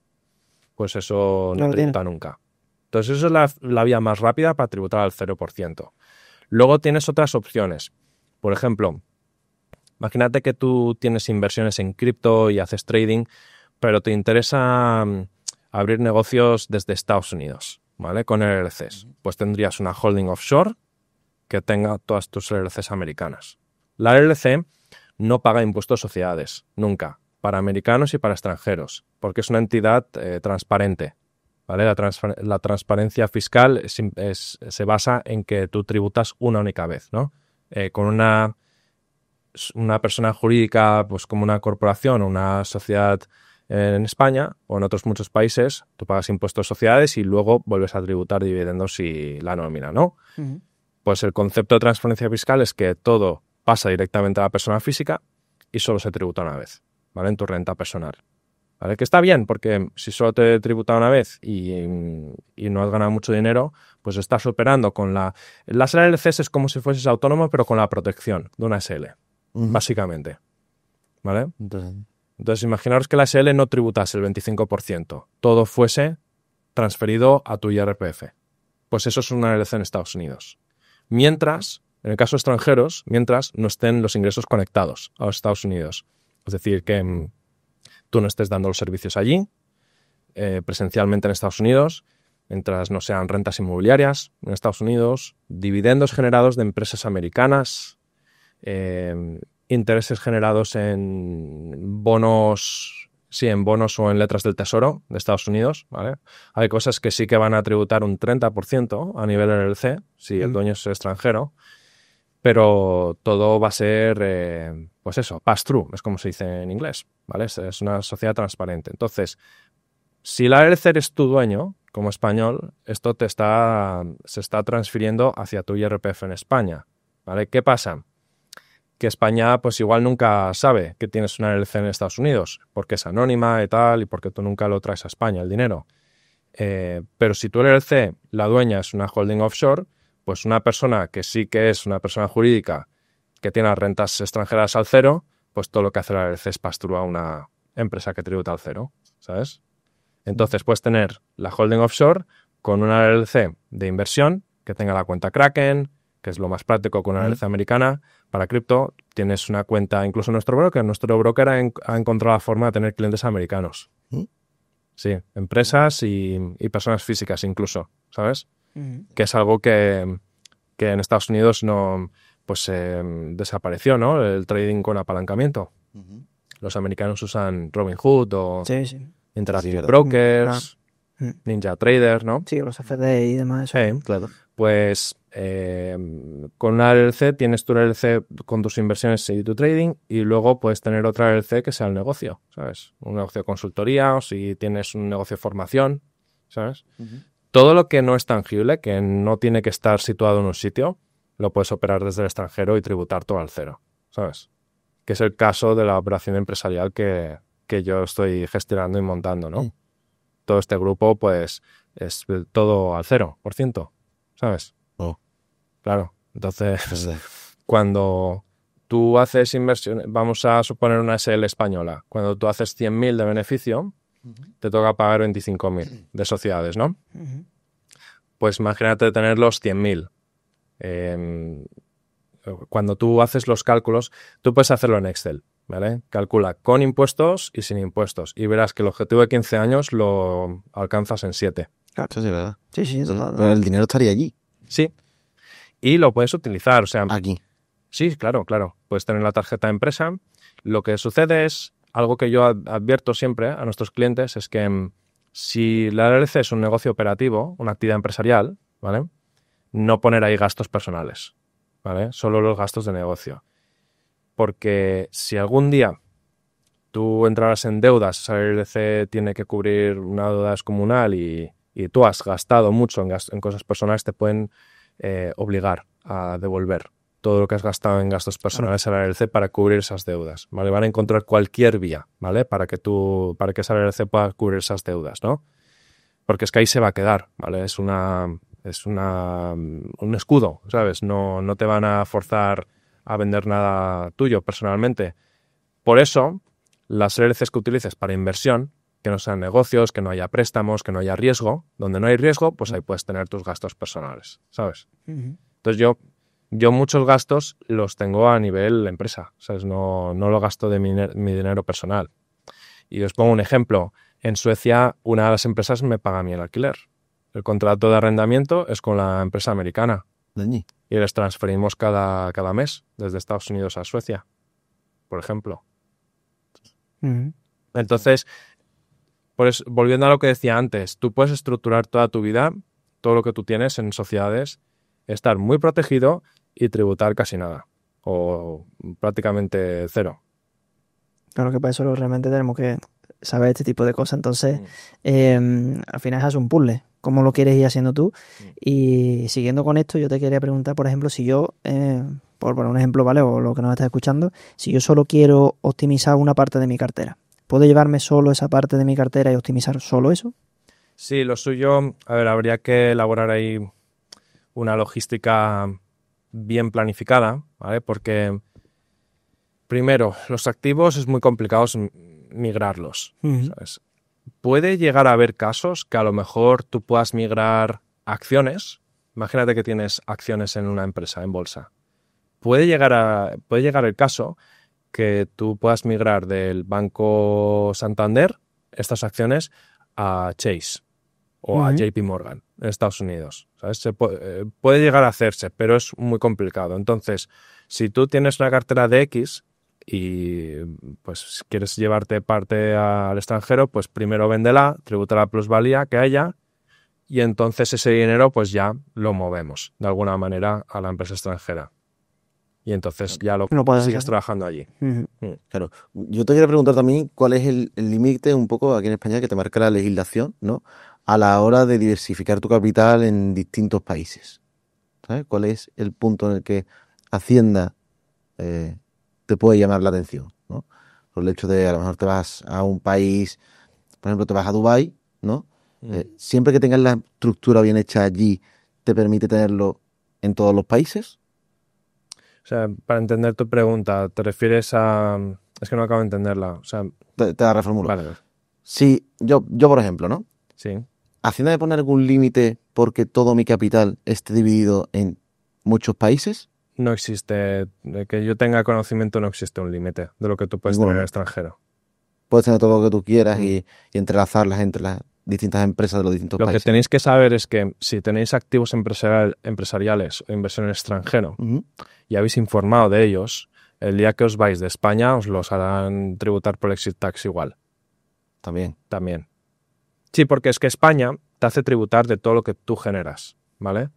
pues eso no tributa nunca. Entonces, eso es la vía más rápida para tributar al 0%. Luego tienes otras opciones. Por ejemplo, imagínate que tú tienes inversiones en cripto y haces trading, pero te interesa abrir negocios desde Estados Unidos, ¿vale? Con LLCs. Pues tendrías una holding offshore que tenga todas tus LLCs americanas. La LLC no paga impuestos de sociedades, nunca, para americanos y para extranjeros, porque es una entidad transparente, ¿vale? La transparencia fiscal se basa en que tú tributas una única vez, ¿no? Con una persona jurídica, pues como una corporación o una sociedad en España o en otros muchos países, tú pagas impuestos de sociedades y luego vuelves a tributar dividendos y la nómina, ¿no? Uh-huh. Pues el concepto de transparencia fiscal es que todo pasa directamente a la persona física y solo se tributa una vez, ¿vale? En tu renta personal, ¿vale? Que está bien, porque si solo te tributa una vez y no has ganado mucho dinero, pues estás operando con las LLCs es como si fueses autónomo, pero con la protección de una SL, básicamente, ¿vale? Entonces, imaginaos que la SL no tributase el 25%, todo fuese transferido a tu IRPF. Pues eso es una LLC en Estados Unidos. Mientras, en el caso de extranjeros, mientras no estén los ingresos conectados a los Estados Unidos. Es decir, que tú no estés dando los servicios allí, presencialmente en Estados Unidos, mientras no sean rentas inmobiliarias en Estados Unidos, dividendos generados de empresas americanas, intereses generados en bonos o en letras del tesoro de Estados Unidos, ¿vale? Hay cosas que sí que van a tributar un 30% a nivel LLC, si el dueño es extranjero, pero todo va a ser, pues eso, pass-through, es como se dice en inglés, ¿vale? Es una sociedad transparente. Entonces, si la LLC eres tu dueño, como español, esto se está transfiriendo hacia tu IRPF en España, ¿vale? ¿Qué pasa? Que España pues igual nunca sabe que tienes una LLC en Estados Unidos, porque es anónima y tal, y porque tú nunca lo traes a España, el dinero. Pero si tu LLC, la dueña es una holding offshore, pues una persona que sí que es una persona jurídica que tiene las rentas extranjeras al cero, pues todo lo que hace la LLC es pastrúa a una empresa que tributa al cero, ¿sabes? Entonces puedes tener la holding offshore con una LLC de inversión que tenga la cuenta Kraken, que es lo más práctico con una LLC americana. Para cripto tienes una cuenta, incluso nuestro broker ha encontrado la forma de tener clientes americanos. Sí, empresas y personas físicas incluso, ¿sabes? Que es algo que en Estados Unidos no, pues desapareció, ¿no? El trading con apalancamiento. Los americanos usan Robinhood o Interactive Brokers, Ninja Trader, ¿no? Sí, los FDI y demás. Sí, claro. Pues con una LLC tienes tu LLC con tus inversiones y tu trading, y luego puedes tener otra LLC que sea el negocio, ¿sabes? Un negocio de consultoría, o si tienes un negocio de formación, ¿sabes? Todo lo que no es tangible, que no tiene que estar situado en un sitio, lo puedes operar desde el extranjero y tributar todo al cero, ¿sabes? Que es el caso de la operación empresarial que yo estoy gestionando y montando, ¿no? Todo este grupo, pues, es todo al 0%, ¿sabes? Claro. Entonces, cuando tú haces inversión, vamos a suponer una SL española, cuando tú haces 100.000 de beneficio, te toca pagar 25.000 de sociedades, ¿no? Pues imagínate tener los 100.000. Cuando tú haces los cálculos, tú puedes hacerlo en Excel, ¿vale? Calcula con impuestos y sin impuestos y verás que el objetivo de 15 años lo alcanzas en 7. Claro, eso sí es verdad. Sí, Pero el dinero estaría allí. Sí. Y lo puedes utilizar, o sea... Aquí. Sí, claro. Puedes tener la tarjeta de empresa. Lo que sucede es, algo que yo advierto siempre a nuestros clientes, es que si la LLC es un negocio operativo, una actividad empresarial, ¿vale? No poner ahí gastos personales, ¿vale? Solo los gastos de negocio. Porque si algún día tú entraras en deudas, esa LLC tiene que cubrir una deuda descomunal y tú has gastado mucho en cosas personales, te pueden obligar a devolver todo lo que has gastado en gastos personales a la LLC para cubrir esas deudas, ¿vale? Van a encontrar cualquier vía, ¿vale? Para que esa LLC pueda cubrir esas deudas, ¿no? porque es que ahí se va a quedar, ¿vale? Es un escudo, ¿sabes? No te van a forzar a vender nada tuyo personalmente. Por eso, las LLCs que utilices para inversión, que no sean negocios, que no haya préstamos, que no haya riesgo, donde no hay riesgo, pues ahí puedes tener tus gastos personales, ¿sabes? Entonces yo muchos gastos los tengo a nivel empresa, ¿sabes? No lo gasto de mi dinero personal. Y os pongo un ejemplo. En Suecia, una de las empresas me paga a mí el alquiler. El contrato de arrendamiento es con la empresa americana. Y les transferimos cada mes desde Estados Unidos a Suecia, por ejemplo. Entonces, pues, volviendo a lo que decía antes, tú puedes estructurar toda tu vida, todo lo que tú tienes en sociedades, estar muy protegido y tributar casi nada, o prácticamente cero. Claro que para eso realmente tenemos que saber este tipo de cosas. Entonces, al final es un puzzle, cómo lo quieres ir haciendo tú. Y siguiendo con esto, yo te quería preguntar, por ejemplo, si yo, por poner un ejemplo, ¿vale? O lo que nos estás escuchando, si yo solo quiero optimizar una parte de mi cartera, ¿puedo llevarme solo esa parte de mi cartera y optimizar solo eso? Sí, lo suyo, a ver, habría que elaborar ahí una logística bien planificada, ¿vale? Porque, primero, los activos es muy complicado migrarlos, ¿sabes? Puede llegar a haber casos que a lo mejor tú puedas migrar acciones. Imagínate que tienes acciones en una empresa, en bolsa. Puede llegar el caso que tú puedas migrar del Banco Santander estas acciones a Chase o a JP Morgan en Estados Unidos, ¿sabes? Puede llegar a hacerse, pero es muy complicado. Entonces, si tú tienes una cartera de X y pues quieres llevarte parte al extranjero, pues primero véndela, tributa la plusvalía que haya y entonces ese dinero pues ya lo movemos de alguna manera a la empresa extranjera. Y entonces ya lo sigues trabajando allí. Claro. Yo te quería preguntar también cuál es el límite un poco aquí en España que te marca la legislación, ¿no? A la hora de diversificar tu capital en distintos países. ¿Sabes? ¿Cuál es el punto en el que Hacienda te puede llamar la atención, ¿no? Por el hecho de a lo mejor te vas a un país, por ejemplo, te vas a Dubái, ¿no? Siempre que tengas la estructura bien hecha allí, ¿te permite tenerlo en todos los países? O sea, para entender tu pregunta, ¿te refieres a...? Es que no acabo de entenderla. O sea, te la reformulo. Vale. Si yo, por ejemplo, ¿no? Sí. ¿Hacienda de poner algún límite porque todo mi capital esté dividido en muchos países? No existe, de que yo tenga conocimiento, no existe un límite de lo que tú puedes tener en el extranjero. Puedes tener todo lo que tú quieras y entrelazarlas entre las distintas empresas de los distintos países. Lo que tenéis que saber es que si tenéis activos empresariales o inversión en el extranjero y habéis informado de ellos, el día que os vais de España os los harán tributar por exit tax igual. También. Sí, porque es que España te hace tributar de todo lo que tú generas, ¿vale?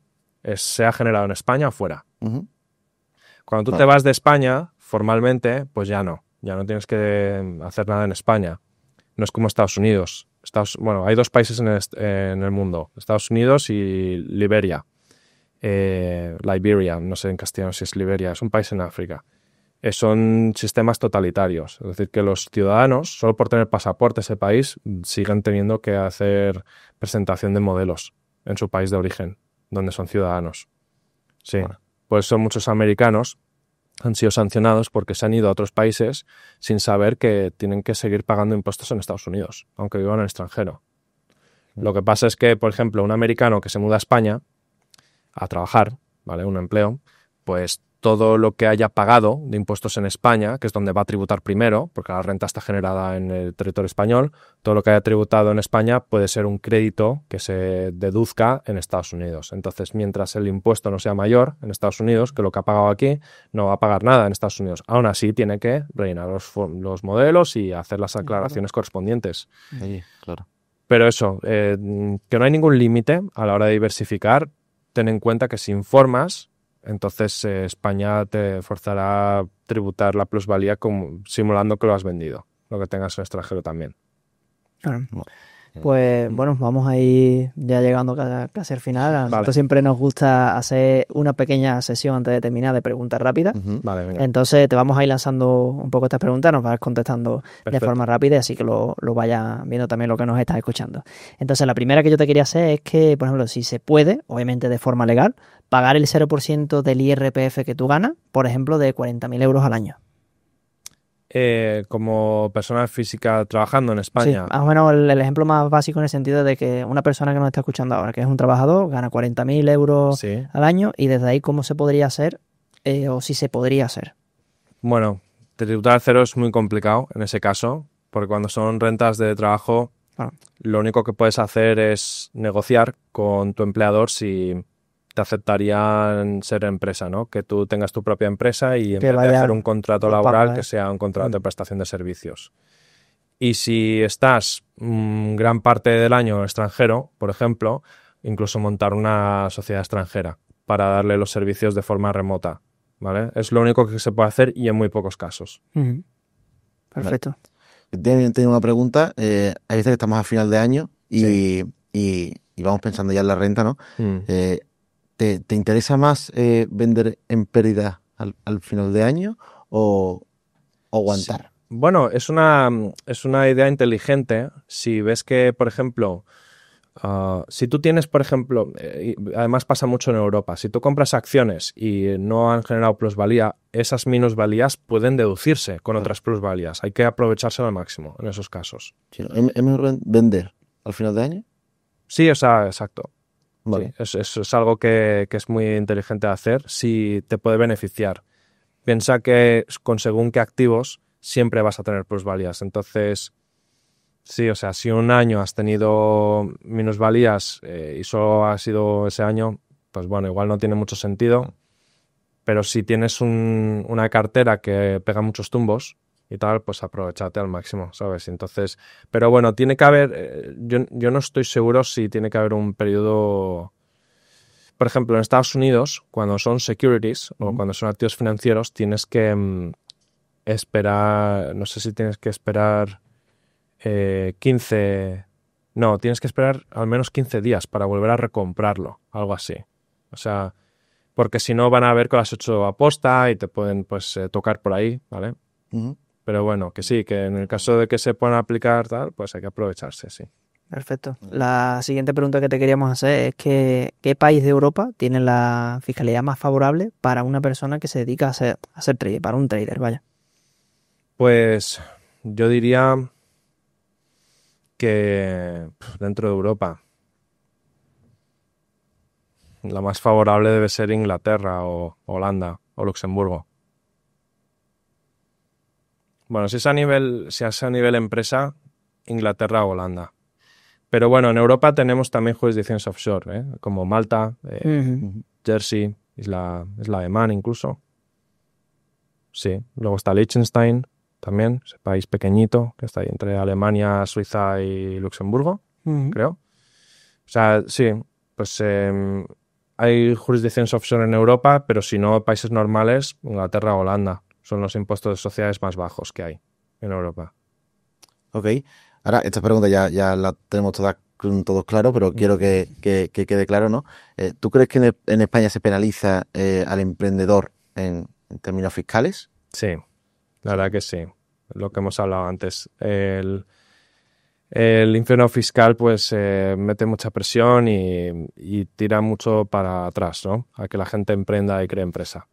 Sea generado en España o fuera. Cuando tú te vas de España, formalmente, pues ya no tienes que hacer nada en España. No es como Estados Unidos. Bueno, hay dos países en el mundo, Estados Unidos y Liberia. Liberia, no sé en castellano si es Liberia, es un país en África. Son sistemas totalitarios, es decir, que los ciudadanos, solo por tener pasaporte ese país, siguen teniendo que hacer presentación de modelos en su país de origen, donde son ciudadanos. Sí, bueno. Por eso muchos americanos han sido sancionados porque se han ido a otros países sin saber que tienen que seguir pagando impuestos en Estados Unidos, aunque vivan en el extranjero. Lo que pasa es que, por ejemplo, un americano que se muda a España a trabajar, ¿vale? Un empleo, pues todo lo que haya pagado de impuestos en España, que es donde va a tributar primero, porque la renta está generada en el territorio español, todo lo que haya tributado en España puede ser un crédito que se deduzca en Estados Unidos. Entonces, mientras el impuesto no sea mayor en Estados Unidos que lo que ha pagado aquí, no va a pagar nada en Estados Unidos. Aún así, tiene que rellenar los modelos y hacer las aclaraciones correspondientes. Sí, claro. Pero eso, que no hay ningún límite a la hora de diversificar. Ten en cuenta que si informas, entonces España te forzará a tributar la plusvalía simulando que lo has vendido, lo que tengas en el extranjero también. Claro. Pues bueno, vamos a ir ya llegando casi al final. A nosotros siempre nos gusta hacer una pequeña sesión antes de terminar de preguntas rápidas. Vale, venga. Entonces te vamos a ir lanzando un poco estas preguntas, nos vas contestando de Perfecto. forma rápida, así que lo vayas viendo también lo que nos estás escuchando. Entonces la primera que yo te quería hacer es que, por ejemplo, si se puede, obviamente de forma legal, pagar el 0% del IRPF que tú ganas, por ejemplo, de 40.000 euros al año. Como persona física trabajando en Sí, España. más o menos el ejemplo más básico en el sentido de que una persona que nos está escuchando ahora, que es un trabajador, gana 40.000 euros Sí. al año y desde ahí cómo se podría hacer o si se podría hacer. Bueno, tributar cero es muy complicado en ese caso, porque cuando son rentas de trabajo, Claro. lo único que puedes hacer es negociar con tu empleador si te aceptarían ser empresa, ¿no? Que tú tengas tu propia empresa y en vez de vaya hacer un contrato por laboral, pago, que sea un contrato de prestación de servicios. Y si estás gran parte del año extranjero, por ejemplo, incluso montar una sociedad extranjera para darle los servicios de forma remota, ¿vale? Es lo único que se puede hacer y en muy pocos casos. Ujú. Perfecto. Tengo una pregunta. Hay veces que estamos a final de año y, Sí. y vamos pensando ya en la renta, ¿no? Mm. ¿Te interesa más vender en pérdida al final de año o aguantar? Bueno, es una idea inteligente. Si ves que, por ejemplo, si tú tienes, por ejemplo, y además pasa mucho en Europa, si tú compras acciones y no han generado plusvalía, esas minusvalías pueden deducirse con otras plusvalías. Hay que aprovechárselo al máximo en esos casos. Sí, ¿no? ¿Es mejor vender al final de año? Sí, o sea, exacto. Vale. Sí, eso es algo que es muy inteligente de hacer si te puede beneficiar. Piensa que con según qué activos siempre vas a tener plusvalías. Entonces, sí, o sea, si un año has tenido minusvalías y solo ha sido ese año, pues bueno, igual no tiene mucho sentido. Pero si tienes una cartera que pega muchos tumbos y tal, pues aprovechate al máximo, ¿sabes? Entonces, pero bueno, tiene que haber, yo no estoy seguro si tiene que haber un periodo. Por ejemplo, en Estados Unidos, cuando son securities o cuando son activos financieros, tienes que esperar, no sé si tienes que esperar 15, no, tienes que esperar al menos 15 días para volver a recomprarlo, algo así. O sea, porque si no van a ver que lo has hecho aposta y te pueden pues tocar por ahí, ¿vale? Ujú. Pero bueno, que sí, que en el caso de que se puedan aplicar tal, pues hay que aprovecharse, sí. Perfecto. La siguiente pregunta que te queríamos hacer es que ¿qué país de Europa tiene la fiscalidad más favorable para una persona que se dedica a ser trader, para un trader, vaya? Pues yo diría que dentro de Europa la más favorable debe ser Inglaterra o Holanda o Luxemburgo. Bueno, si es a nivel empresa, Inglaterra o Holanda. Pero bueno, en Europa tenemos también jurisdicciones offshore, ¿eh? Como Malta, Ujú. Jersey, Isla de Man incluso. Sí, luego está Liechtenstein también, ese país pequeñito que está ahí entre Alemania, Suiza y Luxemburgo, Ujú. creo. O sea, sí, pues hay jurisdicciones offshore en Europa, pero si no, países normales, Inglaterra o Holanda, son los impuestos de sociedades más bajos que hay en Europa. Ok. Ahora, esta pregunta ya la tenemos todos claros, pero quiero que quede claro, ¿no? ¿Tú crees que en España se penaliza al emprendedor en términos fiscales? Sí, la verdad que sí. Lo que hemos hablado antes. El infierno fiscal pues mete mucha presión y tira mucho para atrás, ¿no? A que la gente emprenda y cree empresa.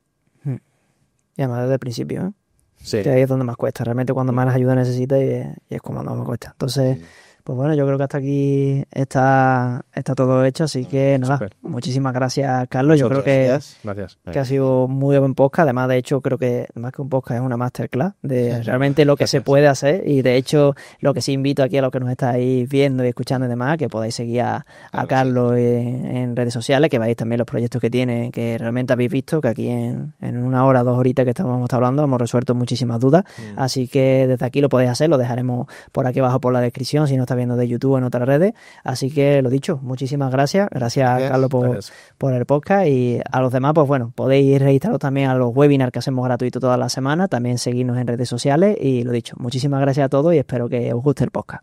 Y además desde el principio, ¿eh? Sí. Que ahí es donde más cuesta. Realmente cuando más ayuda necesita y es cuando más cuesta. Entonces, pues bueno, yo creo que hasta aquí está todo hecho. Así que nada, Súper. muchísimas gracias, Carlos. Yo creo Gracias. Gracias. que ha sido muy buen podcast. Además, de hecho, creo que más que un podcast es una masterclass de realmente lo que se puede hacer. Y de hecho, lo que sí invito aquí a los que nos estáis viendo y escuchando y demás, que podáis seguir a Carlos en redes sociales, que veáis también los proyectos que tiene, que realmente habéis visto, que aquí en 1 hora, 2 horitas que estamos hablando, hemos resuelto muchísimas dudas. Así que desde aquí lo podéis hacer, lo dejaremos por aquí abajo por la descripción, si no está viendo de YouTube o en otras redes. Así que lo dicho, muchísimas gracias. Gracias, Carlos, Gracias. por el podcast. Y a los demás, pues bueno, podéis registraros también a los webinars que hacemos gratuitos toda la semana, también seguirnos en redes sociales y lo dicho, muchísimas gracias a todos y espero que os guste el podcast.